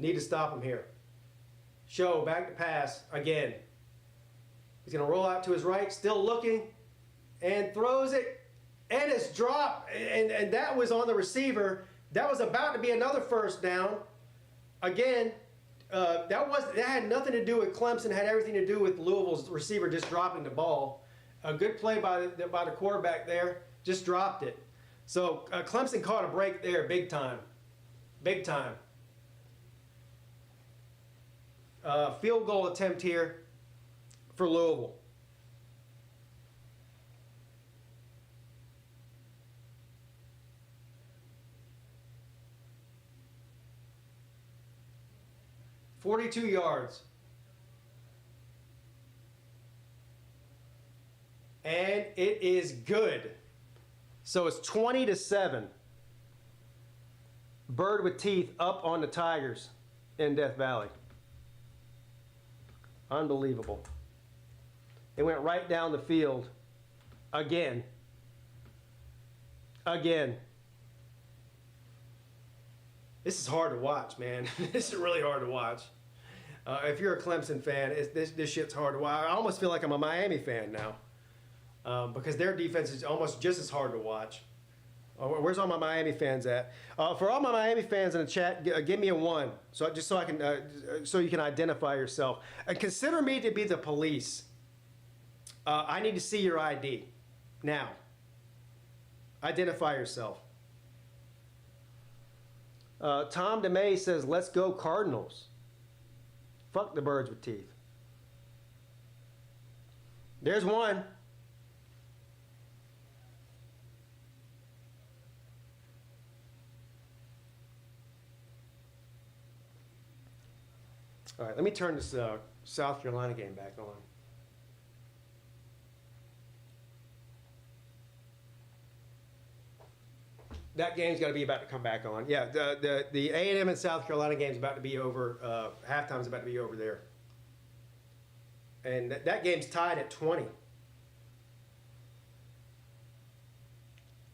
Need to stop him here. Show, back to pass again. He's going to roll out to his right, still looking, and throws it, and it's dropped. And that was on the receiver. That was about to be another first down. Again, that had nothing to do with Clemson. It had everything to do with Louisville's receiver just dropping the ball. A good play by the quarterback there. Just dropped it. So Clemson caught a break there, big time. Big time. Field goal attempt here for Louisville. .42 yards. And it is good. So it's 20-7. Bird with teeth up on the Tigers in Death Valley. Unbelievable. They went right down the field again. Again. This is hard to watch, man. This is really hard to watch. If you're a Clemson fan, this shit's hard to watch. I almost feel like I'm a Miami fan now because their defense is almost just as hard to watch. Where's all my Miami fans at? For all my Miami fans in the chat, give me a 1, so just so I can, so you can identify yourself. Consider me to be the police. I need to see your ID now. Identify yourself. Tom DeMay says, "Let's go Cardinals." Fuck the birds with teeth. There's one. All right, let me turn this South Carolina game back on. That game's got to be about to come back on. Yeah, the A&M and South Carolina game's about to be over. Halftime's about to be over there. And that game's tied at 20.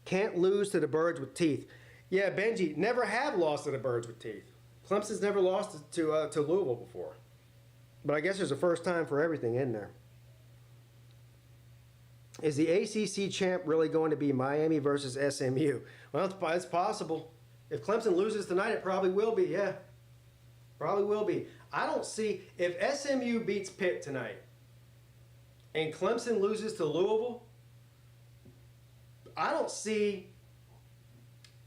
Can't lose to the birds with teeth. Yeah, Benji, never have lost to the birds with teeth. Clemson's never lost to Louisville before. But I guess there's a first time for everything in there. Is the ACC champ really going to be Miami versus SMU? Well, it's possible. If Clemson loses tonight, it probably will be, yeah. Probably will be. I don't see, if SMU beats Pitt tonight and Clemson loses to Louisville, I don't see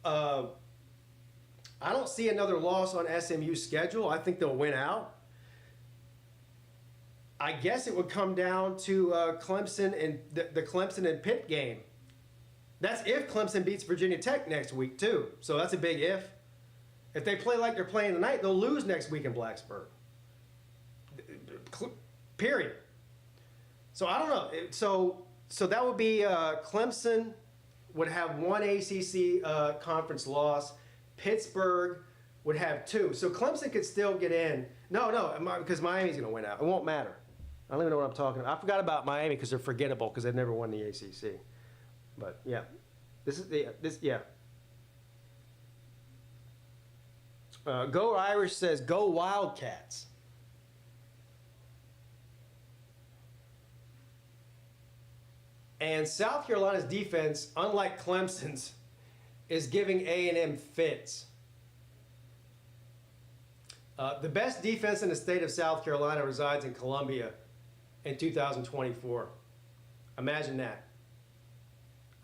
another loss on SMU's schedule. I think they'll win out. I guess it would come down to Clemson and the Clemson and Pitt game. That's if Clemson beats Virginia Tech next week too. So that's a big if. If they play like they're playing tonight, they'll lose next week in Blacksburg. Period. So I don't know. So that would be Clemson would have one ACC conference loss. Pittsburgh would have two. So Clemson could still get in. No, because Miami's going to win out. It won't matter. I don't even know what I'm talking about. I forgot about Miami because they're forgettable because they've never won the ACC. But yeah, yeah. Go Irish says go Wildcats. And South Carolina's defense, unlike Clemson's, is giving A&M fits. The best defense in the state of South Carolina resides in Columbia in 2024. Imagine that.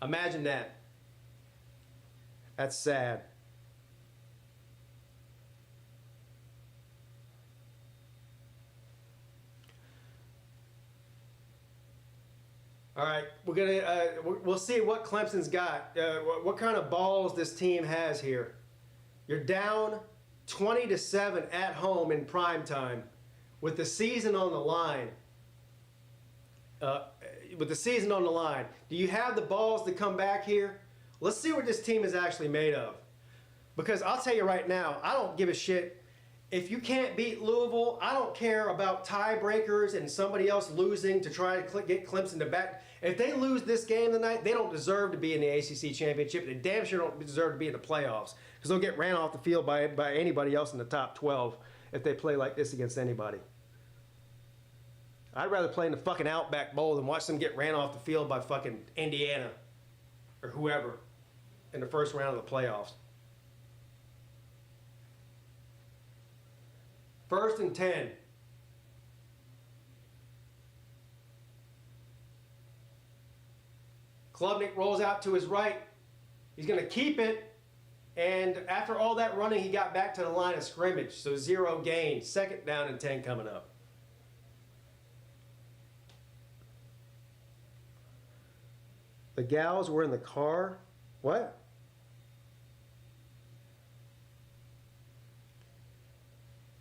Imagine that. That's sad. All right, we'll see what Clemson's got. What kind of balls this team has here. You're down 20-7 at home in prime time, with the season on the line. Do you have the balls to come back here? Let's see what this team is actually made of. Because I'll tell you right now, I don't give a shit. If you can't beat Louisville, I don't care about tiebreakers and somebody else losing to try to get Clemson to back. If they lose this game tonight, they don't deserve to be in the ACC championship. They damn sure don't deserve to be in the playoffs because they'll get ran off the field by anybody else in the top 12 if they play like this against anybody. I'd rather play in the fucking Outback Bowl than watch them get ran off the field by fucking Indiana or whoever in the first round of the playoffs. 1st and 10. Klubnik rolls out to his right. He's going to keep it. And after all that running, he got back to the line of scrimmage. So 0 gain. 2nd down and 10 coming up. The gals were in the car. What?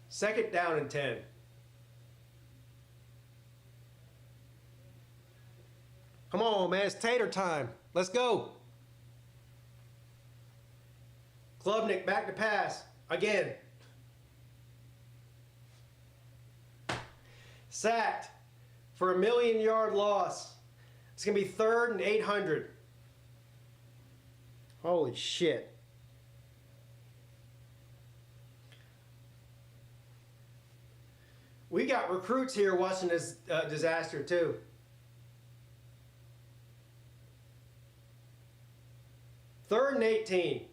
Second down and 10. Come on, man. It's tater time. Let's go. Klubnik back to pass. Again. Sacked for a 1,000,000-yard loss. It's going to be 3rd and 800. Holy shit. We got recruits here watching this disaster too. Third and 18.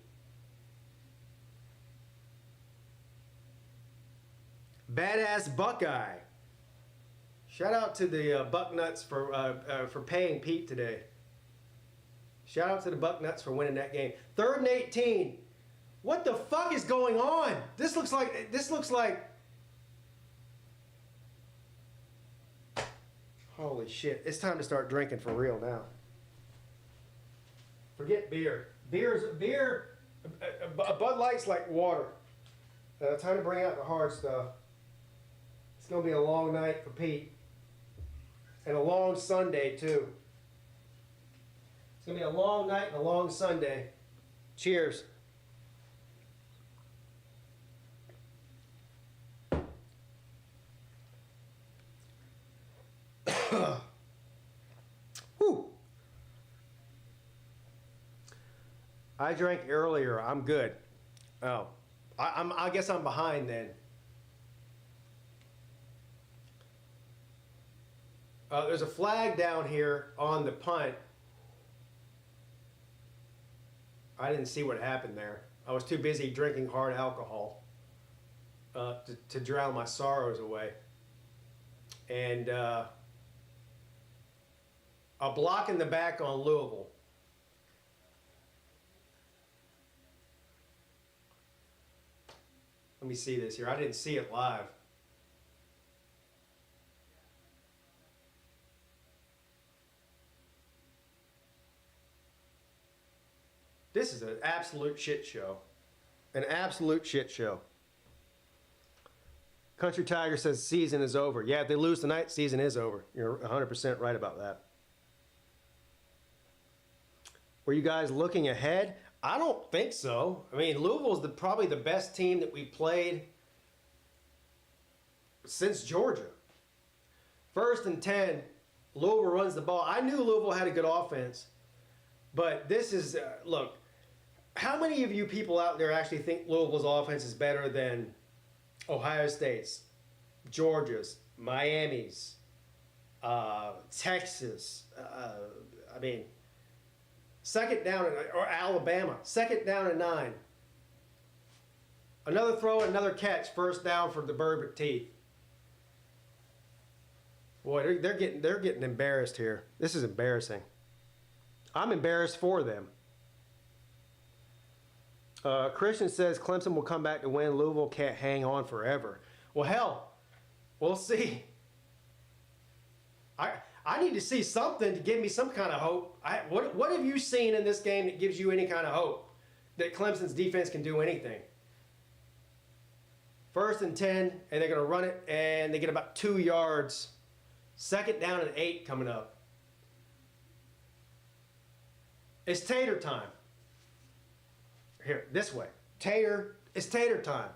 Badass Buckeye. Shout out to the Bucknuts for paying Peete today. Shout out to the Bucknuts for winning that game. 3rd and 18. What the fuck is going on? This looks like. Holy shit! It's time to start drinking for real now. Forget beer. Beer. Bud Light's like water. Time to bring out the hard stuff. going to be a long night for Pete. And a long Sunday, too. It's going to be a long night and a long Sunday. Cheers. Whew. I drank earlier. I'm good. Oh, I guess I'm behind then. There's a flag down here on the punt. I didn't see what happened there. I was too busy drinking hard alcohol to drown my sorrows away. And a block in the back on Louisville. Let me see this here. I didn't see it live. This is an absolute shit show. An absolute shit show. Country Tiger says season is over. Yeah, if they lose tonight, season is over. You're 100% right about that. Were you guys looking ahead? I don't think so. I mean, Louisville's probably the best team that we played since Georgia. 1st and 10, Louisville runs the ball. I knew Louisville had a good offense, but this is, look, how many of you people out there actually think Louisville's offense is better than Ohio State's, Georgia's, Miami's, Texas? I mean, second down, or Alabama, second down and 9. Another throw, another catch, first down for the bird with teeth. Boy, they're getting embarrassed here. This is embarrassing. I'm embarrassed for them. Christian says Clemson will come back to win. Louisville can't hang on forever. Well, hell, we'll see. I need to see something to give me some kind of hope. What have you seen in this game that gives you any kind of hope that Clemson's defense can do anything? 1st and 10, and they're going to run it, and they get about 2 yards. Second down and 8 coming up. It's tater time. Here, this way. It's tater time.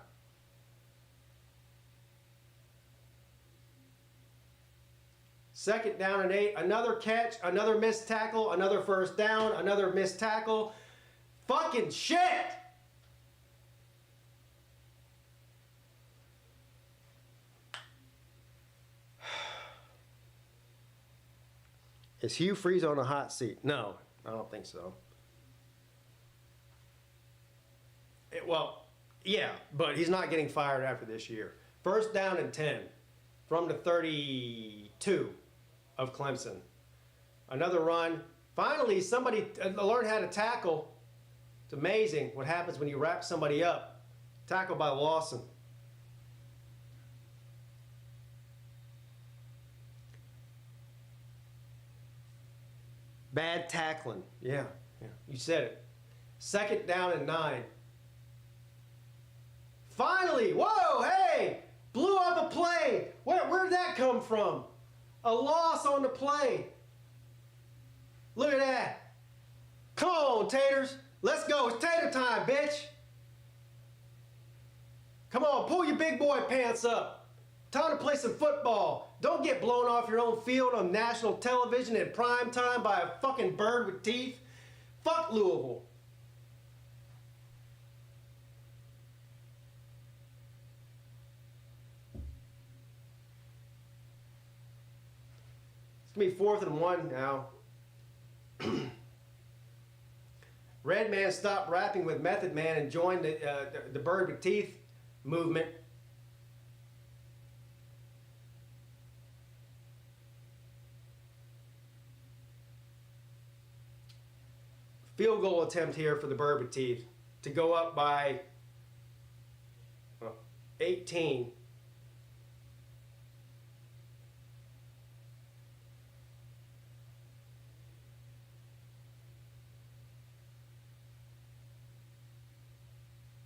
Second down and 8. Another catch, another missed tackle, another first down, another missed tackle. Fucking shit! Is Hugh Freeze on a hot seat? No, I don't think so. Well, yeah, but he's not getting fired after this year. 1st down and 10 from the 32 of Clemson. Another run. Finally, somebody learned how to tackle. It's amazing what happens when you wrap somebody up. Tackle by Lawson. Bad tackling. Yeah, you said it. Second down and 9. Finally, whoa, hey, blew up a play. Where'd that come from? A loss on the play. Look at that. Come on, Taters. Let's go. It's tater time, bitch. Come on, pull your big boy pants up. Time to play some football. Don't get blown off your own field on national television in prime time by a fucking bird with teeth. Fuck Louisville. It's going to be 4th and 1 now. Red Man stopped rapping with Method Man and joined the bird with teeth movement. Field goal attempt here for the bird with teeth to go up by 18.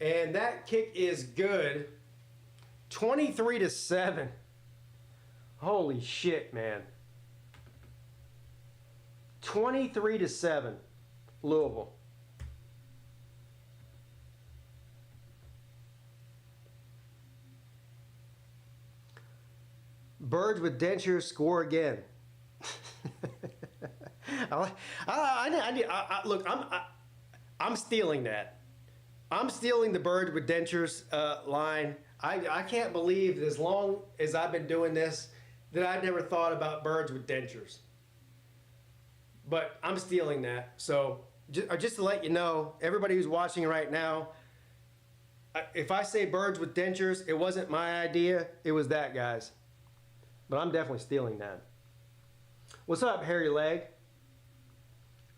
And that kick is good. 23-7. Holy shit, man. 23-7, Louisville. Birds with dentures score again. Look, I'm stealing that. I'm stealing the bird with dentures line. I can't believe that as long as I've been doing this that I never thought about birds with dentures. But I'm stealing that. So just to let you know, everybody who's watching right now, if I say birds with dentures, it wasn't my idea. It was that guy's. But I'm definitely stealing that. What's up, hairy leg?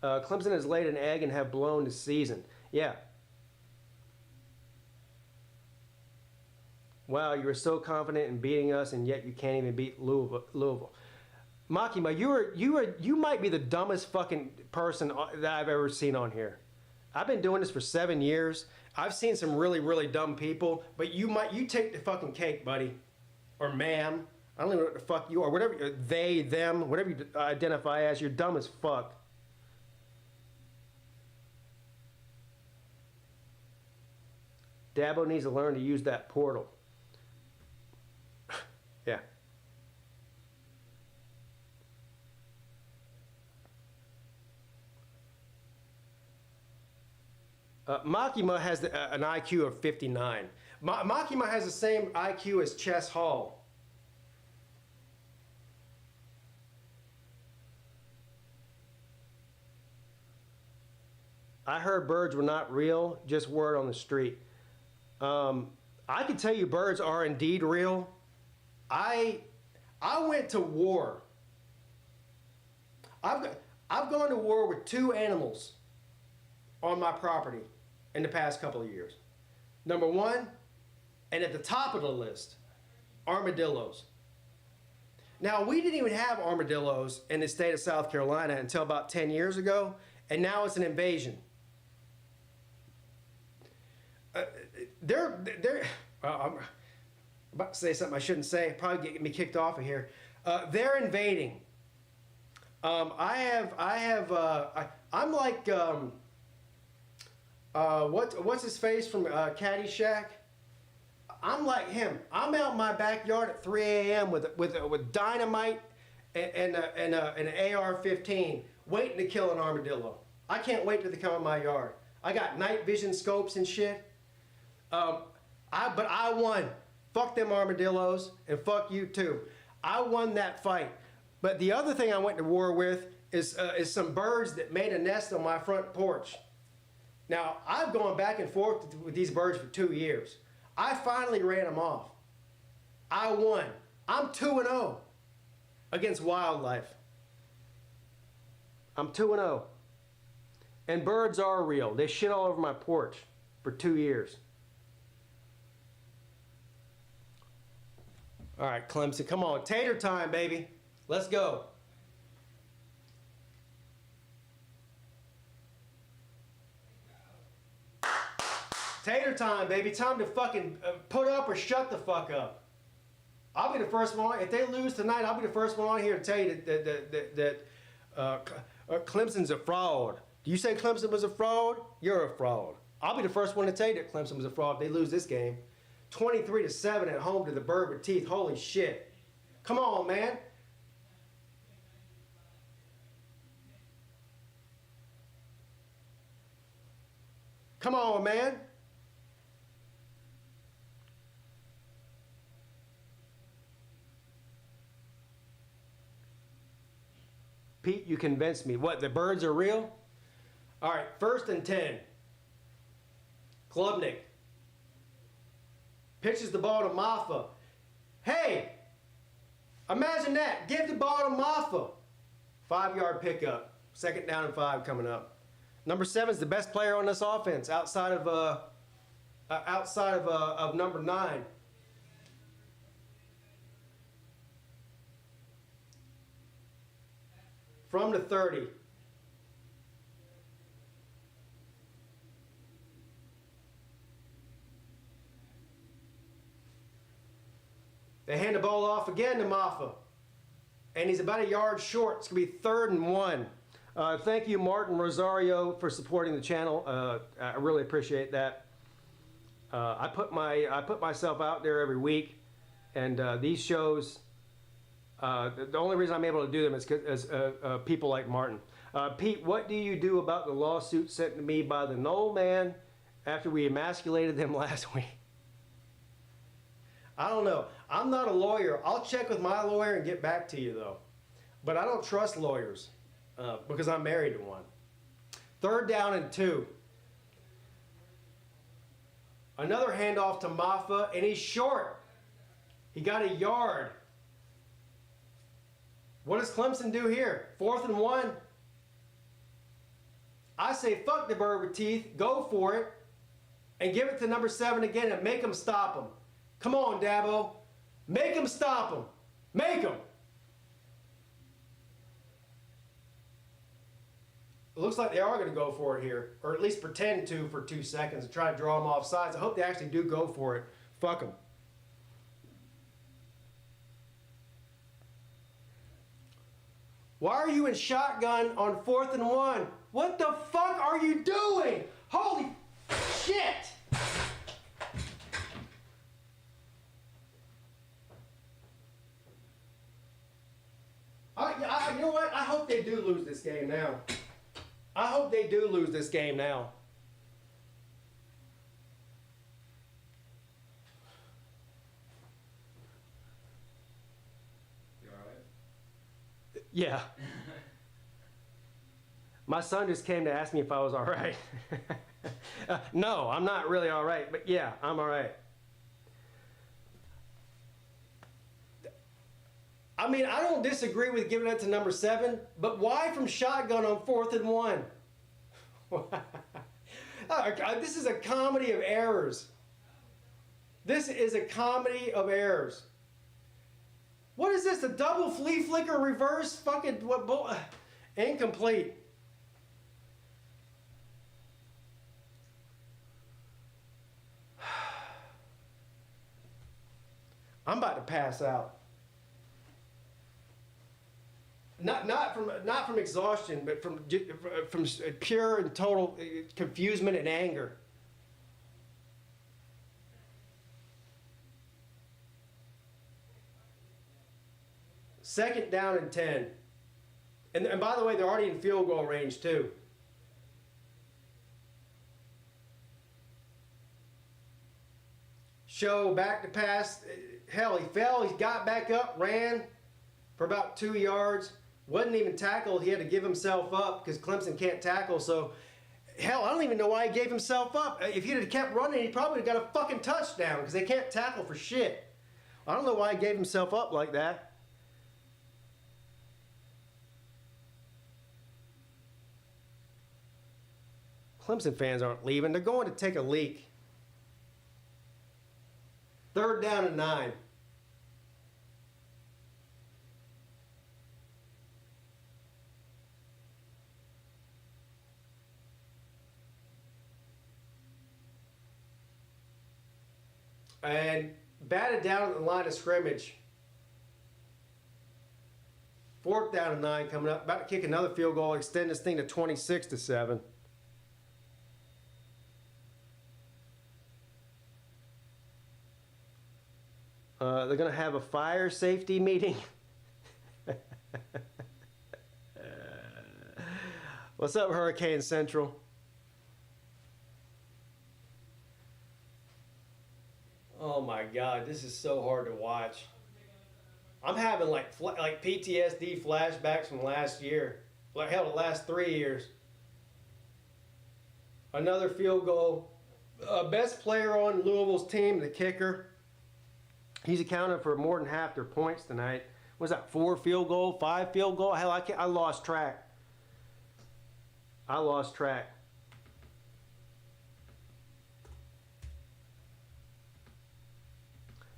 Clemson has laid an egg and have blown the season. Yeah. Wow, you were so confident in beating us, and yet you can't even beat Louisville. Makima, you might be the dumbest fucking person that I've ever seen on here. I've been doing this for 7 years. I've seen some really, really dumb people, but you take the fucking cake, buddy, or ma'am. I don't even know what the fuck you are. Whatever, they, them, whatever you identify as, you're dumb as fuck. Dabo needs to learn to use that portal. Yeah. Makima has an IQ of 59. Makima has the same IQ as Chess Hall. I heard birds were not real, just word on the street. I can tell you birds are indeed real. I went to war. I've gone to war with 2 animals on my property in the past couple of years. Number 1, and at the top of the list, armadillos. Now, we didn't even have armadillos in the state of South Carolina until about 10 years ago, and now it's an invasion. I'm about to say something I shouldn't say, probably get me kicked off of here. They're invading. I'm like, what's his face from Caddyshack? I'm like him. I'm out in my backyard at 3 a.m. with dynamite and an AR-15, waiting to kill an armadillo. I can't wait till they come in my yard. I got night vision scopes and shit. But I won. Fuck them armadillos, and fuck you too. I won that fight. But the other thing I went to war with is some birds that made a nest on my front porch. Now, I've gone back and forth with these birds for 2 years. I finally ran them off. I won. I'm 2-0 against wildlife. I'm 2-0. And birds are real. They shit all over my porch for 2 years. All right, Clemson, come on. Tater time, baby. Let's go. Tater time, baby. Time to fucking put up or shut the fuck up. I'll be the first one. If they lose tonight, I'll be the first one on here to tell you that Clemson's a fraud. Do you say Clemson was a fraud? You're a fraud. I'll be the first one to tell you that Clemson was a fraud if they lose this game. 23-7 at home to the bird with teeth. Holy shit. Come on, man. Come on, man. Pete, you convinced me. What, the birds are real? All right, 1st and 10. Klubnik pitches the ball to Maffa. Hey, imagine that. Give the ball to Maffa. 5-yard pickup. 2nd down and 5 coming up. Number 7 is the best player on this offense outside of number 9. From the 30. They hand the ball off again to Maffa. and he's about a yard short. It's going to be 3rd and 1. Thank you, Martin Rosario, for supporting the channel. I really appreciate that. I put myself out there every week, and these shows, the only reason I'm able to do them is because people like Martin. Pete, what do you do about the lawsuit sent to me by the Knoll man after we emasculated them last week? I don't know. I'm not a lawyer. I'll check with my lawyer and get back to you, though. But I don't trust lawyers because I'm married to one. 3rd down and 2. Another handoff to Maffa, and he's short. He got a yard. What does Clemson do here? 4th and 1. I say fuck the bird with teeth, go for it, and give it to number 7 again and make him stop him. Come on, Dabo. Make him stop him. Make him. It looks like they are going to go for it here, or at least pretend to for 2 seconds and try to draw him off sides. I hope they actually do go for it. Fuck them. Why are you in shotgun on 4th and 1? What the fuck are you doing? Holy shit! You know what? I hope they do lose this game now. I hope they do lose this game now. You alright? Yeah. My son just came to ask me if I was all right. No, I'm not really all right, but yeah, I'm all right. I mean, I don't disagree with giving it to number 7, but why from shotgun on 4th and 1? This is a comedy of errors. This is a comedy of errors. What is this? A double flea flicker reverse? Fucking what? Incomplete. I'm about to pass out. Not from exhaustion, but from pure and total confusement and anger. Second down and 10. And by the way, they're already in field goal range too. Show back to pass. Hell, he fell. He got back up, ran for about 2 yards. Wasn't even tackled. He had to give himself up because Clemson can't tackle. So, hell, I don't even know why he gave himself up. If he'd have kept running, he probably would have got a fucking touchdown because they can't tackle for shit. I don't know why he gave himself up like that. Clemson fans aren't leaving. They're going to take a leak. 3rd down and 9. And batted down at the line of scrimmage. 4th down and 9 coming up. About to kick another field goal, extend this thing to 26-7. They're going to have a fire safety meeting. What's up, Hurricane Central? Oh my God, this is so hard to watch. I'm having like PTSD flashbacks from last year. Like hell, the last 3 years. Another field goal. Best player on Louisville's team, the kicker. He's accounted for more than half their points tonight. Was that 4 field goal, 5 field goal? Hell, I lost track. I lost track.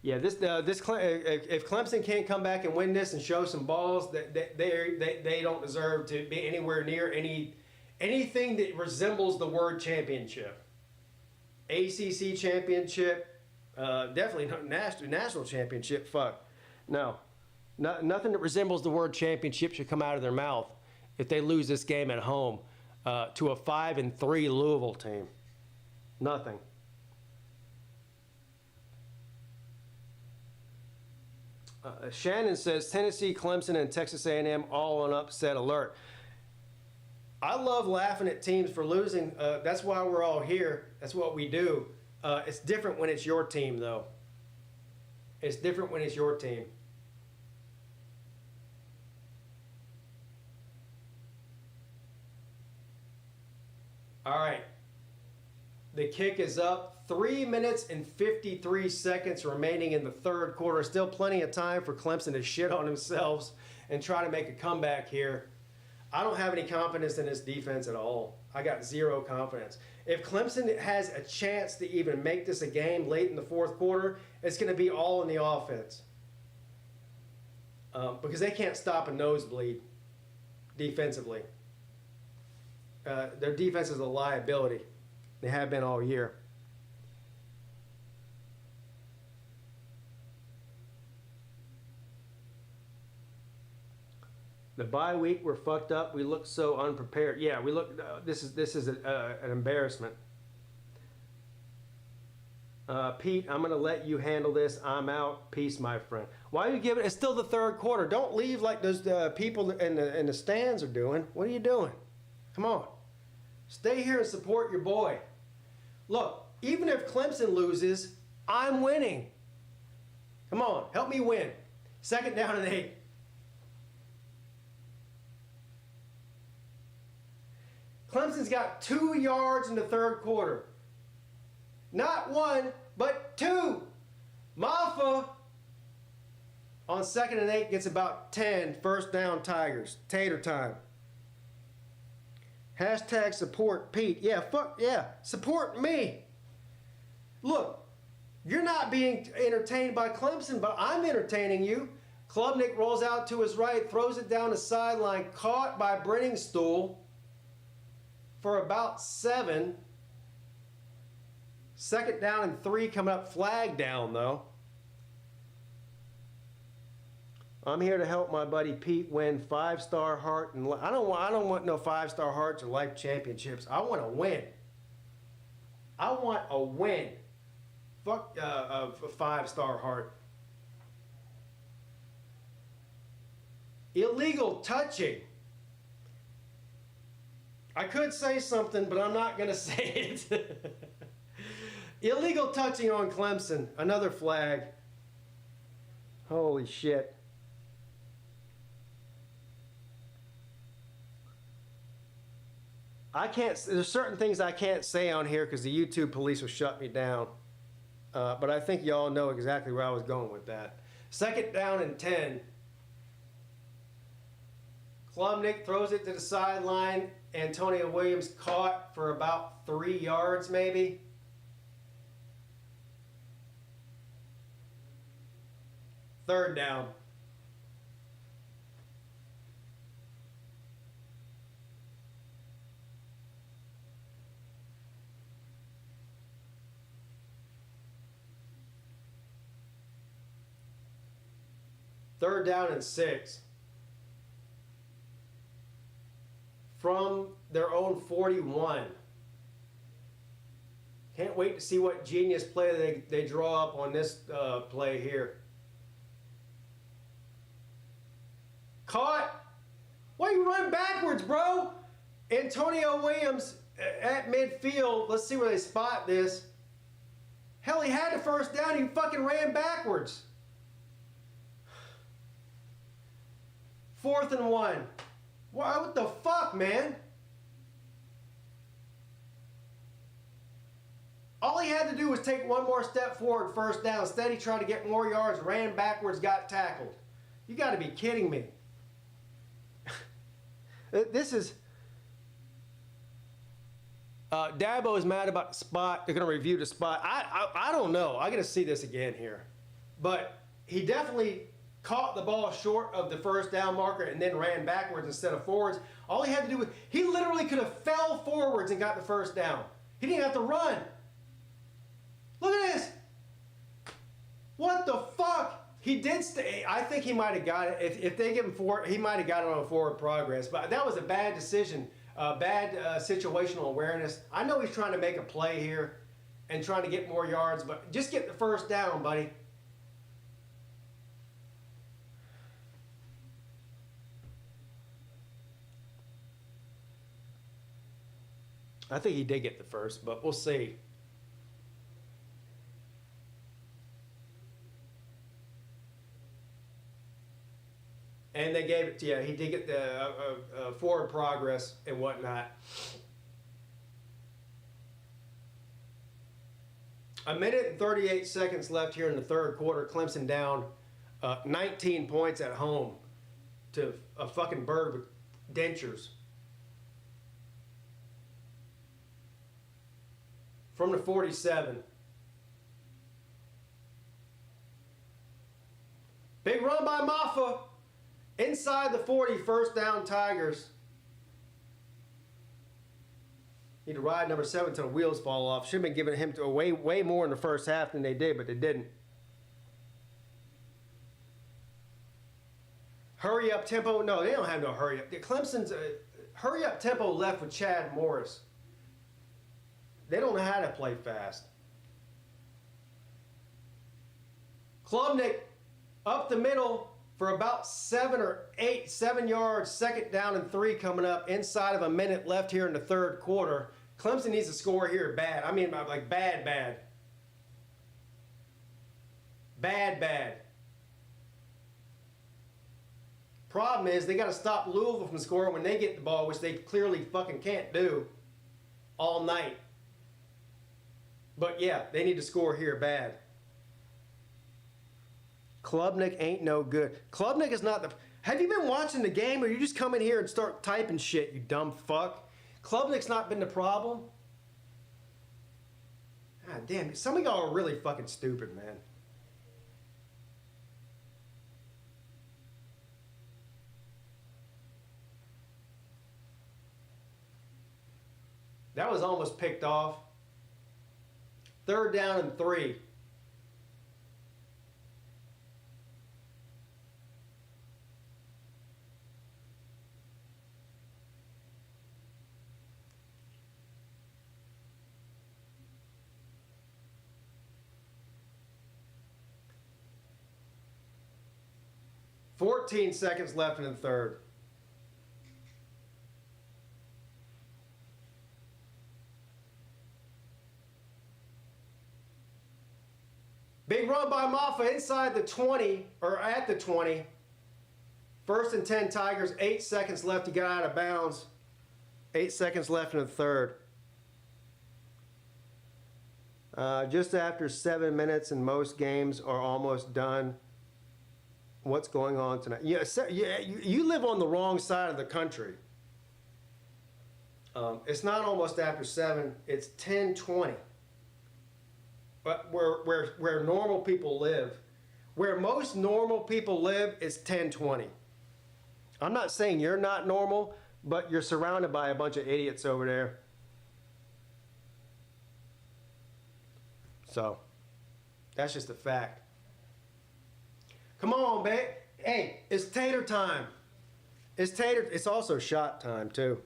Yeah, if Clemson can't come back and win this and show some balls, they don't deserve to be anywhere near anything that resembles the word championship. ACC championship, definitely not national championship. Fuck, no. Nothing that resembles the word championship should come out of their mouth if they lose this game at home to a 5-3 Louisville team. Nothing. Shannon says Tennessee, Clemson, and Texas A&M all on upset alert. I love laughing at teams for losing. That's why we're all here. That's what we do. It's different when it's your team, though. It's different when it's your team. All right. The kick is up. 3 minutes and 53 seconds remaining in the third quarter. Still plenty of time for Clemson to shit on themselves and try to make a comeback here. I don't have any confidence in this defense at all. I got zero confidence. If Clemson has a chance to even make this a game late in the fourth quarter, it's going to be all in the offense. Because they can't stop a nosebleed defensively. Their defense is a liability. They have been all year. The bye week, we're fucked up. We look so unprepared. Yeah, we look. This is an embarrassment. Pete, I'm gonna let you handle this. I'm out. Peace, my friend. Why are you giving? It's still the third quarter. Don't leave like those people in the stands are doing. What are you doing? Come on, stay here and support your boy. Look, even if Clemson loses, I'm winning. Come on, help me win. 2nd down and 8. Clemson's got 2 yards in the third quarter. Not 1, but 2. Maffa on 2nd and 8 gets about 10. 1st down Tigers. Tater time. Hashtag support Pete. Yeah, fuck yeah. Support me. Look, you're not being entertained by Clemson, but I'm entertaining you. Klubnik rolls out to his right, throws it down the sideline, caught by Brenningstool for about 7. 2nd down and 3 coming up. Flag down, though. I'm here to help my buddy Pete win 5-star heart. And I don't want no 5-star hearts or life championships. I want to win. I want a win. Fuck a 5-star heart. Illegal touching. I could say something, but I'm not going to say it. Illegal touching on Clemson. Another flag. Holy shit. There's certain things I can't say on here because the YouTube police will shut me down. But I think y'all know exactly where I was going with that. 2nd down and 10. Klubnik throws it to the sideline. Antonio Williams caught for about 3 yards maybe. Third down. Third down and 6. From their own 41. Can't wait to see what genius play they draw up on this play here. Caught. Why you run backwards, bro? Antonio Williams at midfield. Let's see where they spot this. Hell, he had the 1st down. He fucking ran backwards. 4th and 1. What the fuck, man? All he had to do was take one more step forward, 1st down. Instead, he tried to get more yards, ran backwards, got tackled. You got to be kidding me. This is... Dabo is mad about the spot. They're going to review the spot. I don't know. I got to see this again here. But he definitely caught the ball short of the 1st down marker and then ran backwards instead of forwards. All he had to do was, he literally could have fell forwards and got the 1st down. He didn't have to run. Look at this. What the fuck? He did stay. I think he might have got it. If they give him forward, he might have got it on forward progress. But that was a bad decision, bad situational awareness. I know he's trying to make a play here and trying to get more yards, but just get the first down, buddy. I think he did get the first, but we'll see. And they gave it to you. He did get the forward progress and whatnot. A minute and 38 seconds left here in the third quarter. Clemson down 19 points at home to a fucking bird with dentures. From the 47. Big run by Maffa. Inside the 40, first down Tigers. Need to ride number 7 till the wheels fall off. Should have been giving him to way more in the first half than they did, but they didn't. Hurry up tempo. No, they don't have no hurry up. Clemson's hurry up tempo left with Chad Morris. They don't know how to play fast. Klubnik up the middle for about 7 yards. Second down and 3 coming up. Inside of a minute left here in the third quarter. Clemson needs to score here bad. I mean, like bad. Bad. Problem is, they got to stop Lousville from scoring when they get the ball, which they clearly fucking can't do all night. But yeah, they need to score here bad. Klubnik ain't no good. Klubnik is not the... Have you been watching the game or you just come in here and start typing shit, you dumb fuck? Klubnik's not been the problem. God damn, some of y'all are really fucking stupid, man. That was almost picked off. Third down and 3. $14 seconds left in the third. Big run by Maffa inside the 20, or at the 20. First and 10 Tigers, 8 seconds left to get out of bounds. 8 seconds left in the third. Just after 7 minutes and most games are almost done. What's going on tonight? Yeah, you live on the wrong side of the country. It's not almost after 7, it's 10:20. But where normal people live, where most normal people live is 10:20. I'm not saying you're not normal, but you're surrounded by a bunch of idiots over there. So, that's just a fact. Come on, babe. Hey, it's tater time. It's also shot time, too.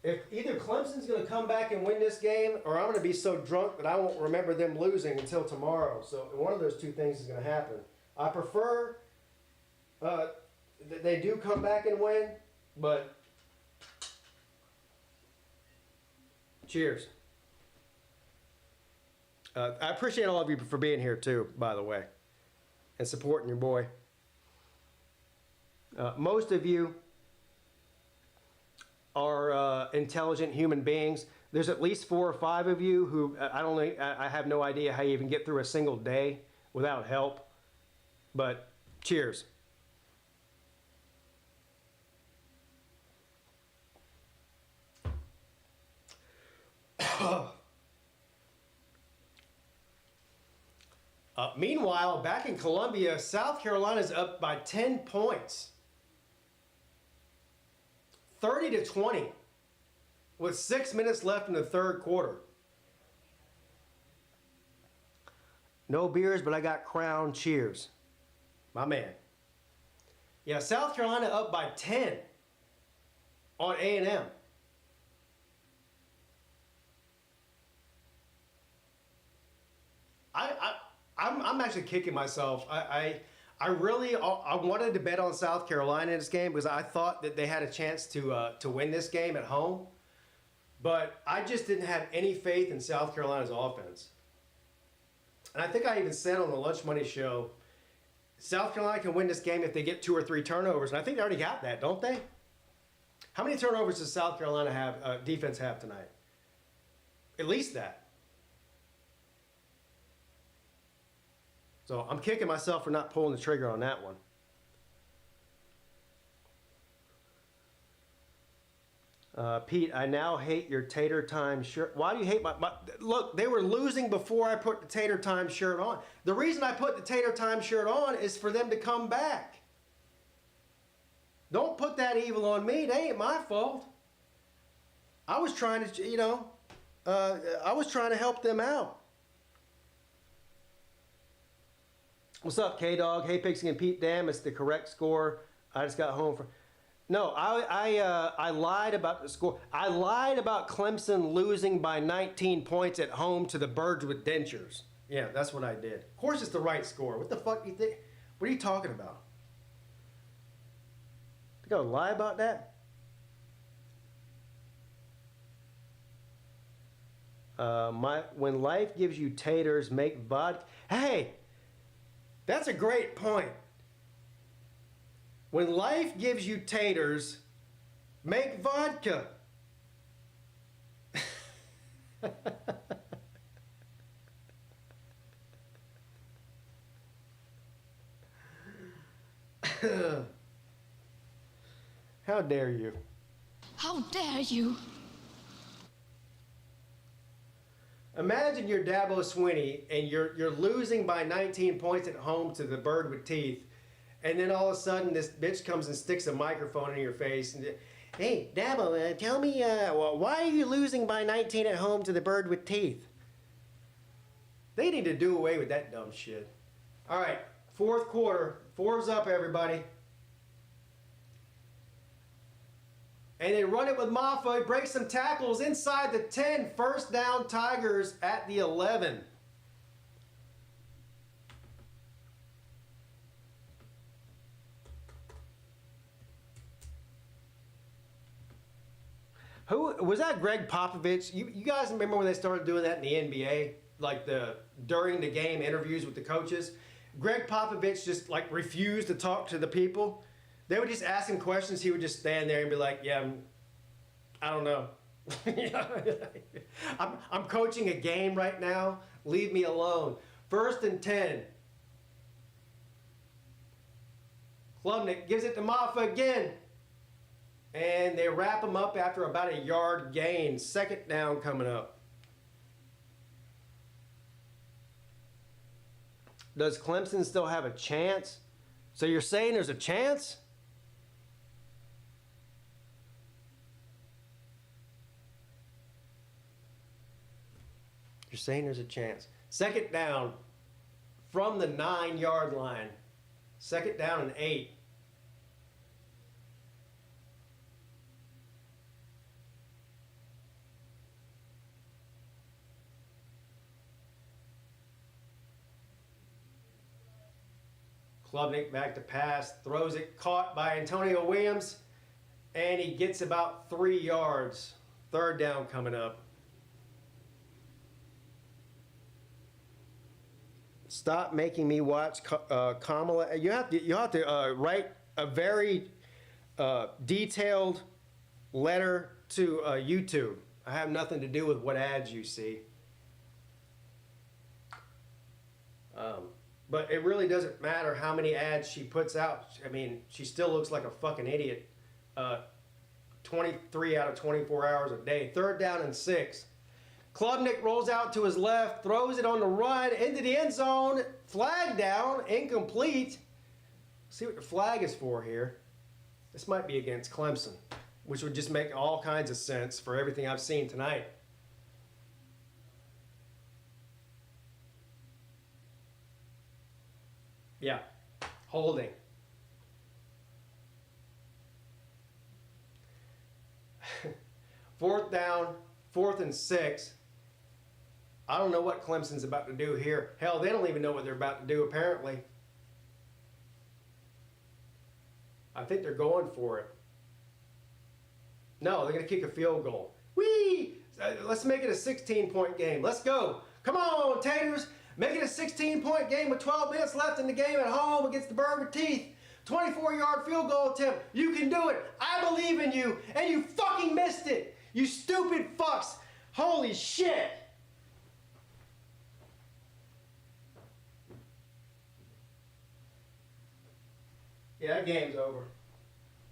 If either Clemson's going to come back and win this game, or I'm going to be so drunk that I won't remember them losing until tomorrow. So one of those two things is going to happen. I prefer that they do come back and win, but cheers. I appreciate all of you for being here too, by the way, and supporting your boy. Most of you are intelligent human beings. There's at least 4 or 5 of you who I have no idea how you even get through a single day without help. But cheers. Meanwhile, back in Columbia, South Carolina's up by 10 points. 30-20 with 6 minutes left in the third quarter. No beers, but I got Crown. Cheers. My man. Yeah, South Carolina up by 10 on A&M. I'm actually kicking myself. I wanted to bet on South Carolina in this game because I thought that they had a chance to win this game at home, but I just didn't have any faith in South Carolina's offense. And I think I even said on the Lunch Money show, South Carolina can win this game if they get 2 or 3 turnovers, and I think they already got that, don't they? How many turnovers does South Carolina have defense have tonight? At least that. So I'm kicking myself for not pulling the trigger on that one. Pete, I now hate your Tater Time shirt. Why do you hate my... Look, they were losing before I put the Tater Time shirt on. The reason I put the Tater Time shirt on is for them to come back. Don't put that evil on me. They ain't my fault. I was trying to, I was trying to help them out. What's up, K-Dog? Hey, PigskinPeete. Damn, it's the correct score. I just got home from... No, I lied about the score. I lied about Clemson losing by 19 points at home to the Birds with Dentures. Yeah, that's what I did. Of course it's the right score. What the fuck do you think? What are you talking about? You gonna lie about that? When life gives you taters, make vodka. Hey! That's a great point. When life gives you taters, make vodka. How dare you? How dare you? Imagine you're Dabo Swinney and you're losing by 19 points at home to the Bird with Teeth, and then all of a sudden this bitch comes and sticks a microphone in your face and, hey, Dabo, tell me, why are you losing by 19 at home to the Bird with Teeth? They need to do away with that dumb shit. All right, fourth quarter, 4's up, everybody. And they run it with Maffa. He breaks some tackles inside the 10. First down, Tigers at the 11. Who was that? Greg Popovich? You guys remember when they started doing that in the NBA? Like during the game interviews with the coaches? Greg Popovich just like refused to talk to the people. They would just ask him questions. He would just stand there and be like, yeah, I don't know. I'm coaching a game right now. Leave me alone. 1st and 10. Klubnik gives it to Maffa again. And they wrap him up after about a yard gain. 2nd down coming up. Does Clemson still have a chance? So you're saying there's a chance? You're saying there's a chance. 2nd down from the 9-yard line. 2nd down and 8. Klubnik back to pass, throws it, caught by Antonio Williams, and he gets about 3 yards. 3rd down coming up. Stop making me watch Kamala. You have to write a very detailed letter to YouTube. I have nothing to do with what ads you see. But it really doesn't matter how many ads she puts out. I mean, she still looks like a fucking idiot. 23 out of 24 hours a day. 3rd down and 6. Klubnik rolls out to his left, throws it on the run into the end zone. Flag down, incomplete. See what the flag is for here. This might be against Clemson, which would just make all kinds of sense for everything I've seen tonight. Yeah. Holding. Fourth down, 4th and 6. I don't know what Clemson's about to do here. Hell, they don't even know what they're about to do, apparently. I think they're going for it. No, they're going to kick a field goal. Whee! Let's make it a 16-point game. Let's go. Come on, Taters. Make it a 16-point game with 12 minutes left in the game at home against the bird with teeth. 24-yard field goal attempt. You can do it. I believe in you. And you fucking missed it. You stupid fucks. Holy shit. Yeah, that game's over.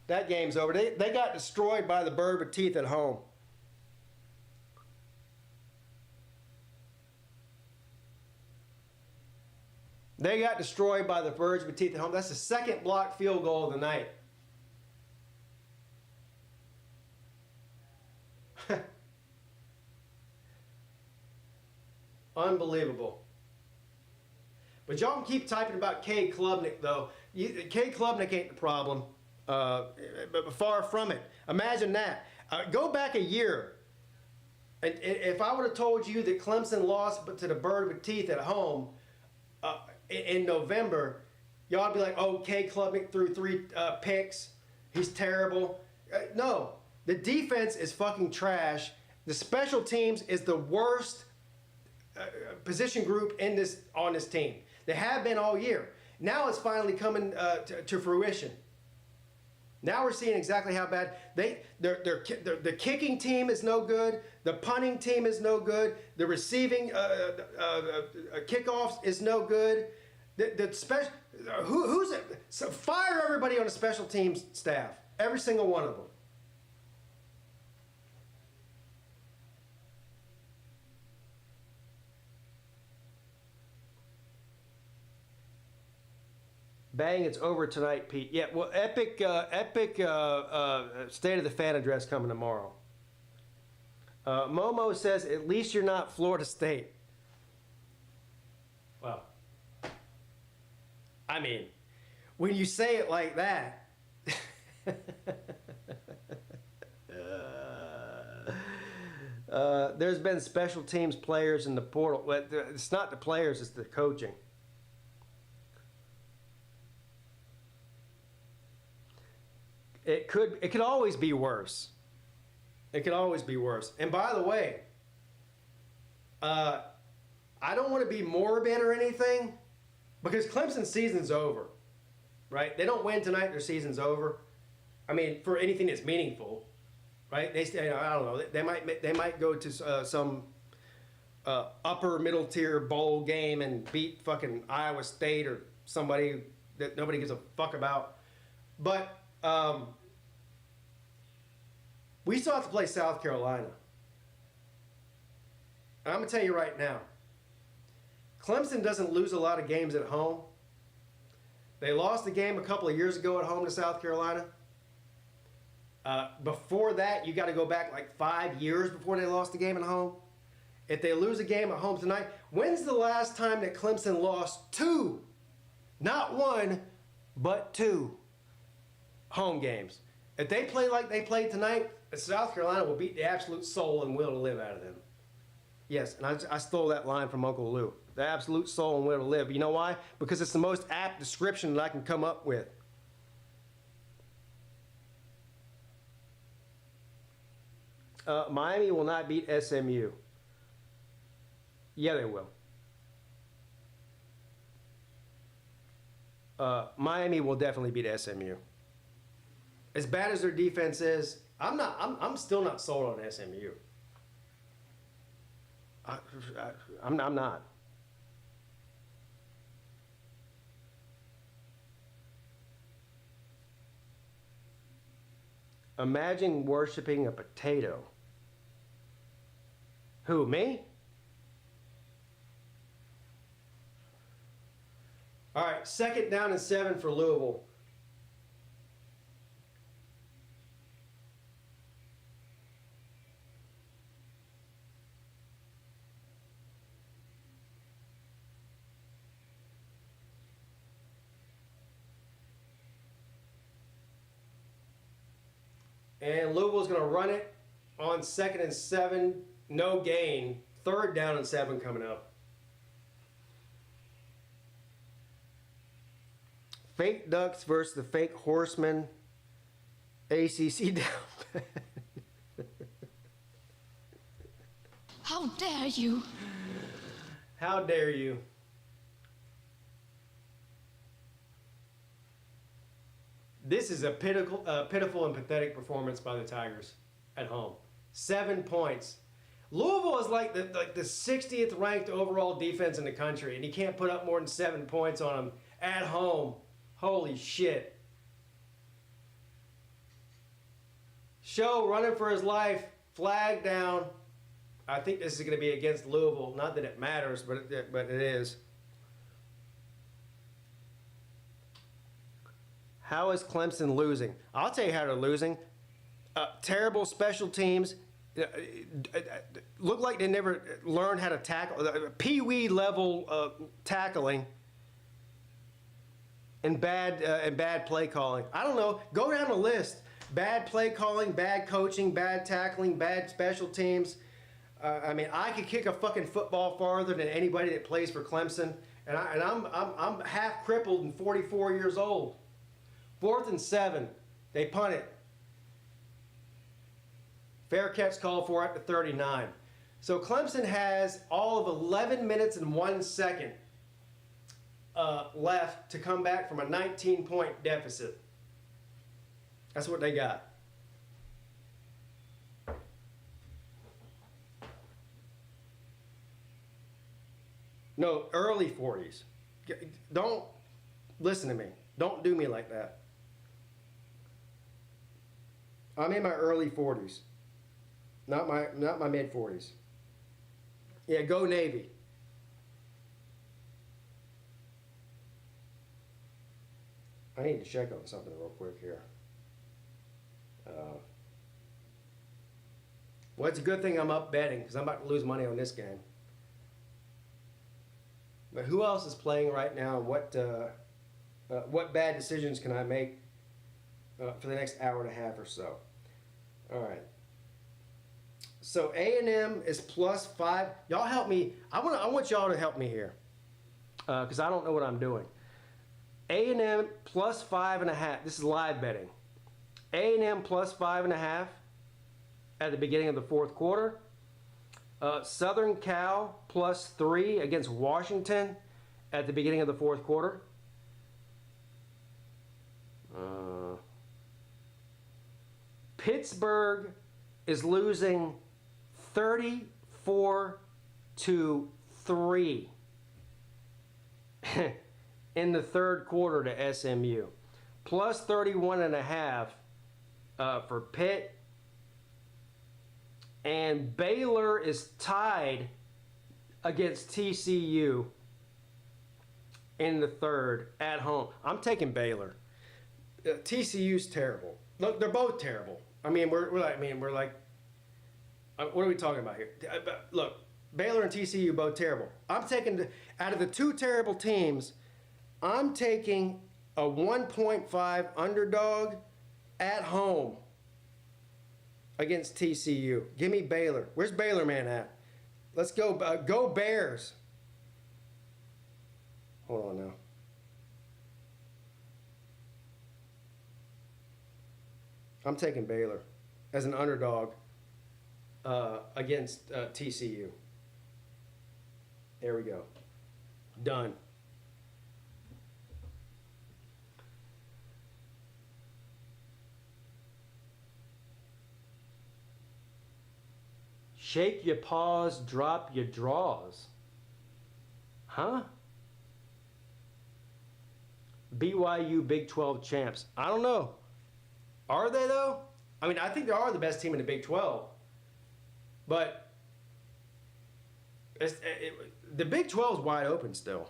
That game's over. They got destroyed by the bird with teeth at home. They got destroyed by the birds with teeth at home. That's the second blocked field goal of the night. Unbelievable. But y'all can keep typing about Cade Klubnik, though. Cade Klubnik ain't the problem, but far from it. Imagine that. Go back a year. And if I would have told you that Clemson lost to the bird with teeth at home in November, y'all would be like, oh, Cade Klubnik threw 3 picks. He's terrible. No, the defense is fucking trash. The special teams is the worst position group on this team. They have been all year. Now it's finally coming to fruition. Now we're seeing exactly how bad the kicking team is no good. The punting team is no good. The receiving kickoffs is no good. The special who's it? So fire everybody on the special teams staff. Every single one of them. Bang, it's over tonight, Pete. Yeah, well, epic State of the Fan address coming tomorrow. Momo says, at least you're not Florida State. Well, I mean, when you say it like that, there's been special teams players in the portal. It's not the players, it's the coaching. It could always be worse. It could always be worse. And by the way, I don't want to be morbid or anything, because Clemson's season's over, right? They don't win tonight, their season's over. I mean, for anything that's meaningful, right? I don't know. They might go to some upper middle tier bowl game and beat fucking Iowa State or somebody that nobody gives a fuck about. But we still have to play South Carolina. And I'm going to tell you right now, Clemson doesn't lose a lot of games at home. They lost a game a couple of years ago at home to South Carolina. Before that, you got to go back like 5 years before they lost a game at home. If they lose a game at home tonight, when's the last time that Clemson lost 2, not 1, but 2 home games? If they play like they played tonight, South Carolina will beat the absolute soul and will to live out of them. Yes, and I stole that line from Uncle Lou. The absolute soul and will to live. You know why? Because it's the most apt description that I can come up with. Miami will not beat SMU. Yeah, they will. Miami will definitely beat SMU. As bad as their defense is, I'm still not sold on SMU. I'm not. Imagine worshiping a potato. Who, me? All right, 2nd down and 7 for Louisville. And Louisville's going to run it on 2nd and 7. No gain. 3rd down and 7 coming up. Fake Ducks versus the Fake Horsemen. ACC down. How dare you? How dare you? This is a pitiful and pathetic performance by the Tigers at home. 7 points. Louisville is like the 60th ranked overall defense in the country, and he can't put up more than 7 points on them at home. Holy shit. Show running for his life. Flag down. I think this is going to be against Louisville. Not that it matters, but it is. How is Clemson losing? I'll tell you how they're losing. Terrible special teams. Look like they never learned how to tackle. Pee-wee level tackling. And bad play calling. I don't know. Go down the list. Bad play calling, bad coaching, bad tackling, bad special teams. I mean, I could kick a fucking football farther than anybody that plays for Clemson, and I'm half crippled and 44 years old. 4th and 7, they punt it. Fair catch call for it to 39. So Clemson has all of 11 minutes and 1 second left to come back from a 19-point deficit. That's what they got. No, early 40s. Don't listen to me. Don't do me like that. I'm in my early 40s. Not my mid 40s. Yeah, go Navy. I need to check on something real quick here. Well, it's a good thing I'm up betting because I'm about to lose money on this game. But who else is playing right now? What bad decisions can I make for the next hour and a half or so? All right. So A&M is +5. Y'all help me. I want y'all to help me here because I don't know what I'm doing. A&M +5.5. This is live betting. A&M +5.5 at the beginning of the 4th quarter. Southern Cal +3 against Washington at the beginning of the 4th quarter. Pittsburgh is losing 34-3 in the 3rd quarter to SMU. +31.5 for Pitt. And Baylor is tied against TCU in the 3rd at home. I'm taking Baylor. TCU's terrible. Look, they're both terrible. I mean, we're like, what are we talking about here? Look, Baylor and TCU both terrible. I'm taking out of the 2 terrible teams, I'm taking a 1.5 underdog at home against TCU. Give me Baylor. Where's Baylor man at? Let's go. Go Bears. Hold on now. I'm taking Baylor as an underdog against TCU. There we go. Done. Shake your paws, drop your draws. Huh? BYU Big 12 champs. I don't know. Are they, though? I mean, I think they are the best team in the Big 12. But the Big 12 is wide open still.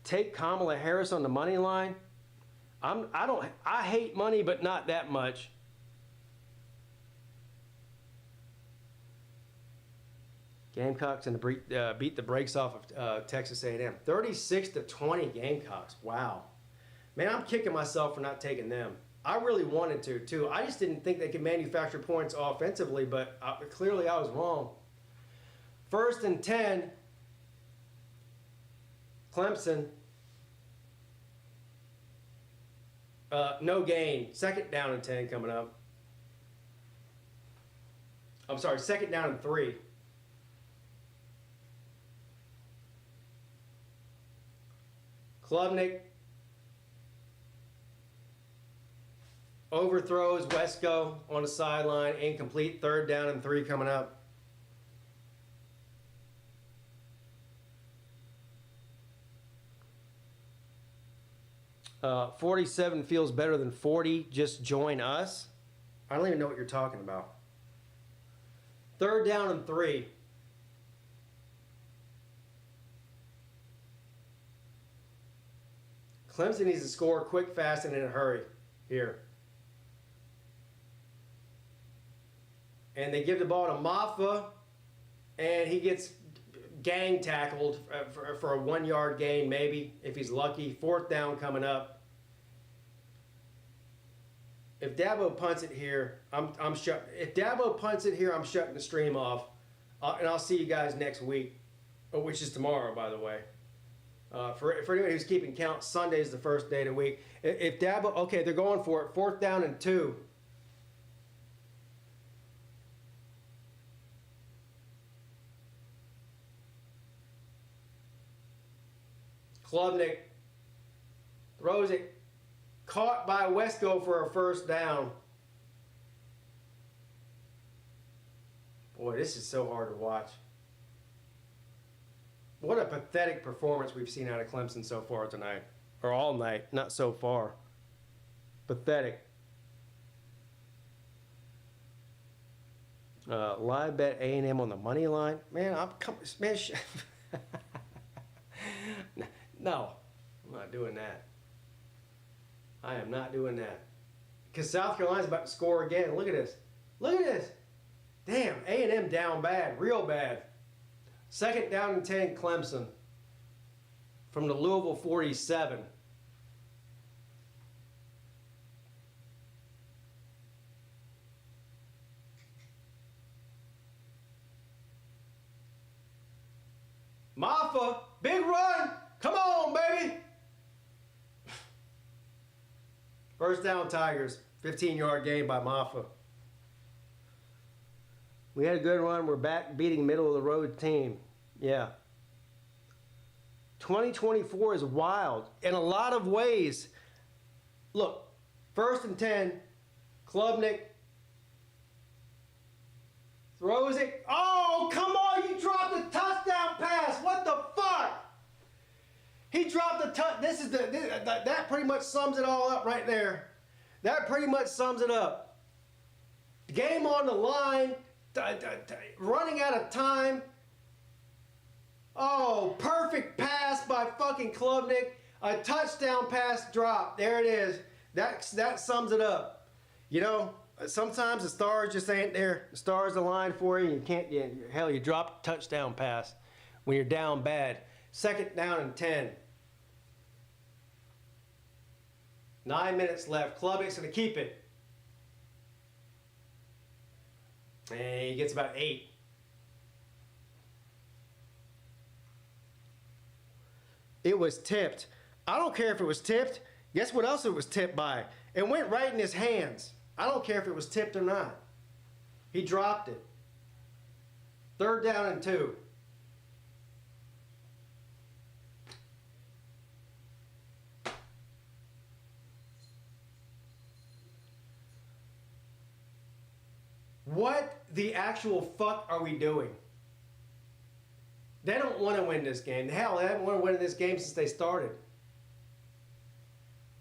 Take Kamala Harris on the money line. I hate money, but not that much. Gamecocks and beat the brakes off of Texas A&M. 36-20 Gamecocks. Wow. Man, I'm kicking myself for not taking them. I really wanted to, too. I just didn't think they could manufacture points offensively, but clearly I was wrong. 1st and 10, Clemson. No gain. 2nd down and 10 coming up. I'm sorry, 2nd down and 3. Klubnik overthrows Wesco on the sideline, incomplete. 3rd down and 3 coming up. Uh, 47 feels better than 40. Just join us. I don't even know what you're talking about. 3rd down and 3. Clemson needs to score quick, fast, and in a hurry here. And they give the ball to Maffa, and he gets gang tackled for a 1-yard gain, maybe, if he's lucky. 4th down coming up. If Dabo punts it here, I'm shut. If Dabo punts it here, I'm shutting the stream off, and I'll see you guys next week, which is tomorrow, by the way. For anyone who's keeping count, Sunday is the first day of the week. If Dabo, okay, they're going for it. 4th down and 2. Klubnik throws it, caught by Wesco for a 1st down. Boy, this is so hard to watch. What a pathetic performance we've seen out of Clemson so far tonight. Or all night, not so far. Pathetic. Live bet A&M on the money line. Man, no, I'm not doing that. I am not doing that. Because South Carolina's about to score again. Look at this. Look at this. Damn, A&M down bad, real bad. 2nd down and 10, Clemson. From the Louisville 47. Maffa, big run. Come on, baby. 1st down, Tigers. 15-yard gain by Maffa. We had a good run. We're back beating middle-of-the-road team. Yeah. 2024 is wild in a lot of ways. Look, 1st and 10, Klubnik throws it. Oh, come on, you dropped a touchdown pass. What the fuck? He dropped a touch. That pretty much sums it all up right there. That pretty much sums it up. Game on the line, running out of time. Oh, perfect pass by fucking Klubnik. A touchdown pass drop. There it is. That sums it up. You know, sometimes the stars just ain't there. The stars align for you. You drop a touchdown pass when you're down bad. 2nd down and 10. 9 minutes left. Klubnik's going to keep it. And he gets about 8. It was tipped. I don't care if it was tipped. Guess what else it was tipped by? It went right in his hands. I don't care if it was tipped or not. He dropped it. 3rd down and 2. What the actual fuck are we doing? They don't want to win this game. Hell, they haven't wanted to win this game since they started.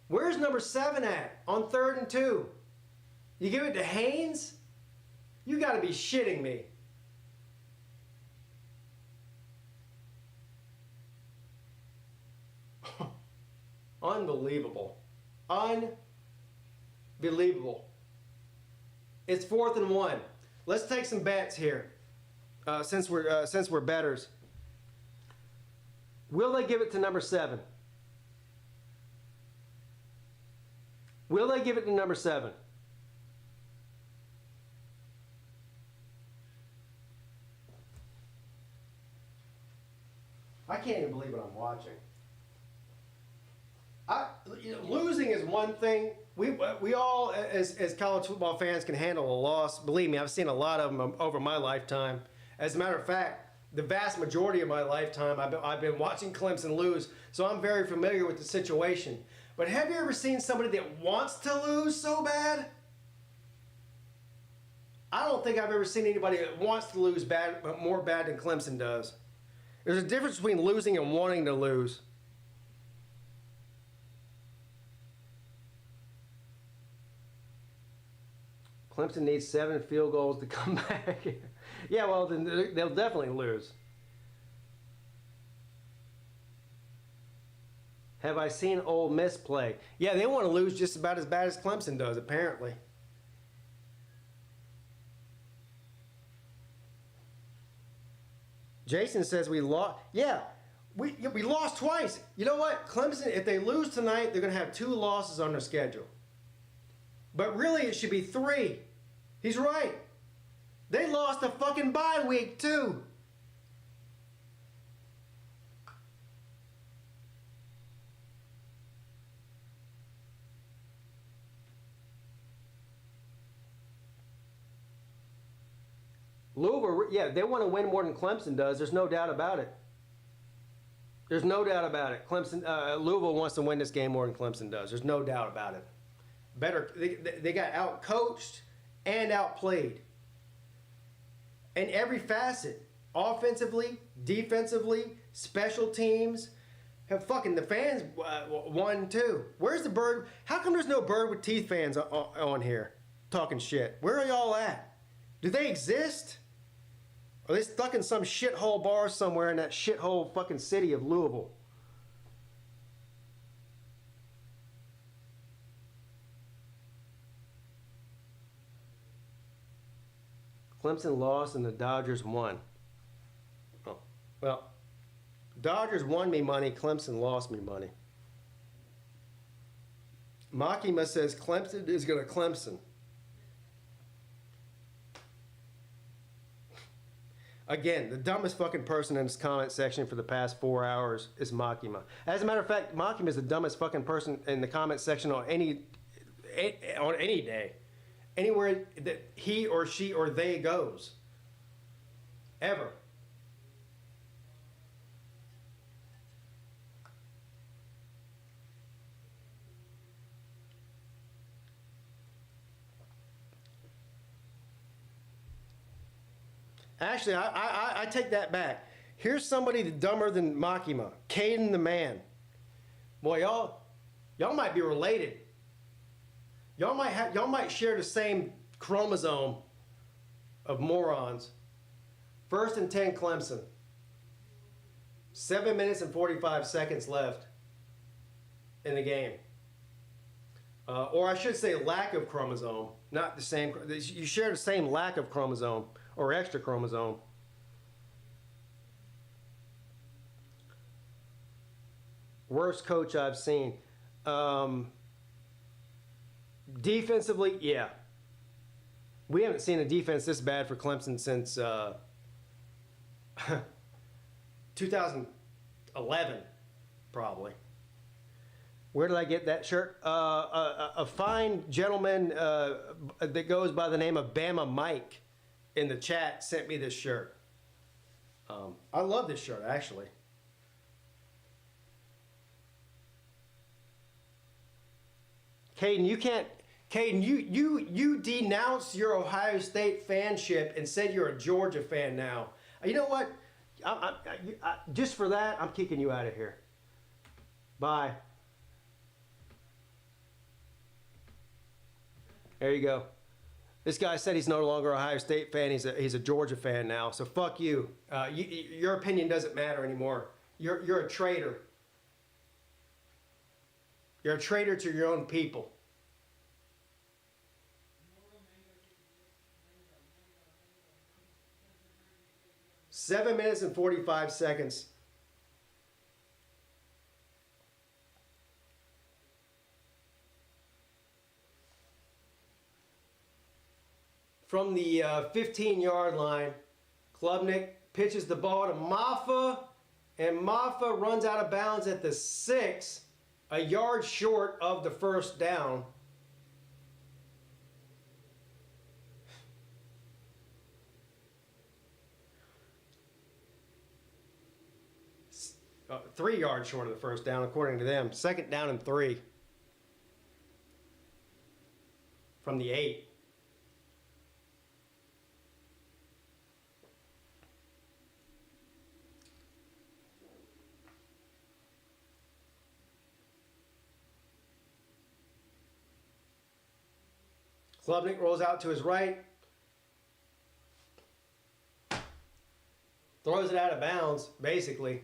Where's number 7 at on 3rd and 2? You give it to Haynes? You got to be shitting me. Unbelievable. Unbelievable. It's 4th and 1. Let's take some bets here. Since we're bettors. Will they give it to number 7? Will they give it to number 7? I can't even believe what I'm watching. Losing is one thing. We all, as college football fans, can handle a loss. Believe me, I've seen a lot of them over my lifetime. As a matter of fact, the vast majority of my lifetime, I've been watching Clemson lose, so I'm very familiar with the situation. But have you ever seen somebody that wants to lose so bad? I don't think I've ever seen anybody that wants to lose bad, but more bad than Clemson does. There's a difference between losing and wanting to lose. Clemson needs 7 field goals to come back. Yeah, well, then they'll definitely lose. Have I seen Ole Miss play? Yeah, they want to lose just about as bad as Clemson does, apparently. Jason says we lost. Yeah, we lost twice. You know what? Clemson, if they lose tonight, they're going to have 2 losses on their schedule. But really, it should be 3. He's right. They lost a fucking bye week, too. Lousville, yeah, they want to win more than Clemson does. There's no doubt about it. There's no doubt about it. Lousville wants to win this game more than Clemson does. There's no doubt about it. Better, they got out-coached and outplayed. In every facet. Offensively, defensively, special teams. Fucking the fans won too. Where's the bird? How come there's no bird with teeth fans on here talking shit? Where are y'all at? Do they exist? Are they stuck in some shithole bar somewhere in that shithole fucking city of Louisville? Clemson lost and the Dodgers won. Oh, well, Dodgers won me money, Clemson lost me money. Makima says Clemson is going to Clemson. Again, the dumbest fucking person in this comment section for the past 4 hours is Makima. As a matter of fact, Makima is the dumbest fucking person in the comment section on any day. Anywhere that he or she or they goes. Ever. Actually, I take that back. Here's somebody dumber than Makima. Caden the man. Boy, y'all might be related. Y'all might share the same chromosome of morons. 1st and 10 Clemson. 7 minutes and 45 seconds left in the game. Or I should say lack of chromosome. Not the same. You share the same lack of chromosome or extra chromosome. Worst coach I've seen. Defensively, yeah. We haven't seen a defense this bad for Clemson since 2011, probably. Where did I get that shirt? A fine gentleman that goes by the name of Bama Mike in the chat sent me this shirt. I love this shirt, actually. Caden, you can't. Caden, you denounced your Ohio State fanship and said you're a Georgia fan now. You know what? Just for that, I'm kicking you out of here. Bye. There you go. This guy said he's no longer an Ohio State fan. He's a Georgia fan now. So fuck you. Your opinion doesn't matter anymore. You're a traitor. You're a traitor to your own people. Seven minutes and 45 seconds. from the 15-yard line. Klubnik pitches the ball to Maffa, and Maffa runs out of bounds at the 6, a yard short of the first down. Uh, 3 yards short of the first down, according to them. Second down and 3 from the 8. Klubnik rolls out to his right. Throws it out of bounds, basically.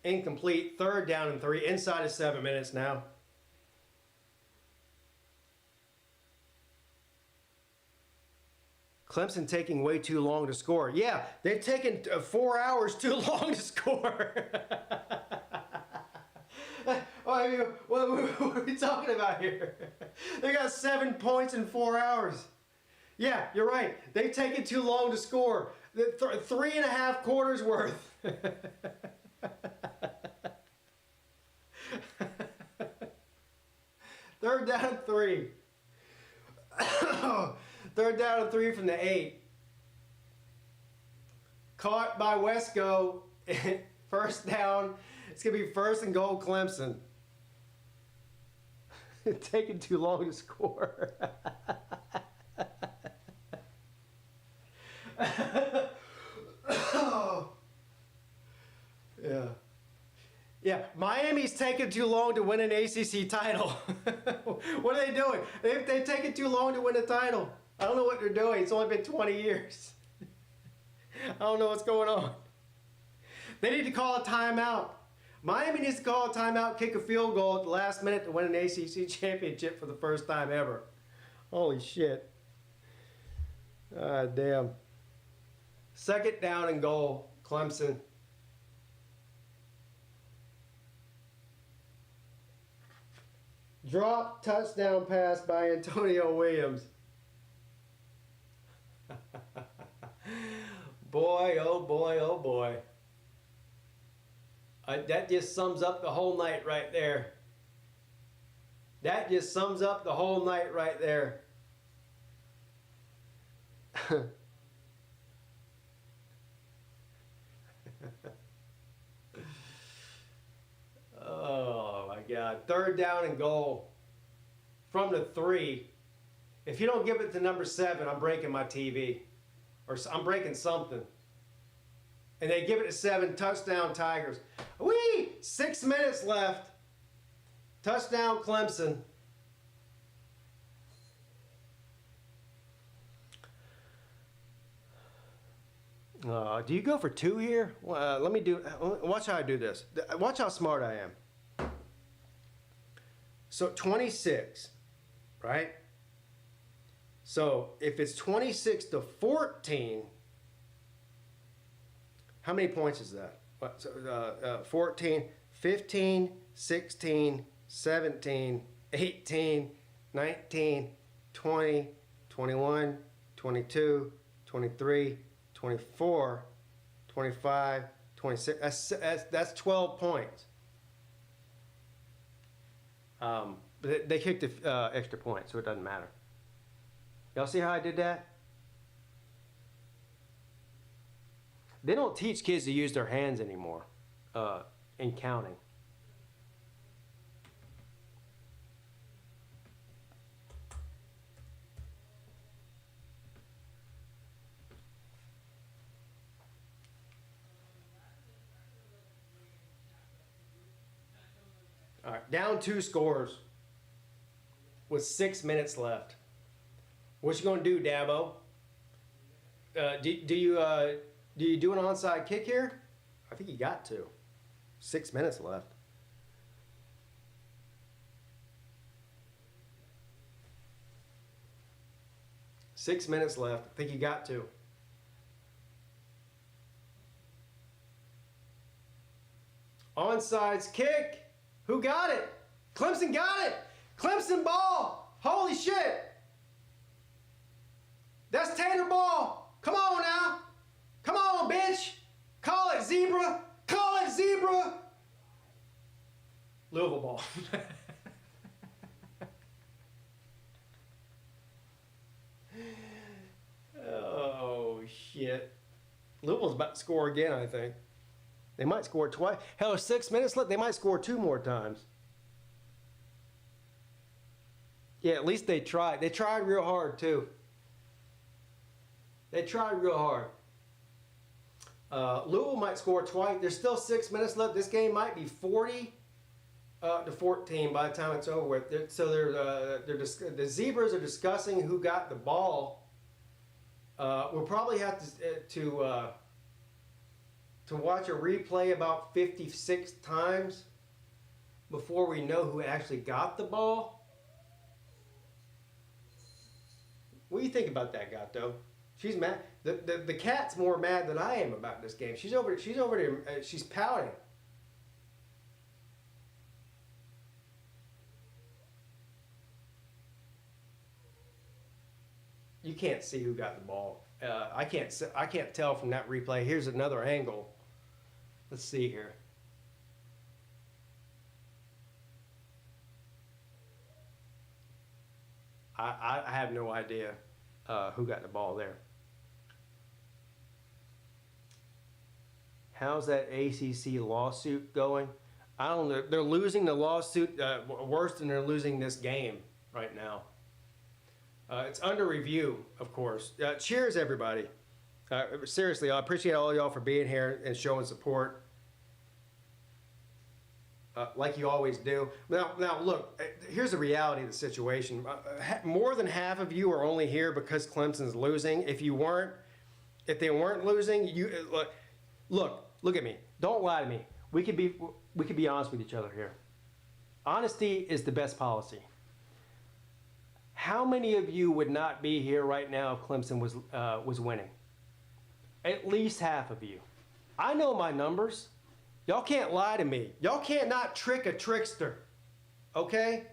Incomplete. Third down and 3. Inside of 7 minutes now. Clemson taking way too long to score. Yeah, they've taken 4 hours too long to score. I mean, what are we talking about here? They got 7 points in 4 hours. Yeah, you're right. They've taken too long to score. 3.5 quarters worth. Third down and 3. Third down and 3 from the 8. Caught by Wesco. First down. It's going to be first and goal Clemson. Taking too long to score. Yeah. Yeah, Miami's taking too long to win an ACC title. What are they doing? They've taken too long to win a title. I don't know what they're doing. It's only been 20 years. I don't know what's going on. They need to call a timeout. Miami needs to call a timeout, kick a field goal at the last minute to win an ACC championship for the first time ever. Holy shit. Ah, damn. Second down and goal, Clemson. Drop touchdown pass by Antonio Williams. Boy, oh boy, oh boy. That just sums up the whole night right there. That just sums up the whole night right there. Oh my God. Third down and goal from the 3. If you don't give it to number 7, I'm breaking my TV. Or I'm breaking something. And they give it to 7. Touchdown Tigers. Whee! 6 minutes left. Touchdown Clemson. Do you go for 2 here? Let me do. Watch how I do this. Watch how smart I am. So 26, right? So if it's 26-14, how many points is that? 14, 15, 16, 17, 18, 19, 20, 21, 22, 23, 24, 25, 26. That's 12 points. But they kicked the extra point, so it doesn't matter. Y'all see how I did that? They don't teach kids to use their hands anymore in counting. All right, down 2 scores with 6 minutes left. What you gonna do, Dabo? Do you do an onside kick here? I think you got to. 6 minutes left. Six minutes left. I think you got to. Onside kick. Who got it? Clemson got it. Clemson ball. Holy shit. That's Tater ball. Come on now. Come on, bitch. Call it zebra. Call it zebra. Louisville ball. Oh, shit. Louisville's about to score again, I think. They might score twice. Hell, 6 minutes left. They might score 2 more times. Yeah, at least they tried. They tried real hard, too. They tried real hard. Louisville might score twice. There's still 6 minutes left. This game might be 40 to 14 by the time it's over with. So the Zebras are discussing who got the ball. We'll probably have to watch a replay about 56 times before we know who actually got the ball. What do you think about that, Gato? She's mad. The cat's more mad than I am about this game. She's over there. She's pouting. You can't see who got the ball. I can't tell from that replay. Here's another angle. Let's see here. I have no idea who got the ball there. How's that ACC lawsuit going? I don't know. They're losing the lawsuit worse than they're losing this game right now. It's under review, of course. Cheers, everybody. Seriously, I appreciate all y'all for being here and showing support. Like you always do. Now, look, here's the reality of the situation. More than half of you are only here because Clemson's losing. If they weren't losing, look at me. Don't lie to me. We could be honest with each other here. Honesty is the best policy. How many of you would not be here right now if Clemson was winning? At least half of you. I know my numbers. Y'all can't lie to me. Y'all can't not trick a trickster. Okay?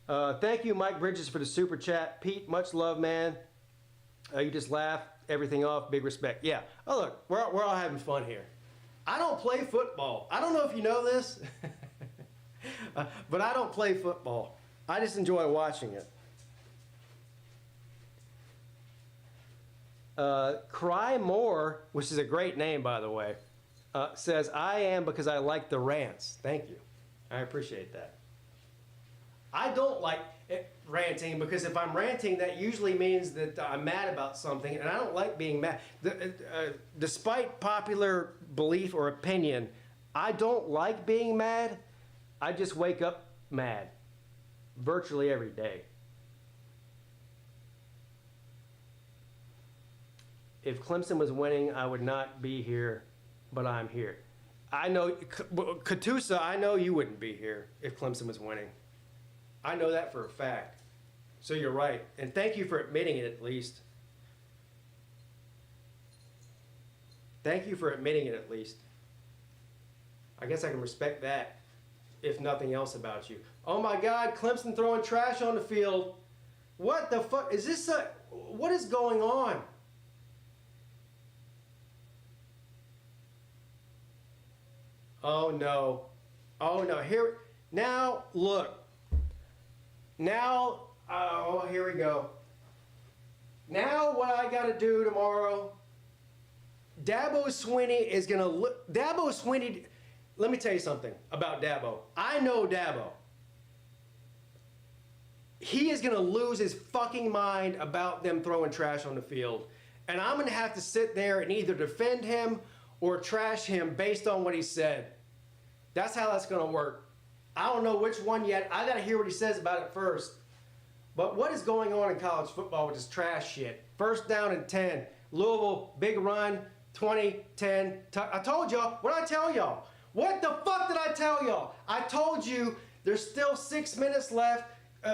Thank you, Mike Bridges, for the super chat. Pete, much love, man. You just laugh everything off. Big respect. Yeah. Oh, look, we're all having fun here. I don't play football. I don't know if you know this, but I don't play football. I just enjoy watching it. Cry More, which is a great name, by the way, says, I am because I like the rants. Thank you. I appreciate that. I don't like ranting because if I'm ranting, that usually means that I'm mad about something, and I don't like being mad. Despite popular belief or opinion, I don't like being mad. I just wake up mad virtually every day. If Clemson was winning, I would not be here, but I'm here. I know, Katusa, I know you wouldn't be here if Clemson was winning. I know that for a fact. So you're right. And thank you for admitting it at least. Thank you for admitting it at least. I guess I can respect that, if nothing else about you. Oh my God, Clemson throwing trash on the field. What the fuck? Is this what is going on? Oh no. Oh no. Here, now, look. Now, oh, here we go. Now what I got to do tomorrow, Dabo Swinney is going to look, Dabo Swinney, let me tell you something about Dabo. I know Dabo. He is going to lose his fucking mind about them throwing trash on the field. And I'm going to have to sit there and either defend him or trash him based on what he said. That's how that's going to work. I don't know which one yet. I got to hear what he says about it first. But what is going on in college football with this trash shit? First down and 10. Louisville, big run, 20, 10. I told y'all. What did I tell y'all? What the fuck did I tell y'all? I told you there's still 6 minutes left.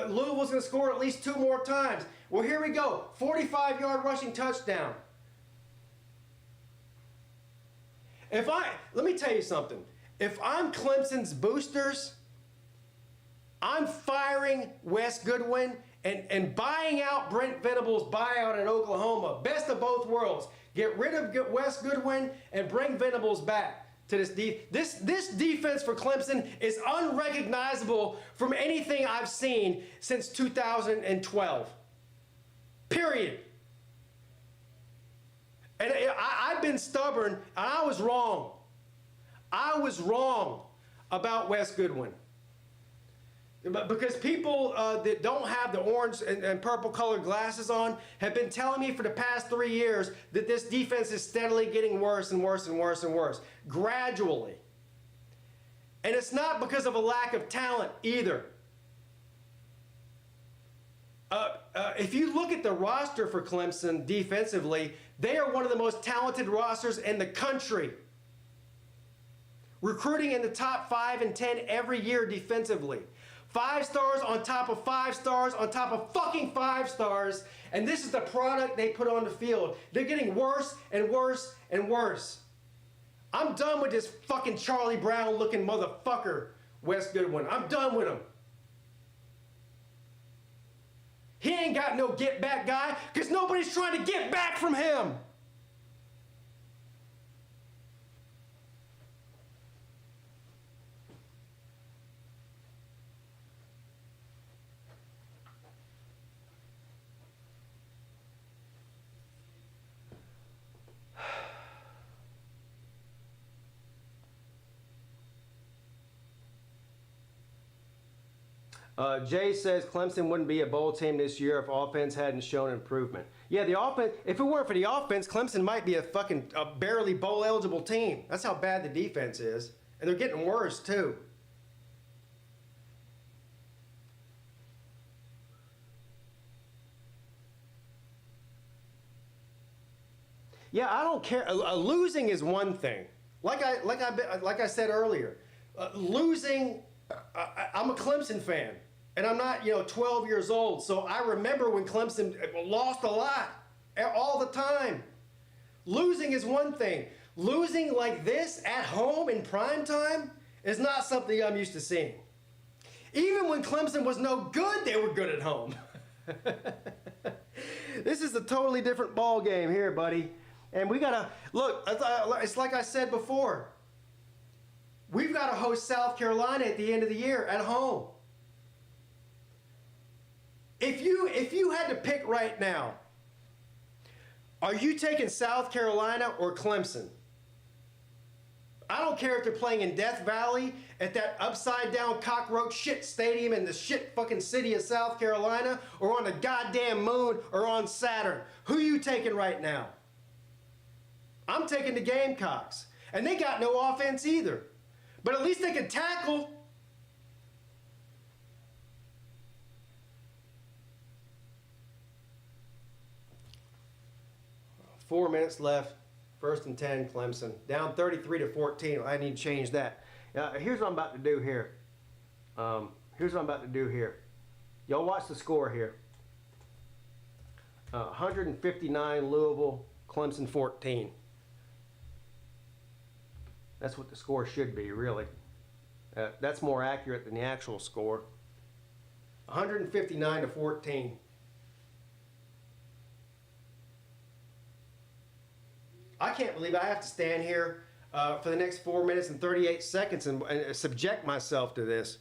Louisville's going to score at least 2 more times. Well, here we go. 45-yard rushing touchdown. Let me tell you something. If I'm Clemson's boosters, I'm firing Wes Goodwin and buying out Brent Venables' buyout in Oklahoma. Best of both worlds. Get rid of Wes Goodwin and bring Venables back to this this defense for Clemson is unrecognizable from anything I've seen since 2012. Period. And I've been stubborn, and I was wrong. I was wrong about Wes Goodwin. Because people that don't have the orange and purple colored glasses on have been telling me for the past 3 years that this defense is steadily getting worse and worse and worse and worse, gradually. And it's not because of a lack of talent either. If you look at the roster for Clemson defensively, they are one of the most talented rosters in the country. Recruiting in the top 5 and 10 every year defensively. 5 stars on top of 5 stars on top of fucking 5 stars. And this is the product they put on the field. They're getting worse and worse and worse. I'm done with this fucking Charlie Brown looking motherfucker, Wes Goodwin. I'm done with him. He ain't got no get back guy because nobody's trying to get back from him. Jay says Clemson wouldn't be a bowl team this year if offense hadn't shown improvement. Yeah, the offense, if it weren't for the offense, Clemson might be a barely bowl eligible team. That's how bad the defense is. And they're getting worse too. Yeah, I don't care. Losing is one thing. Like I said earlier, losing. I'm a Clemson fan, and I'm not 12 years old, so I remember when Clemson lost a lot, all the time. Losing is one thing. Losing like this at home in prime time is not something I'm used to seeing. Even when Clemson was no good, they were good at home. This is a totally different ball game here, buddy. And we gotta look. It's like I said before. We've got to host South Carolina at the end of the year at home. If you had to pick right now, are you taking South Carolina or Clemson? I don't care if they're playing in Death Valley at that upside down cockroach shit stadium in the shit fucking city of South Carolina or on the goddamn moon or on Saturn. Who are you taking right now? I'm taking the Gamecocks. And they got no offense either. But at least they can tackle. Four minutes left. 1st and 10, Clemson. Down 33-14. I need to change that. Here's what I'm about to do here. Y'all watch the score here. 159 Louisville, Clemson 14. That's what the score should be, really. That's more accurate than the actual score. 159-14. I can't believe I have to stand here for the next 4 minutes and 38 seconds and subject myself to this.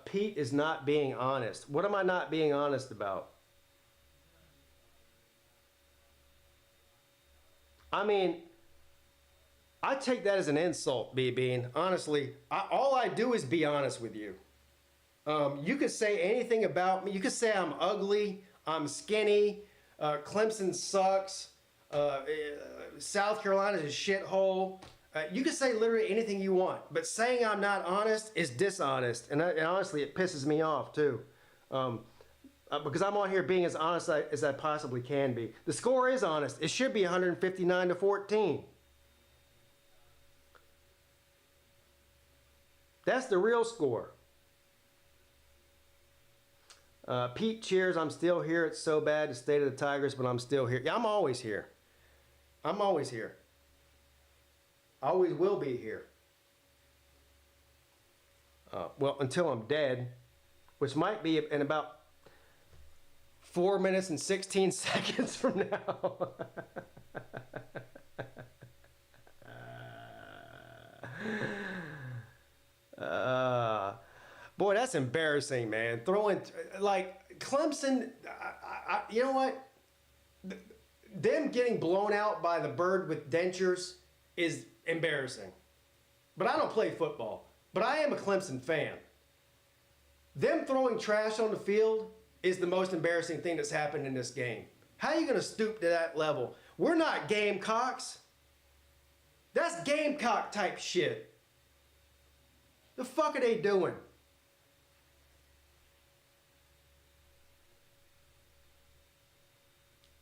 Peete is not being honest. What am I not being honest about? I mean, I take that as an insult, B-Bean. Honestly, all I do is be honest with you. You could say anything about me. You could say I'm ugly, I'm skinny, Clemson sucks, South Carolina's a shithole. You can say literally anything you want, but saying I'm not honest is dishonest, and honestly, it pisses me off too, because I'm on here being as honest as I possibly can be. The score is honest. It should be 159-14. That's the real score. Pete cheers, I'm still here. It's so bad, the state of the Tigers, but I'm still here. Yeah, I'm always here. I'm always here. I always will be here. Well, until I'm dead, which might be in about 4 minutes and 16 seconds from now. Boy, that's embarrassing, man. Throwing, like, Clemson, you know what? Them getting blown out by the bird with dentures is embarrassing. But I don't play football. But I am a Clemson fan. Them throwing trash on the field is the most embarrassing thing that's happened in this game. How are you going to stoop to that level? We're not Gamecocks. That's Gamecock type shit. The fuck are they doing?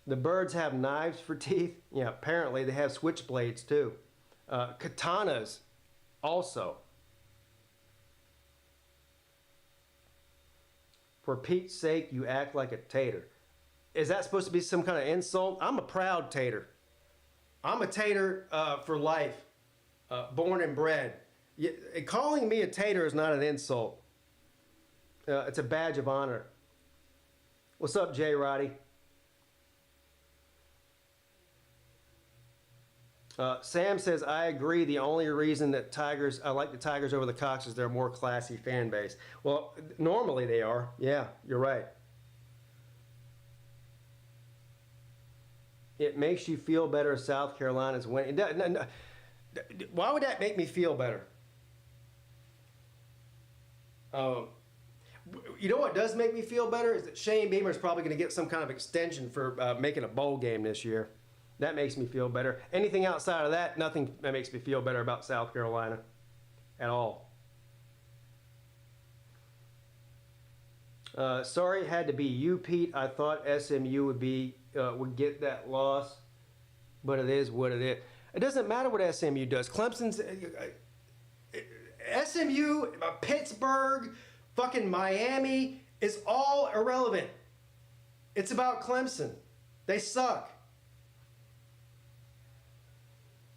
The birds have knives for teeth. Yeah, apparently they have switchblades too. Katanas also. For Pete's sake, you act like a tater. Is that supposed to be some kind of insult? I'm a proud tater. I'm a tater for life, born and bred. Calling me a tater is not an insult. It's a badge of honor. What's up, Jay Roddy? Sam says, I agree. The only reason that I like the Tigers over the Cocks is they're a more classy fan base. Well, normally they are. Yeah, you're right. It makes you feel better if South Carolina's winning. Why would that make me feel better? You know what does make me feel better is that Shane Beamer is probably going to get some kind of extension for making a bowl game this year. That makes me feel better. Anything outside of that, nothing that makes me feel better about South Carolina at all. Sorry it had to be you, Pete. I thought SMU would get that loss, but it is what it is. It doesn't matter what SMU does. Clemson's SMU, Pittsburgh, fucking Miami is all irrelevant. It's about Clemson. They suck.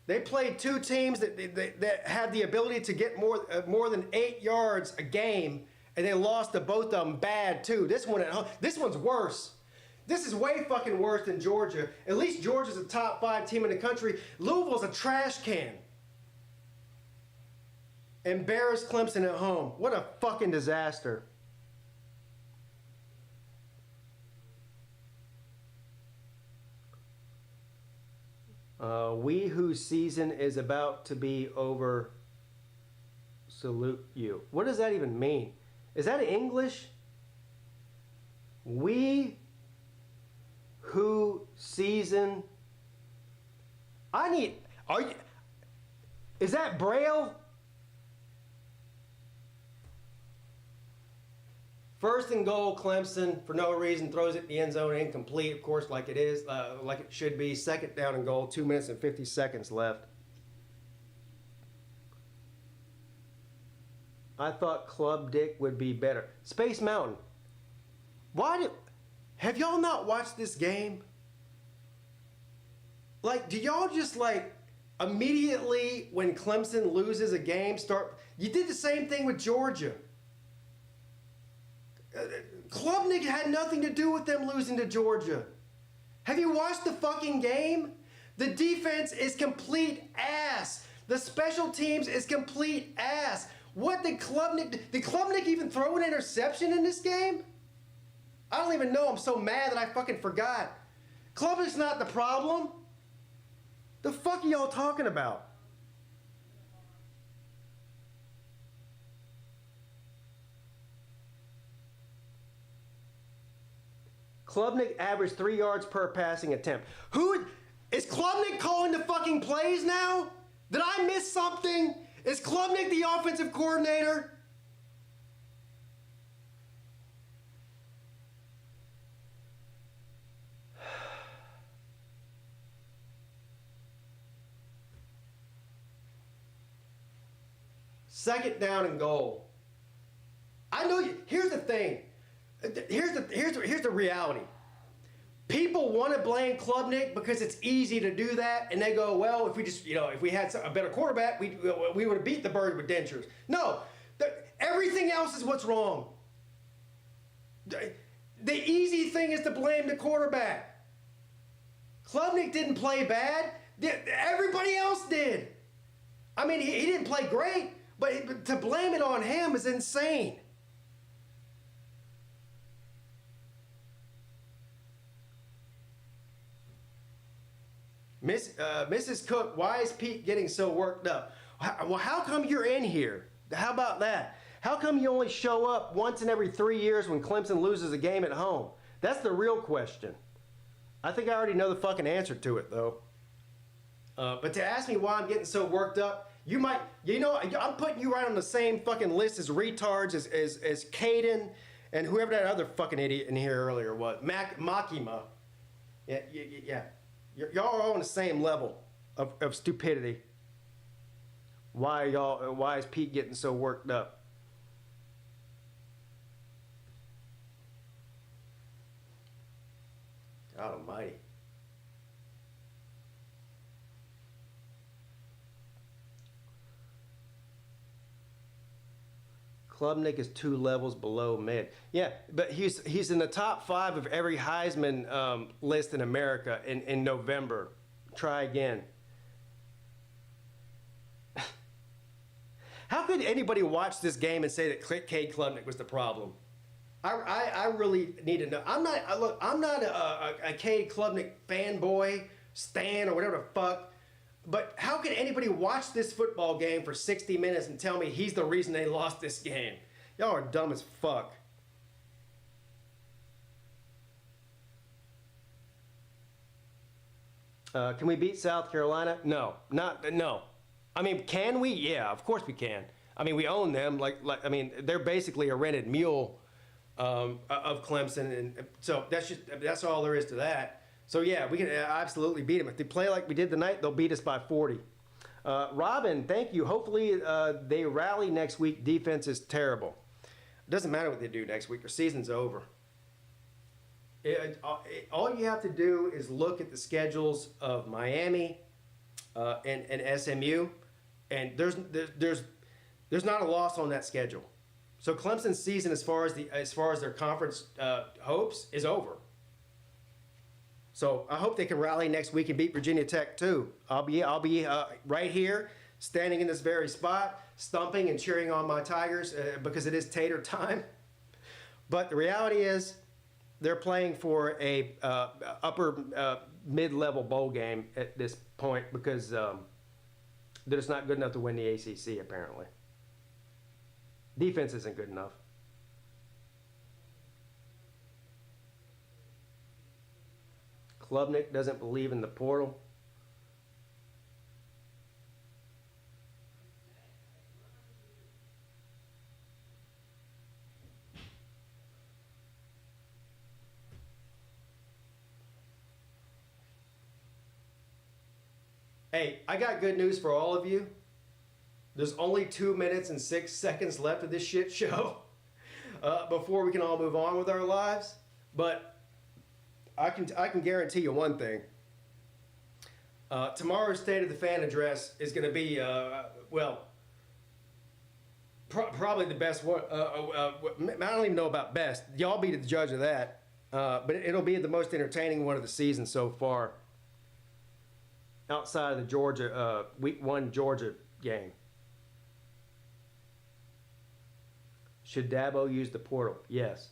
They played two teams that had the ability to get more than 8 yards a game, and they lost to both of them bad too. This one's worse. This is way fucking worse than Georgia. At least Georgia's a top 5 team in the country. Louisville's a trash can. Embarrassed Clemson at home. What a fucking disaster. We whose season is about to be over salute you. What does that even mean? Is that English? We who season. Is that Braille? First and goal, Clemson, for no reason, throws it in the end zone, incomplete, of course, like it is, like it should be. Second down and goal, 2 minutes and 50 seconds left. I thought Club Dick would be better. Space Mountain. Have y'all not watched this game? Like, do y'all just like immediately when Clemson loses a game you did the same thing with Georgia. Klubnik had nothing to do with them losing to Georgia. Have you watched the fucking game? The defense is complete ass. The special teams is complete ass. What did Klubnik even throw an interception in this game? I don't even know. I'm so mad that I fucking forgot. Klubnik's not the problem. The fuck are y'all talking about? Klubnik averaged 3 yards per passing attempt. Who is Klubnik calling the fucking plays now? Did I miss something? Is Klubnik the offensive coordinator? Second down and goal. I know you. Here's the thing. Here's the reality. People want to blame Klubnik because it's easy to do that, and they go, well, if we just, if we had a better quarterback, we would have beat the bird with dentures. No, everything else is what's wrong. The easy thing is to blame the quarterback. Klubnik didn't play bad. Everybody else did. I mean, he didn't play great, but to blame it on him is insane. Mrs. Cook, why is Pete getting so worked up? Well, how come you're in here? How about that? How come you only show up once in every 3 years when Clemson loses a game at home? That's the real question. I think I already know the fucking answer to it, though. But to ask me why I'm getting so worked up, I'm putting you right on the same fucking list as retards, as Caden, and whoever that other fucking idiot in here earlier was. Makima. Yeah. Y'all are all on the same level of stupidity. Why is Pete getting so worked up? God almighty. Klubnik is 2 levels below mid. Yeah, but he's in the top 5 of every Heisman list in America in November. Try again. How could anybody watch this game and say that Cade Klubnik was the problem? I really need to know. I'm not a Cade Klubnik fanboy, stan, or whatever the fuck. But how can anybody watch this football game for 60 minutes and tell me he's the reason they lost this game? Y'all are dumb as fuck. Can we beat South Carolina? No. I mean, can we? Yeah, of course we can. I mean, we own them. They're basically a rented mule of Clemson, and so that's all there is to that. So yeah, we can absolutely beat them. If they play like we did tonight, they'll beat us by 40. Robin, thank you. Hopefully they rally next week. Defense is terrible. It doesn't matter what they do next week. Their season's over. All you have to do is look at the schedules of Miami and SMU, and there's not a loss on that schedule. So Clemson's season, as far as their conference hopes, is over. So I hope they can rally next week and beat Virginia Tech too. I'll be right here, standing in this very spot, stumping and cheering on my Tigers because it is tater time. But the reality is, they're playing for a upper mid-level bowl game at this point because they're just not good enough to win the ACC apparently. Defense isn't good enough. Klubnik doesn't believe in the portal. Hey, I got good news for all of you. There's only 2 minutes and 6 seconds left of this shit show before we can all move on with our lives. But I can guarantee you one thing. Tomorrow's State of the Fan address is going to be, probably the best one. I don't even know about best. Y'all be the judge of that. But it'll be the most entertaining one of the season so far. Outside of the Georgia, week 1 Georgia game. Should Dabo use the portal? Yes.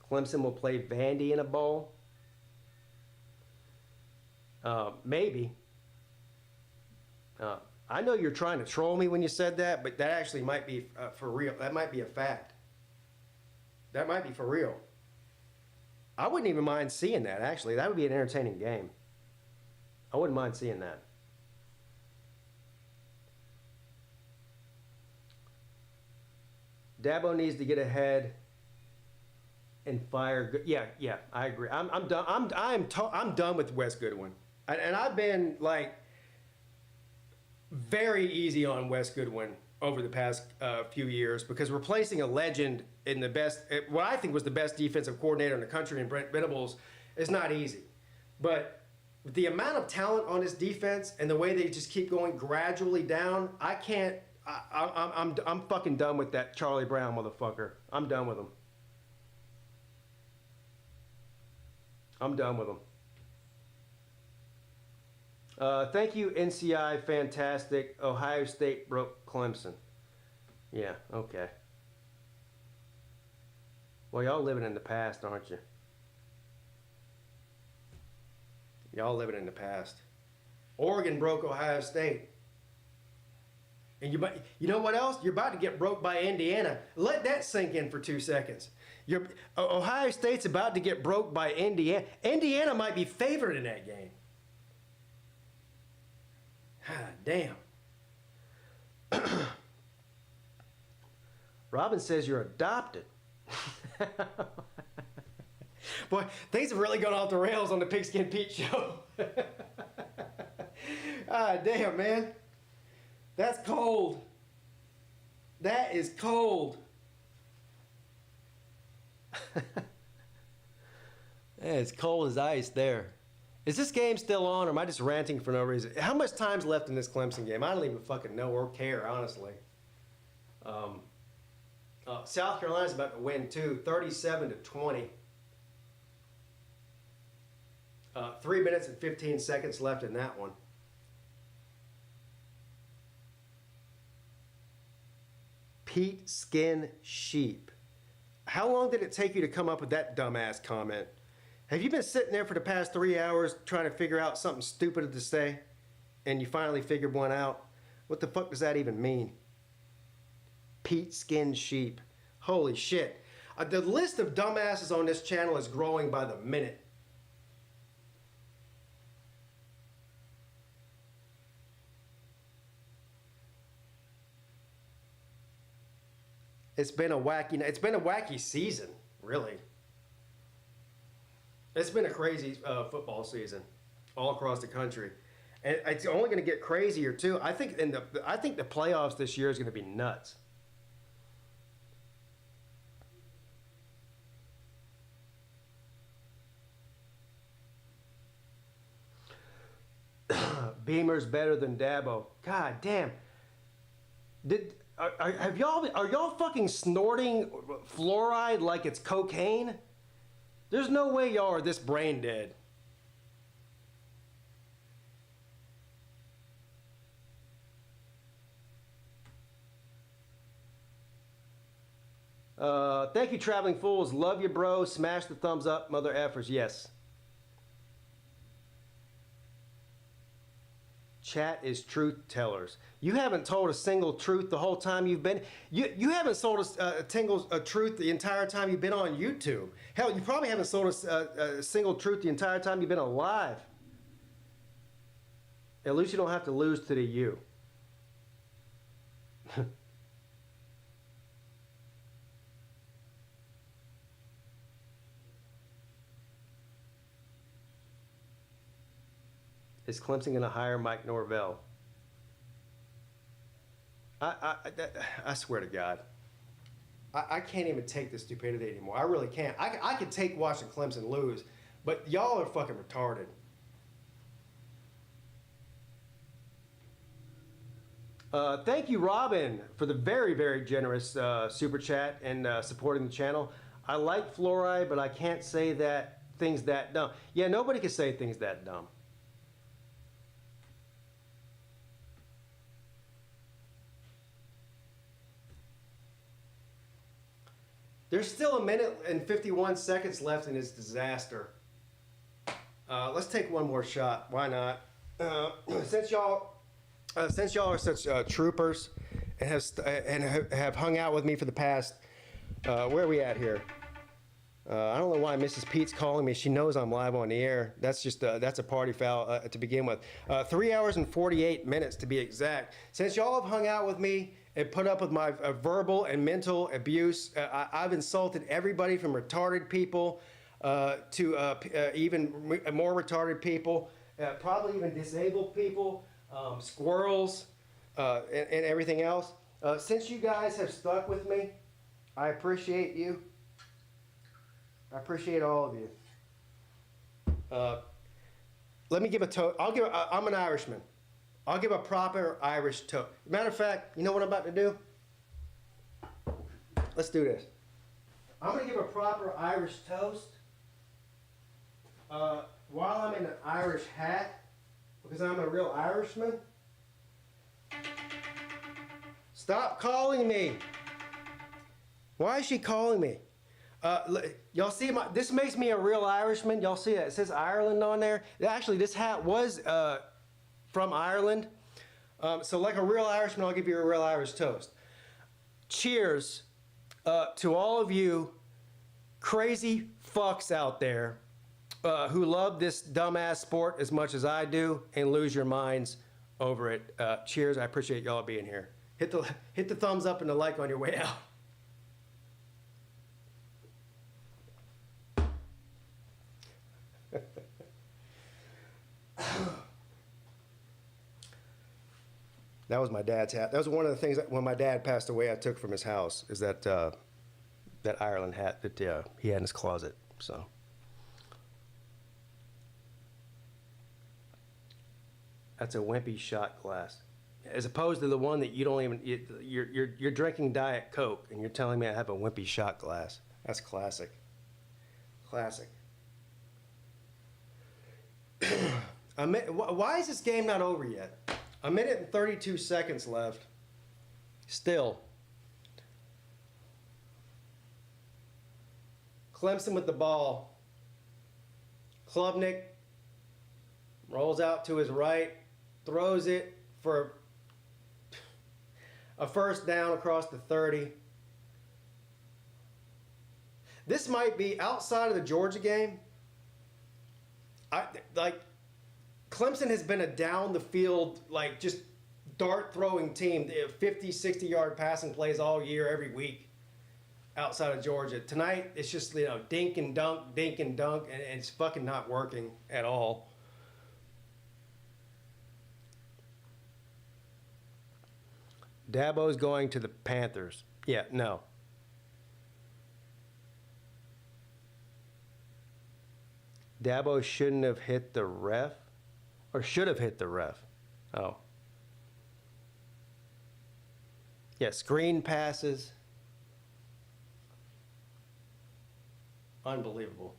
Clemson will play Vandy in a bowl? Maybe. I know you're trying to troll me when you said that, but that actually might be for real. That might be a fact. That might be for real. I wouldn't even mind seeing that, actually. That would be an entertaining game. I wouldn't mind seeing that. Dabo needs to get ahead and fire. Yeah, I agree. I'm done. I'm done with Wes Goodwin, and I've been like very easy on Wes Goodwin over the past few years because replacing a legend in the best, what I think was the best defensive coordinator in the country in Brent Venables is not easy. But the amount of talent on this defense and the way they just keep going gradually down, I can't. I'm fucking done with that Charlie Brown motherfucker. I'm done with him. I'm done with him. Thank you, NCI. Fantastic. Ohio State broke Clemson. Yeah, okay. Well, y'all living in the past, aren't you? Y'all living in the past. Oregon broke Ohio State. And you know what else? You're about to get broke by Indiana. Let that sink in for 2 seconds. Ohio State's about to get broke by Indiana. Indiana might be favored in that game. Ah, damn. Robin says you're adopted. Boy, things have really gone off the rails on the Pigskin Pete show. Ah, damn, man. That's cold. That is cold. It's cold as ice there. Is this game still on, or am I just ranting for no reason? How much time's left in this Clemson game? I don't even fucking know or care, honestly. South Carolina's about to win, too, 37-20. 3 minutes and 15 seconds left in that one. Peete Skin Sheep. How long did it take you to come up with that dumbass comment? Have you been sitting there for the past 3 hours trying to figure out something stupid to say? And you finally figured one out? What the fuck does that even mean? Peete Skin Sheep. Holy shit. The list of dumbasses on this channel is growing by the minute. It's been a wacky season, really. It's been a crazy football season all across the country. And it's only going to get crazier too. I think the playoffs this year is going to be nuts. Beamer's better than Dabo. God damn. Are y'all fucking snorting fluoride like it's cocaine? There's no way y'all are this brain dead. Thank you, Traveling Fools. Love you, bro. Smash the thumbs up, mother effers. Yes. Chat is truth tellers. You haven't told a single truth the whole time you've been. You haven't sold us a truth the entire time you've been on YouTube. Hell, you probably haven't sold us a single truth the entire time you've been alive. At least you don't have to lose to the you. Is Clemson going to hire Mike Norvell? I swear to God. I can't even take this stupidity anymore. I really can't. I could take watching Clemson lose, but y'all are fucking retarded. Thank you, Robin, for the very, very generous super chat and supporting the channel. I like fluoride, but I can't say that things that dumb. Yeah, nobody can say things that dumb. There's still a minute and 51 seconds left in this disaster. Let's take one more shot. Why not? Since y'all are such troopers and have hung out with me for the past, where are we at here? I don't know why Mrs. Pete's calling me. She knows I'm live on the air. That's just that's a party foul to begin with. 3 hours and 48 minutes to be exact. Since y'all have hung out with me and put up with my verbal and mental abuse, I've insulted everybody from retarded people to even more retarded people, probably even disabled people, squirrels, and everything else. Since you guys have stuck with me, I appreciate you. I appreciate all of you. Let me give a toast. I'm an Irishman. I'll give a proper Irish toast. Matter of fact, you know what I'm about to do? Let's do this. I'm going to give a proper Irish toast while I'm in an Irish hat, because I'm a real Irishman. Stop calling me. Why is she calling me? Y'all see this makes me a real Irishman. Y'all see that? It says Ireland on there. Actually, this hat was from Ireland. So like a real Irishman, I'll give you a real Irish toast. Cheers to all of you crazy fucks out there who love this dumbass sport as much as I do and lose your minds over it. Cheers. I appreciate y'all being here. Hit the thumbs up and the like on your way out. That was my dad's hat. That was one of the things that when my dad passed away, I took from his house, is that that Ireland hat that he had in his closet. So that's a wimpy shot glass, as opposed to the one that you don't even. You're drinking Diet Coke and you're telling me I have a wimpy shot glass. That's classic. Classic. Why is this game not over yet? A minute and 32 seconds left. Still. Clemson with the ball. Klubnik rolls out to his right, throws it for a first down across the 30. This might be, outside of the Georgia game, Clemson has been a down the field, like just dart throwing team. They have 50, 60 yard passing plays all year, every week outside of Georgia. Tonight, it's just, dink and dunk, and it's fucking not working at all. Dabo's going to the Panthers. Yeah, no. Dabo shouldn't have hit the ref. Or should have hit the ref. Oh. Yeah, screen passes. Unbelievable.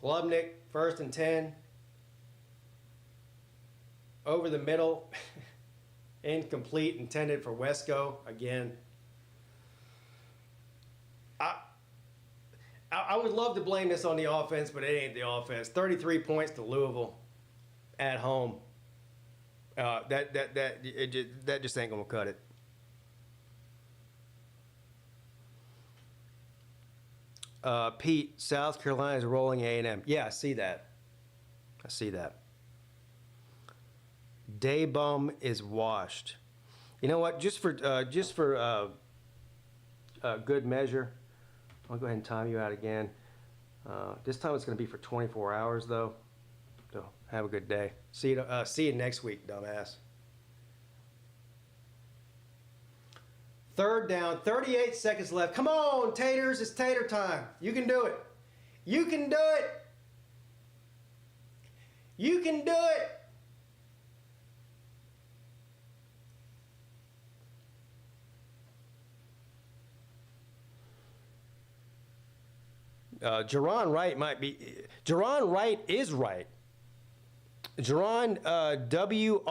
Klubnik, 1st and 10. Over the middle. Incomplete, intended for Wesco again. I would love to blame this on the offense, but it ain't the offense. 33 points to Louisville at home. That just ain't gonna cut it. Peete, South Carolina is rolling A&M. Yeah, I see that. Daybum is washed. You know what? Just for good measure, I'll go ahead and time you out again. This time it's going to be for 24 hours, though. So have a good day. See you next week, dumbass. 3rd down, 38 seconds left. Come on, Taters, it's Tater time. You can do it. You can do it. You can do it. Jerron Wright might be. Jerron Wright is right. Jerron W-R-I-G-H-T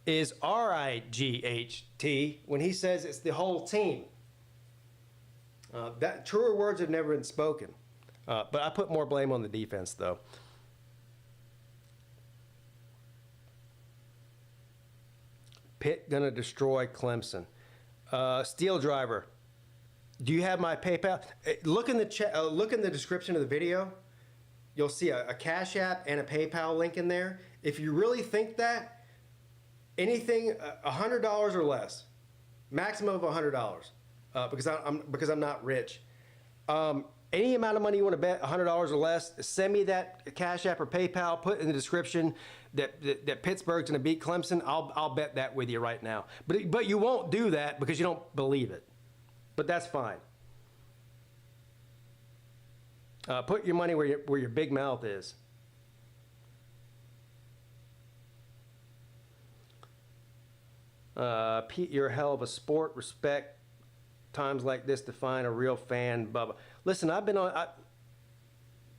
is R-I-G-H-T when he says it's the whole team. That truer words have never been spoken. But I put more blame on the defense, though. Pitt gonna destroy Clemson. Steel driver. Do you have my PayPal? Look in the look in the description of the video. You'll see a Cash App and a PayPal link in there. If you really think that, anything $100 or less, maximum of $100, because I'm not rich. Any amount of money you want to bet, $100 or less, send me that Cash App or PayPal. Put in the description that Pittsburgh's going to beat Clemson. I'll bet that with you right now. But you won't do that because you don't believe it. But that's fine. Put your money where your big mouth is. Pete, you're a hell of a sport. Respect. Times like this define a real fan. Bubba. Listen, I've been on.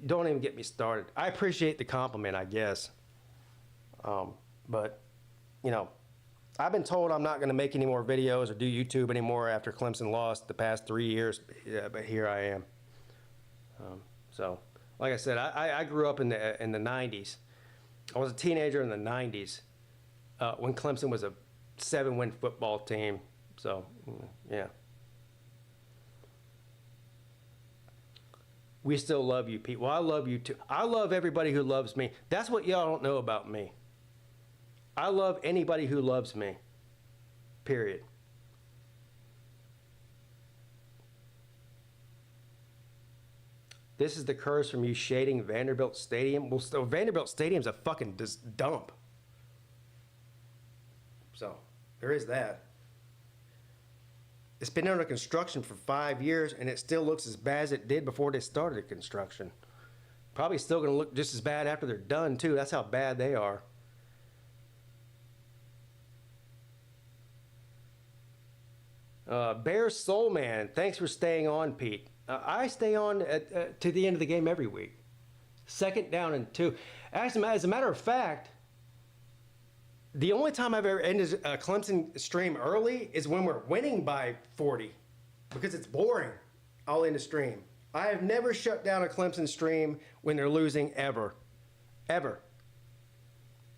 Don't even get me started. I appreciate the compliment, I guess. But, you know, I've been told I'm not going to make any more videos or do YouTube anymore after Clemson lost the past 3 years. Yeah, but here I am. So, like I said, I grew up in the 90s. I was a teenager in the 90s when Clemson was a 7-win football team. So, yeah. We still love you, Pete. Well, I love you too. I love everybody who loves me. That's what y'all don't know about me. I love anybody who loves me. Period. This is the curse from you shading Vanderbilt Stadium. Well, so Vanderbilt Stadium's a fucking dump. So, there is that. It's been under construction for 5 years, and it still looks as bad as it did before they started construction. Probably still going to look just as bad after they're done, too. That's how bad they are. Bears Soul Man, thanks for staying on, Pete. I stay on to the end of the game every week. 2nd down and 2. As a matter of fact, the only time I've ever ended a Clemson stream early is when we're winning by 40, because it's boring. I'll end a stream. I have never shut down a Clemson stream when they're losing ever. Ever.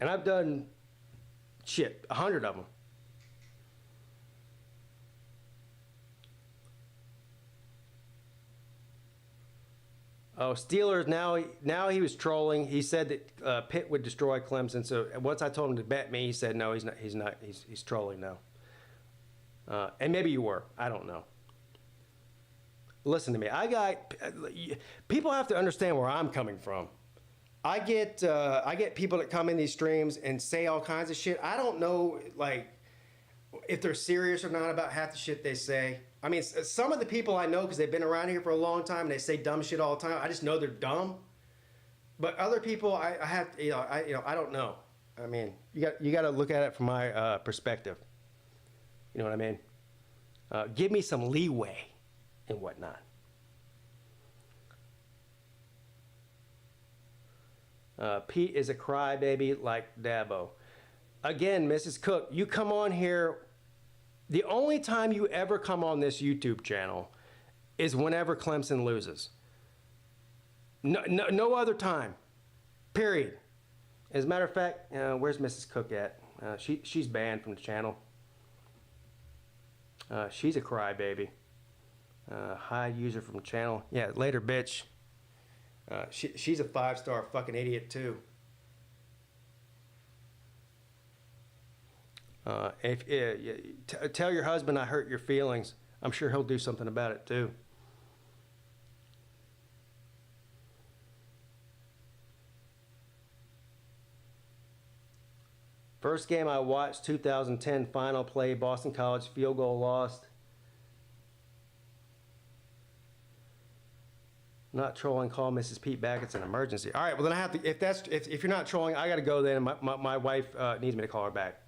And I've done, 100 of them. Oh, Steelers, now he was trolling. He said that Pitt would destroy Clemson. So once I told him to bet me, he said, no, he's not. He's trolling now. And maybe you were. I don't know. Listen to me. People have to understand where I'm coming from. I get people that come in these streams and say all kinds of shit. I don't know, like, if they're serious or not about half the shit they say. I mean, some of the people I know, because they've been around here for a long time and they say dumb shit all the time. I just know they're dumb. But other people, I have, I don't know. I mean, you got to look at it from my perspective. You know what I mean? Give me some leeway and whatnot. Pete is a crybaby like Dabo. Again, Mrs. Cook, you come on here. The only time you ever come on this YouTube channel is whenever Clemson loses. No other time. Period. As a matter of fact, where's Mrs. Cook at? She's banned from the channel. She's a crybaby. Hide user from channel. Yeah, later, bitch. She's a 5-star fucking idiot too. Tell your husband I hurt your feelings. I'm sure he'll do something about it too. First game I watched, 2010 final play, Boston College field goal lost. Not trolling, call Mrs. Pete back. It's an emergency. All right, well then I have to. If you're not trolling, I got to go then. My wife needs me to call her back.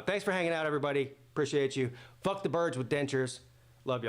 Thanks for hanging out, everybody. Appreciate you. Fuck the birds with dentures. Love y'all.